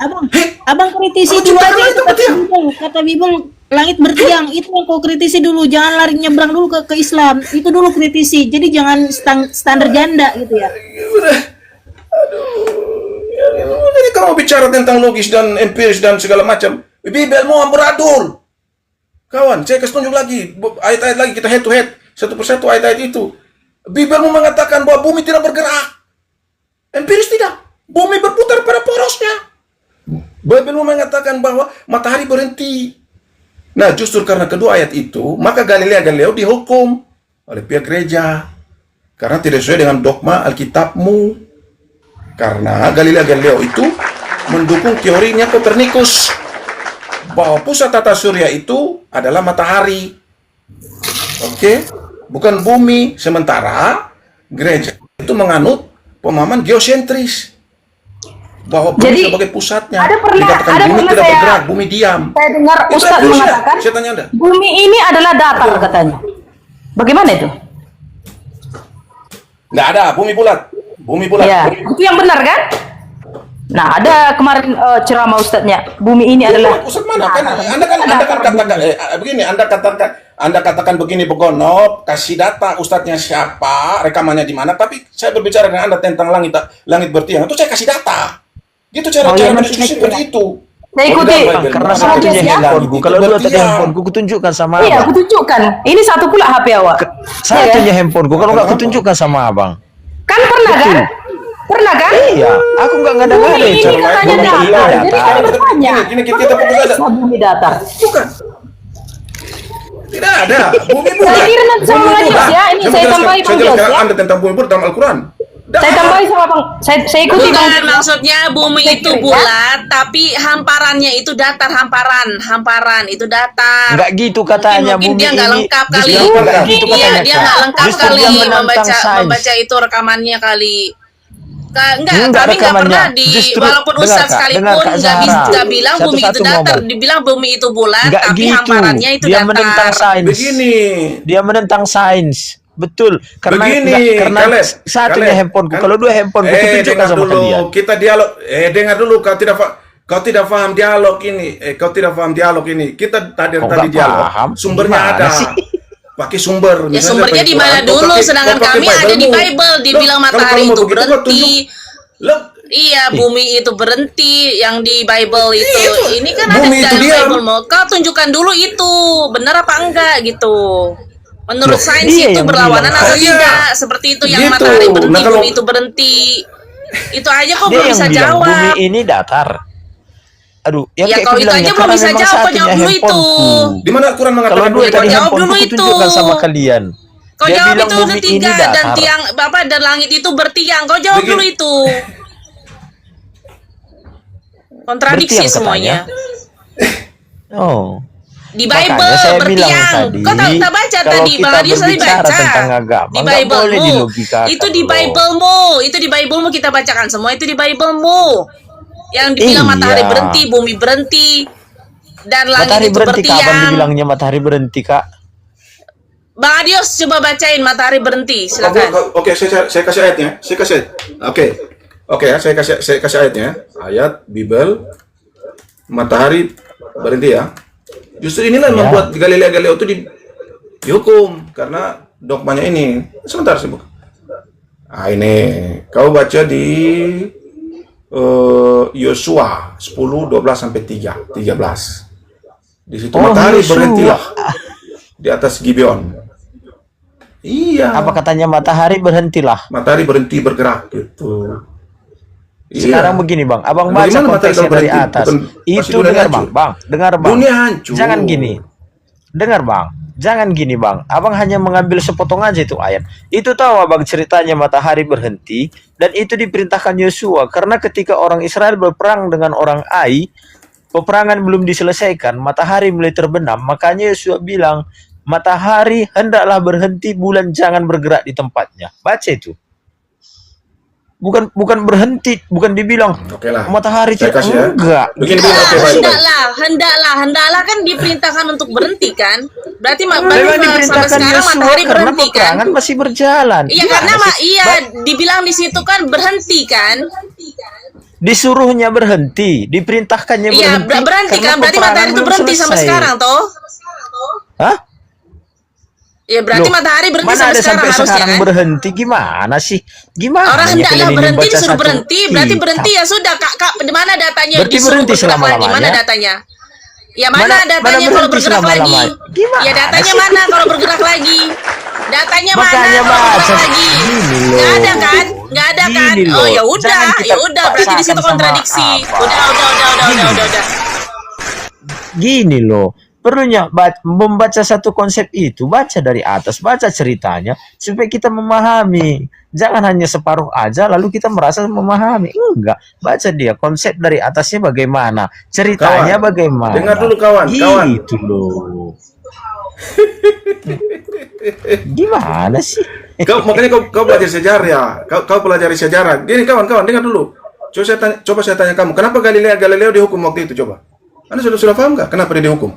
Speaker 3: Abang kritisi
Speaker 4: Allah
Speaker 3: dulu
Speaker 4: ciptakan
Speaker 3: aja
Speaker 4: langit
Speaker 3: itu
Speaker 4: tanpa
Speaker 3: kata
Speaker 4: tiang.
Speaker 3: Bible. Kata Bible langit bertiang itu yang kau kritisi dulu. Jangan lari nyebrang dulu ke Islam. Itu dulu kritisi. Jadi jangan standar janda gitu ya.
Speaker 4: Ini kamu bicara tentang logis dan empiris dan segala macam. Bibelmu amburadul. Kawan, saya kasih tunjuk lagi ayat-ayat lagi, kita head to head satu persatu ayat-ayat itu. Bibelmu mengatakan bahwa bumi tidak bergerak. Empiris tidak. Bumi berputar pada porosnya. Bibelmu mengatakan bahwa matahari berhenti. Nah, justru karena kedua ayat itu, maka Galileo dihukum oleh pihak gereja karena tidak sesuai dengan dogma Alkitabmu. Karena Galileo itu mendukung teorinya Kopernikus bahwa pusat tata surya itu adalah matahari. Oke, bukan bumi. Sementara gereja itu menganut pemahaman geosentris bahwa bumi
Speaker 5: Jadi,
Speaker 4: sebagai pusatnya.
Speaker 5: ada
Speaker 4: Dikatakan bumi
Speaker 5: pernah
Speaker 4: tidak
Speaker 5: saya-
Speaker 4: bergerak, bumi diam.
Speaker 5: Saya dengar
Speaker 4: Itu
Speaker 5: Ustadz
Speaker 4: terus ya?
Speaker 5: mengatakan
Speaker 4: Saya tanya Anda.
Speaker 5: bumi ini adalah datar katanya. Bagaimana itu?
Speaker 4: Nggak ada, bumi bulat. Bumi bulat.
Speaker 5: Ya, itu yang benar kan? Nah, ada kemarin ceramah Ustadznya, bumi ini adalah
Speaker 4: Ustaz mana kan? Anda kan katakan begini, Anda katakan begini Begonop, kasih data ustadznya siapa, rekamannya di mana, tapi saya berbicara dengan Anda tentang langit bertiang. Itu saya kasih data. Gitu cara berdiskusi seperti itu.
Speaker 5: Saya ikuti.
Speaker 6: Karena
Speaker 5: Sama
Speaker 6: satunya
Speaker 5: biasa ya?
Speaker 6: handphoneku. Kalau dua tadi
Speaker 4: Bertiang.
Speaker 6: handphoneku kutunjukkan sama
Speaker 5: Iya,
Speaker 6: abang.
Speaker 5: aku tunjukkan. Ini satu pula HP awak.
Speaker 6: Satunya handphoneku. Kalau nggak kutunjukkan sama abang.
Speaker 5: Kan pernah kan? Pernah kan?
Speaker 6: Iya, aku nggak dengar
Speaker 5: Bumi ini
Speaker 6: cara
Speaker 5: katanya
Speaker 6: bumi ini
Speaker 5: datar.
Speaker 6: datar.
Speaker 5: Jadi kami bertanya.
Speaker 4: Gini, kita fokus aja.
Speaker 5: Masa bumi datar?
Speaker 4: Bukan. Tidak ada. Bumi bulat.
Speaker 5: Saya kira nanti sama
Speaker 4: Bumi
Speaker 5: Bang
Speaker 4: bulat.
Speaker 5: Jos ya. Ini saya tambahi Bang
Speaker 4: Saya
Speaker 5: Jos
Speaker 4: jelaskan
Speaker 5: ya.
Speaker 4: Anda tentang bumi bulat dalam Al-Quran.
Speaker 5: Saya tambahi sama Bang. Saya ikuti Bang.
Speaker 2: Bukan, maksudnya bumi itu bulat, tapi hamparannya itu datar, hamparan itu datar.
Speaker 6: Nggak gitu katanya
Speaker 2: Mungkin
Speaker 6: bumi
Speaker 2: dia nggak
Speaker 6: ini.
Speaker 2: lengkap kali.
Speaker 6: Justru nggak gitu
Speaker 2: Iya,
Speaker 6: katanya.
Speaker 2: dia
Speaker 6: Kak.
Speaker 2: nggak lengkap
Speaker 6: Justru
Speaker 2: kali
Speaker 6: dia menentang sains.
Speaker 2: membaca itu rekamannya kali. Enggak,
Speaker 6: Enggak
Speaker 2: kami nggak
Speaker 6: rekamannya.
Speaker 2: pernah
Speaker 6: Justru,
Speaker 2: walaupun
Speaker 6: dengar,
Speaker 2: Ustaz
Speaker 6: Kak,
Speaker 2: sekalipun
Speaker 6: dengar, Kak Zahra.
Speaker 2: nggak bilang bumi itu
Speaker 6: Satu-satu
Speaker 2: datar,
Speaker 6: ngomong.
Speaker 2: dibilang bumi itu bulat,
Speaker 6: Nggak
Speaker 2: tapi
Speaker 6: gitu.
Speaker 2: hamparannya itu
Speaker 6: Dia
Speaker 2: datar.
Speaker 6: menentang sains.
Speaker 4: Begini.
Speaker 6: Dia menentang sains. Betul. Karena
Speaker 4: Begini,
Speaker 6: karena
Speaker 4: Kaleb,
Speaker 6: satunya
Speaker 4: Kaleb,
Speaker 6: handphoneku.
Speaker 4: kan-
Speaker 6: Kalau dua handphoneku kutunjukkan
Speaker 4: dengar
Speaker 6: sama
Speaker 4: dulu.
Speaker 6: kalian.
Speaker 4: Kita dialog. Dengar dulu. Kau tidak paham dialog ini. Kau tidak paham dialog ini. Kita tadi
Speaker 6: Kok
Speaker 4: tadi
Speaker 6: nggak
Speaker 4: dialog.
Speaker 6: paham?
Speaker 4: Sumbernya
Speaker 6: Gimana
Speaker 4: ada.
Speaker 6: sih?
Speaker 4: Pakai sumber.
Speaker 2: Ya
Speaker 4: Misalnya
Speaker 2: sumbernya
Speaker 4: pakai
Speaker 2: di mana
Speaker 4: Quran. Kau
Speaker 2: dulu,
Speaker 4: pakai-
Speaker 2: sedangkan
Speaker 4: kau pakai
Speaker 2: kami ada di
Speaker 4: Bible-mu.
Speaker 2: Bible, dibilang
Speaker 4: Loh, kalau
Speaker 2: matahari
Speaker 4: mau
Speaker 2: itu
Speaker 4: begitu, kau
Speaker 2: berhenti.
Speaker 4: tunjuk. Loh,
Speaker 2: Iya, bumi itu berhenti yang di Bible itu.
Speaker 4: Itu,
Speaker 2: Ini kan ada
Speaker 4: bumi
Speaker 2: di
Speaker 4: itu
Speaker 2: dalam
Speaker 4: diam.
Speaker 2: Bible. Mau kau tunjukkan dulu itu, benar apa enggak gitu. Menurut
Speaker 6: Loh,
Speaker 2: sains
Speaker 6: dia
Speaker 2: itu
Speaker 6: yang
Speaker 2: berlawanan
Speaker 6: bilang.
Speaker 2: atau
Speaker 4: Oh, iya.
Speaker 2: tidak? Seperti itu yang
Speaker 4: Gitu.
Speaker 2: matahari berhenti,
Speaker 4: Nah, kalau-
Speaker 2: bumi itu berhenti. Itu aja kok
Speaker 6: Dia
Speaker 2: belum
Speaker 6: yang
Speaker 2: bisa
Speaker 6: bilang
Speaker 2: jawab.
Speaker 6: bumi ini datar. Aduh, yang
Speaker 2: Ya
Speaker 6: kayak
Speaker 2: kalau
Speaker 6: aku
Speaker 2: itu
Speaker 6: bilangnya,
Speaker 2: aja belum
Speaker 6: karena
Speaker 2: bisa
Speaker 6: memang
Speaker 2: jawab, kau
Speaker 6: satunya
Speaker 2: jawab dulu itu.
Speaker 6: handphoneku.
Speaker 4: di mana Al-Quran
Speaker 6: Kalau
Speaker 4: mengatakan
Speaker 6: dua
Speaker 4: bumi
Speaker 6: tadi
Speaker 2: jawab
Speaker 4: datar?
Speaker 2: dulu
Speaker 6: handphoneku
Speaker 2: itu.
Speaker 6: kutunjukkan sama kalian.
Speaker 2: Kau
Speaker 6: Dia
Speaker 2: jawab
Speaker 6: bilang
Speaker 2: itu
Speaker 6: bumi ini
Speaker 2: ketiga dan
Speaker 6: datar.
Speaker 2: tiang dan langit itu bertiang. Kau jawab
Speaker 4: Begini.
Speaker 2: dulu itu. Kontradiksi
Speaker 6: Bertiang
Speaker 2: semuanya.
Speaker 6: Oh.
Speaker 2: Di
Speaker 6: Makanya
Speaker 2: Bible
Speaker 6: saya bilang
Speaker 2: bertiang.
Speaker 6: tadi,
Speaker 2: Kau tak baca
Speaker 6: kalau
Speaker 2: tadi,
Speaker 6: kita
Speaker 2: Bang Adius tadi
Speaker 6: berbicara
Speaker 2: baca.
Speaker 6: tentang agama,
Speaker 2: Di
Speaker 6: nggak boleh
Speaker 2: Bible-mu.
Speaker 6: dilogikakan
Speaker 2: Itu di
Speaker 6: loh.
Speaker 2: Bible-mu. Itu di Bible-mu kita bacakan semua itu di Bible-mu. Yang dibilang
Speaker 6: Iya.
Speaker 2: matahari berhenti, bumi berhenti, dan langit
Speaker 6: Matahari
Speaker 2: itu
Speaker 6: berhenti, kapan
Speaker 2: bertiang.
Speaker 6: dibilangnya matahari berhenti, Kak?
Speaker 2: Bang Adius coba bacain matahari berhenti, silakan.
Speaker 4: Oke, saya kasih ayatnya. Saya kasih ayat. Oke ya, saya kasih ayatnya. Ayat Bible matahari berhenti ya. Justru inilah yang
Speaker 6: Ya.
Speaker 4: membuat Galileo itu dihukum karena dogmanya ini. Sebentar sih, Bu. Nah, ini kau baca di Yosua 10 12 sampai 13. Di situ
Speaker 6: Oh,
Speaker 4: matahari
Speaker 6: Yosua.
Speaker 4: berhentilah di atas Gibeon. Iya.
Speaker 6: Apa katanya matahari berhentilah?
Speaker 4: Matahari berhenti bergerak gitu.
Speaker 6: Sekarang begini, Bang. Abang baca
Speaker 4: Bagaimana matahari
Speaker 6: konteksnya
Speaker 4: kalau
Speaker 6: dari
Speaker 4: berhenti?
Speaker 6: atas.
Speaker 4: Bukan pasti
Speaker 6: Itu
Speaker 4: dunia
Speaker 6: dengar,
Speaker 4: hancur.
Speaker 6: Bang. Dengar, Bang.
Speaker 4: Dunia hancur.
Speaker 6: Jangan gini. Dengar, Bang. Jangan gini, Bang. Abang hanya mengambil sepotong aja itu ayat. Itu tahu Abang ceritanya matahari berhenti dan itu diperintahkan Yosua karena ketika orang Israel berperang dengan orang Ai, peperangan belum diselesaikan, matahari mulai terbenam, makanya Yosua bilang, matahari hendaklah berhenti, bulan jangan bergerak di tempatnya. Baca itu. Bukan berhenti, bukan dibilang
Speaker 4: Oke lah.
Speaker 6: matahari
Speaker 4: Saya
Speaker 6: tidak
Speaker 4: kasih ya.
Speaker 6: enggak.
Speaker 4: Begini,
Speaker 2: Hendaklah,
Speaker 4: oke, baik.
Speaker 2: hendaklah kan diperintahkan untuk berhenti kan? Berarti
Speaker 6: Memang
Speaker 2: sampai
Speaker 6: diperintahkan
Speaker 2: sekarang
Speaker 6: Yosua
Speaker 2: matahari
Speaker 6: karena
Speaker 2: berhenti kan?
Speaker 6: peperangan masih berjalan.
Speaker 2: Iya
Speaker 6: Gimana
Speaker 2: karena
Speaker 6: sih?
Speaker 2: dibilang di situ kan berhenti kan?
Speaker 6: Disuruhnya berhenti, diperintahkannya
Speaker 2: Iya
Speaker 6: berhenti.
Speaker 2: berhenti
Speaker 6: karena
Speaker 2: kan? Berarti
Speaker 6: peperangan
Speaker 2: matahari itu
Speaker 6: belum
Speaker 2: berhenti sampai
Speaker 6: selesai.
Speaker 2: sekarang toh?
Speaker 6: Hah?
Speaker 2: Ya berarti
Speaker 6: Loh,
Speaker 2: matahari berhenti
Speaker 6: mana
Speaker 2: sampai
Speaker 6: ada
Speaker 2: sekarang
Speaker 6: sampai
Speaker 2: harusnya
Speaker 6: sekarang
Speaker 2: kan?
Speaker 6: berhenti? Gimana sih? Gimana?
Speaker 2: Orang
Speaker 6: ya
Speaker 2: hendaklah
Speaker 6: kalian ini
Speaker 2: berhenti
Speaker 6: baca
Speaker 2: disuruh
Speaker 6: satu
Speaker 2: berhenti, berarti
Speaker 6: kitab?
Speaker 2: berhenti ya sudah kak di mana datanya
Speaker 6: Berarti
Speaker 2: disuruh
Speaker 6: berhenti
Speaker 2: bergerak lagi?
Speaker 6: selama-lamanya?
Speaker 2: Mana datanya? Ya mana
Speaker 6: Mana
Speaker 2: datanya kalau
Speaker 6: berhenti
Speaker 2: bergerak lagi?
Speaker 6: selama-lamanya? Gimana
Speaker 2: Ya datanya
Speaker 6: sih?
Speaker 2: mana kalau bergerak lagi? Datanya mana
Speaker 6: Makanya
Speaker 2: kalau bergerak
Speaker 6: baca
Speaker 2: lagi?
Speaker 6: gini loh.
Speaker 2: Nggak ada kan? Nggak ada kan?
Speaker 6: Gini
Speaker 2: Oh
Speaker 6: loh.
Speaker 2: ya udah,
Speaker 6: Jangan kita
Speaker 2: berarti di situ
Speaker 6: paksakan sama
Speaker 2: kontradiksi.
Speaker 6: apa.
Speaker 2: Udah.
Speaker 6: Gini loh, perlunya membaca satu konsep itu, baca dari atas, baca ceritanya supaya kita memahami. Jangan hanya separuh aja lalu kita merasa memahami. Enggak, baca dia konsep dari atasnya bagaimana, ceritanya
Speaker 4: Kawan,
Speaker 6: bagaimana.
Speaker 4: dengar dulu kawan.
Speaker 6: Gitu loh. Gimana sih?
Speaker 4: Makanya kau belajar sejarah ya. Kau pelajari sejarah. Gini kawan, dengar dulu. Coba saya tanya kamu, kenapa Galileo dihukum waktu itu coba? Anda sudah paham nggak kenapa dia dihukum?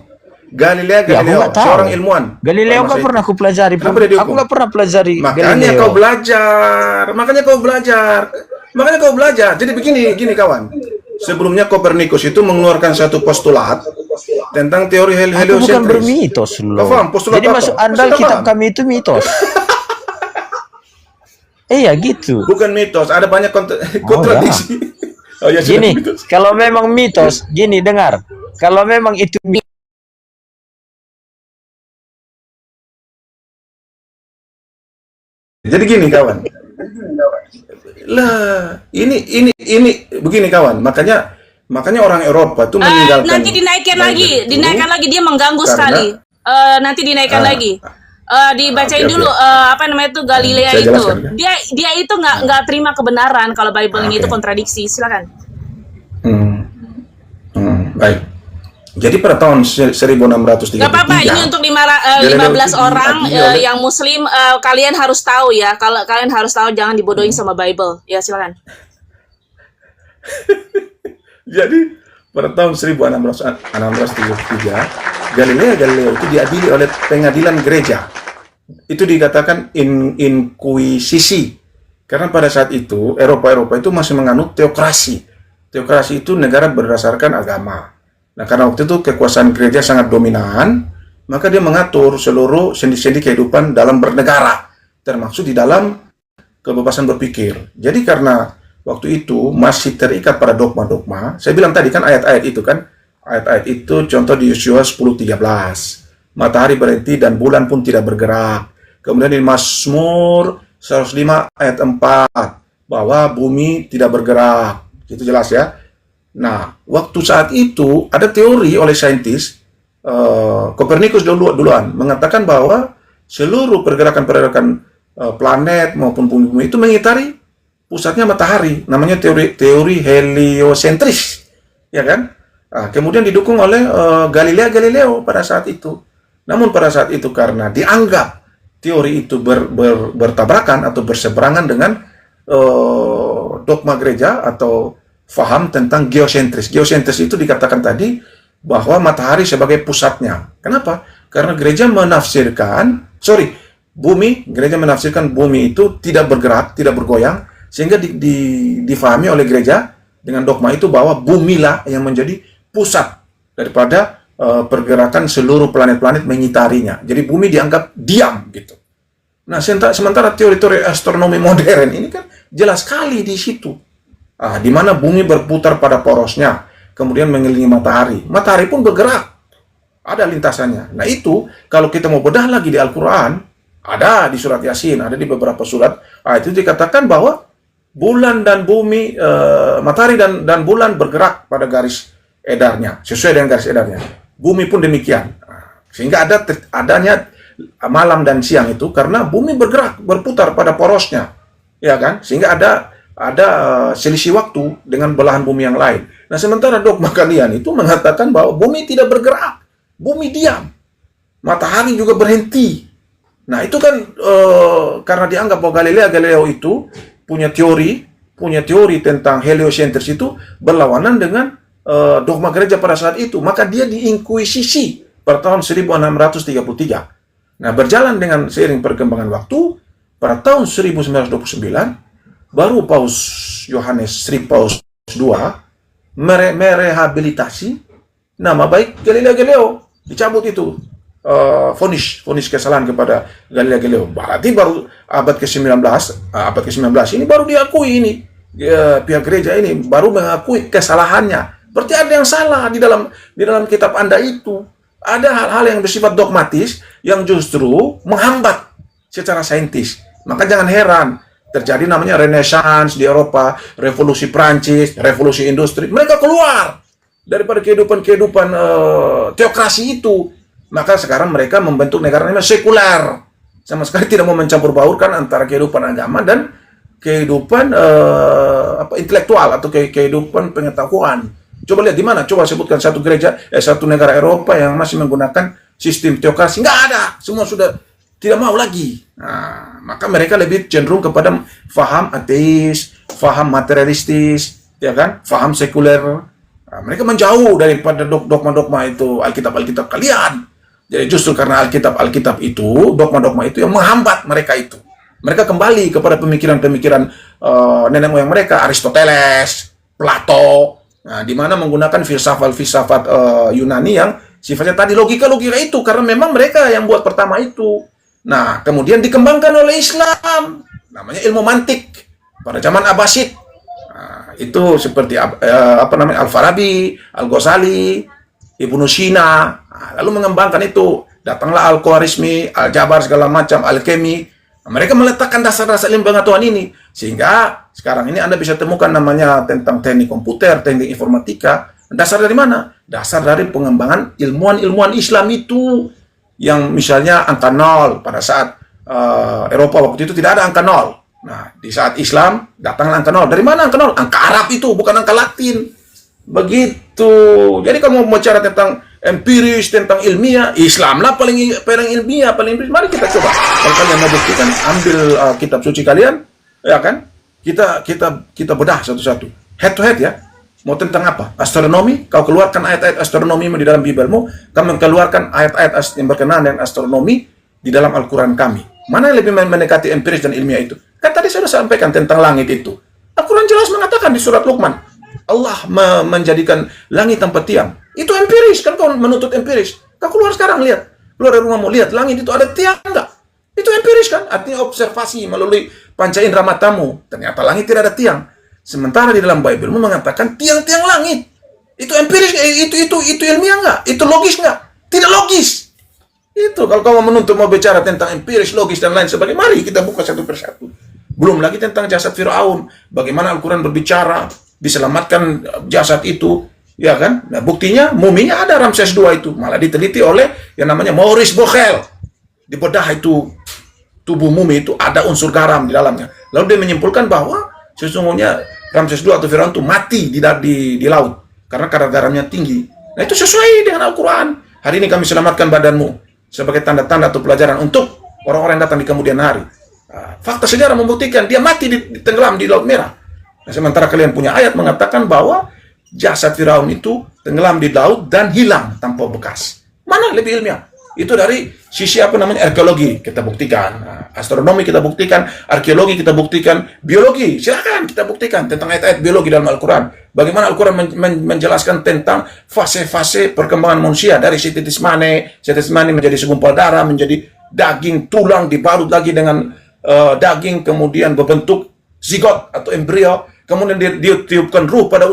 Speaker 6: Ya, aku
Speaker 4: Galileo,
Speaker 6: nggak tahu.
Speaker 4: seorang ilmuwan.
Speaker 6: Galileo
Speaker 4: pada
Speaker 6: nggak
Speaker 4: masa
Speaker 6: pernah
Speaker 4: itu.
Speaker 6: aku pelajari.
Speaker 4: Kenapa dia dihukum?
Speaker 6: Aku nggak pernah pelajari
Speaker 4: Makanya
Speaker 6: Galileo.
Speaker 4: Makanya kau belajar. Jadi gini kawan. Sebelumnya Kopernikus itu mengeluarkan satu postulat tentang teori
Speaker 6: Aku bukan
Speaker 4: heliosentris.
Speaker 6: bermitos loh.
Speaker 4: Kau paham postulat
Speaker 6: Jadi
Speaker 4: apa?
Speaker 6: masuk andal
Speaker 4: Pasti kau
Speaker 6: kitab
Speaker 4: paham.
Speaker 6: kami itu mitos. Iya gitu.
Speaker 4: Bukan mitos, ada banyak kontradiksi. Oh ya sudah
Speaker 6: Gini,
Speaker 4: mitos.
Speaker 6: kalau memang mitos, gini dengar. Kalau memang itu
Speaker 4: Jadi gini kawan. Lah, ini begini kawan. Makanya orang Eropa itu meninggalkan
Speaker 2: Nanti dinaikkan
Speaker 4: Bible
Speaker 2: lagi,
Speaker 4: itu
Speaker 2: dinaikkan lagi, dia mengganggu
Speaker 4: karena-
Speaker 2: sekali. Nanti dinaikkan
Speaker 4: Ah.
Speaker 2: lagi. Dibacain
Speaker 4: Oke,
Speaker 2: dulu
Speaker 4: oke.
Speaker 2: apa namanya itu Galilea
Speaker 4: Saya
Speaker 2: itu.
Speaker 4: jelaskan, ya.
Speaker 2: Dia itu nggak terima kebenaran kalau Bible ini
Speaker 4: Oke.
Speaker 2: itu kontradiksi. Silakan.
Speaker 4: Baik. Jadi pada tahun 1633.
Speaker 2: Gak apa-apa, ini untuk 15 orang yang Muslim, kalian harus tahu ya. Kalau kalian harus tahu, jangan dibodohin sama Bible. Ya silakan.
Speaker 4: Jadi pada tahun 1633 Galileo itu diadili oleh pengadilan gereja. Itu dikatakan inkuisisi. Karena pada saat itu Eropa itu masih menganut teokrasi. Teokrasi itu negara berdasarkan agama. Nah, karena waktu itu kekuasaan gereja sangat dominan, maka dia mengatur seluruh sendi-sendi kehidupan dalam bernegara, termasuk di dalam kebebasan berpikir. Jadi karena waktu itu masih terikat pada dogma-dogma, saya bilang tadi kan ayat-ayat itu contoh di Yosua 10:13. Matahari berhenti dan bulan pun tidak bergerak. Kemudian di Mazmur 105 ayat 4 bahwa bumi tidak bergerak. Itu jelas ya. Nah, waktu saat itu ada teori oleh saintis Kopernikus duluan mengatakan bahwa seluruh pergerakan planet maupun bumi itu mengitari pusatnya matahari. Namanya teori heliosentris, ya kan? Nah, kemudian didukung oleh Galileo pada saat itu. Namun pada saat itu karena dianggap teori itu bertabrakan atau berseberangan dengan dogma gereja atau faham tentang geosentris. Geosentris itu dikatakan tadi bahwa matahari sebagai pusatnya. Kenapa? Karena gereja menafsirkan bumi itu tidak bergerak, tidak bergoyang, sehingga difahami oleh gereja dengan dogma itu bahwa bumilah yang menjadi pusat daripada pergerakan seluruh planet-planet mengitarinya. Jadi bumi dianggap diam gitu. Nah, sementara teori-teori astronomi modern ini kan jelas sekali di situ. Di mana bumi berputar pada porosnya, kemudian mengelilingi matahari. Matahari pun bergerak, ada lintasannya. Nah itu, kalau kita mau bedah lagi di Al-Quran, ada di surat Yasin, ada di beberapa surat, itu dikatakan bahwa bulan dan bumi, matahari dan bulan bergerak pada garis edarnya, sesuai dengan garis edarnya. Bumi pun demikian. Sehingga adanya malam dan siang itu karena bumi bergerak, berputar pada porosnya, ya kan? Sehingga ada selisih waktu dengan belahan bumi yang lain. Nah, sementara dogma kalian itu mengatakan bahwa bumi tidak bergerak, bumi diam, matahari juga berhenti. Nah, itu kan karena dianggap bahwa Galileo itu punya teori tentang heliosentris itu berlawanan dengan dogma gereja pada saat itu, maka dia diinkuisisi pada tahun 1633. Nah, berjalan dengan seiring perkembangan waktu, pada tahun 1929 baru Paus Yohanes Sri Paus II merehabilitasi nama baik Galileo, dicabut itu vonis kesalahan kepada Galileo. Berarti baru abad ke-19 ini baru diakui ini pihak gereja ini baru mengakui kesalahannya. Berarti ada yang salah di dalam kitab Anda itu. Ada hal-hal yang bersifat dogmatis yang justru menghambat secara saintis. Maka jangan heran terjadi namanya Renaissance di Eropa, revolusi Prancis, revolusi industri. Mereka keluar daripada kehidupan teokrasi itu. Maka sekarang mereka membentuk negara namanya sekuler, sama sekali tidak mau mencampur baurkan antara kehidupan agama dan kehidupan intelektual atau kehidupan pengetahuan. Coba lihat di mana, coba sebutkan satu satu negara Eropa yang masih menggunakan sistem teokrasi. Nggak ada, semua sudah tidak mau lagi. Nah, maka mereka lebih cenderung kepada faham ateis, faham materialistis, ya kan, faham sekuler. Nah, mereka menjauh daripada dogma-dogma itu, Alkitab kalian. Jadi justru karena Alkitab itu, dogma-dogma itu yang menghambat mereka itu. Mereka kembali kepada pemikiran-pemikiran nenek moyang mereka, Aristoteles, Plato, nah, di mana menggunakan filsafat Yunani yang sifatnya tadi logika itu, karena memang mereka yang buat pertama itu. Nah, kemudian dikembangkan oleh Islam, namanya ilmu mantik pada zaman Abbasid. Nah, itu seperti Al-Farabi, Al-Ghazali, Ibnu Sina. Nah, lalu mengembangkan itu, datanglah Al-Khwarizmi, Al-Jabar, segala macam, Al-Kemi. Nah, mereka meletakkan dasar-dasar ilmu pengetahuan ini, sehingga sekarang ini Anda bisa temukan namanya tentang teknik komputer, teknik informatika. Dasar dari mana? Dasar dari pengembangan ilmuwan-ilmuwan Islam itu, yang misalnya angka nol. Pada saat Eropa waktu itu tidak ada angka nol. Nah, di saat Islam datanglah angka nol. Dari mana angka nol? Angka Arab itu, bukan angka Latin. Begitu. Jadi kalau mau bicara tentang empiris, tentang ilmiah, Islam lah paling ilmiah, paling empiris. Mari kita coba. Kalau kalian mau buktikan, ambil kitab suci kalian, ya kan? Kita bedah satu-satu. Head to head ya. Mau tentang apa? Astronomi, kau keluarkan ayat-ayat astronomi di dalam Bibelmu, kami keluarkan ayat-ayat yang berkenaan dengan astronomi di dalam Al-Quran kami. Mana yang lebih mendekati empiris dan ilmiah itu? Kan tadi saya sudah sampaikan tentang langit itu. Al-Quran jelas mengatakan di surat Luqman, Allah menjadikan langit tanpa tiang. Itu empiris, kan kau menuntut empiris. Kau keluar sekarang, lihat. Keluar dari rumahmu, lihat langit itu ada tiang enggak? Itu empiris kan? Artinya observasi melalui panca indera matamu. Ternyata langit tidak ada tiang. Sementara di dalam Bible mengatakan tiang-tiang langit. Itu empiris, itu ilmiah enggak? Itu logis enggak? Tidak logis. Itu kalau kamu menuntut mau bicara tentang empiris, logis dan lain sebagainya, mari kita buka satu persatu. Belum lagi tentang jasad Firaun, bagaimana Al-Quran berbicara diselamatkan jasad itu, ya kan? Nah, buktinya muminya ada Ramses II itu, malah diteliti oleh yang namanya Maurice Bochel. Dibedah itu tubuh mumi itu ada unsur garam di dalamnya. Lalu dia menyimpulkan bahwa sesungguhnya Ramses II atau Firaun itu mati di laut karena kadar garamnya tinggi. Nah, itu sesuai dengan Al-Quran. Hari ini kami selamatkan badanmu sebagai tanda-tanda atau pelajaran untuk orang-orang yang datang di kemudian hari. Nah, fakta sejarah membuktikan dia mati tenggelam di Laut Merah. Nah, sementara kalian punya ayat mengatakan bahwa jasad Firaun itu tenggelam di laut dan hilang tanpa bekas. Mana lebih ilmiah? Itu dari sisi arkeologi kita buktikan, nah, astronomi kita buktikan, arkeologi kita buktikan, biologi silakan kita buktikan tentang ayat-ayat biologi dalam Al-Quran. Bagaimana Al-Quran menjelaskan tentang fase-fase perkembangan manusia dari sitis mani menjadi segumpal darah, menjadi daging, tulang, dibalut lagi dengan daging, kemudian berbentuk zigot atau embrio, kemudian ditiupkan ruh pada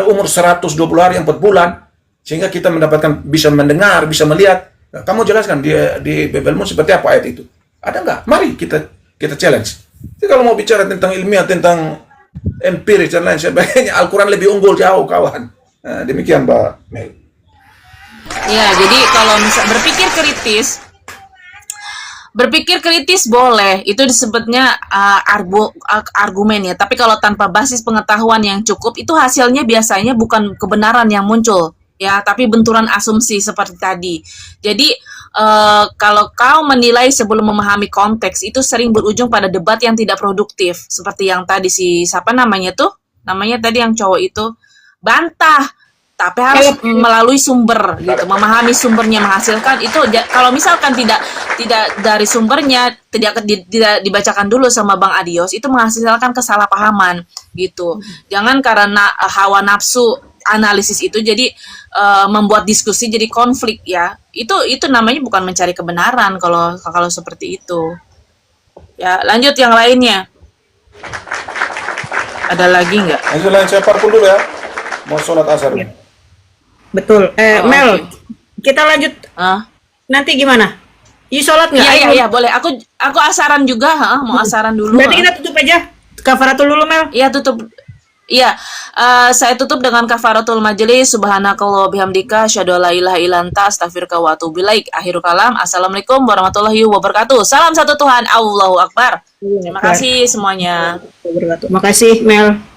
Speaker 4: umur 120 hari 4 bulan, sehingga kita mendapatkan bisa mendengar, bisa melihat. Nah, kamu jelaskan di Bibelmu seperti apa ayat itu? Ada nggak? Mari kita challenge. Jadi kalau mau bicara tentang ilmiah, tentang empiris dan lain sebagainya, Al-Quran lebih unggul jauh, kawan. Nah, demikian, Mbak Mel.
Speaker 2: Ya, jadi kalau berpikir kritis boleh, itu disebutnya argumen ya. Tapi kalau tanpa basis pengetahuan yang cukup, itu hasilnya biasanya bukan kebenaran yang muncul. Ya, tapi benturan asumsi seperti tadi. Jadi, kalau kau menilai sebelum memahami konteks, itu sering berujung pada debat yang tidak produktif. Seperti yang tadi siapa namanya tadi yang cowok itu, bantah. Tapi harus melalui sumber, gitu. Memahami sumbernya menghasilkan itu. Kalau misalkan tidak dari sumbernya, tidak dibacakan dulu sama Bang Adios, itu menghasilkan kesalahpahaman, gitu. Jangan karena hawa nafsu analisis itu jadi membuat diskusi jadi konflik ya. Itu namanya bukan mencari kebenaran kalau seperti itu. Ya, lanjut yang lainnya. Ada lagi nggak?
Speaker 4: Lanjut saya parpun dulu ya. Mau sholat asar.
Speaker 3: Ya. Betul. Mel, okay. Kita lanjut. Nanti gimana? Sholat nggak?
Speaker 2: Iya, boleh. Aku asaran juga, mau asaran dulu.
Speaker 3: Berarti kita tutup aja. Kafaratul dulu, Mel.
Speaker 2: Iya, tutup. Iya, saya tutup dengan kafaratul majelis. Subhanakallah bihamdika, asyhadu alla ilaha illa anta, astaghfiruka wa atubu ilaik. Akhirul kalam. Assalamualaikum warahmatullahi wabarakatuh. Salam satu Tuhan. Allahu Akbar. Terima kasih semuanya.
Speaker 3: Makasih Mel.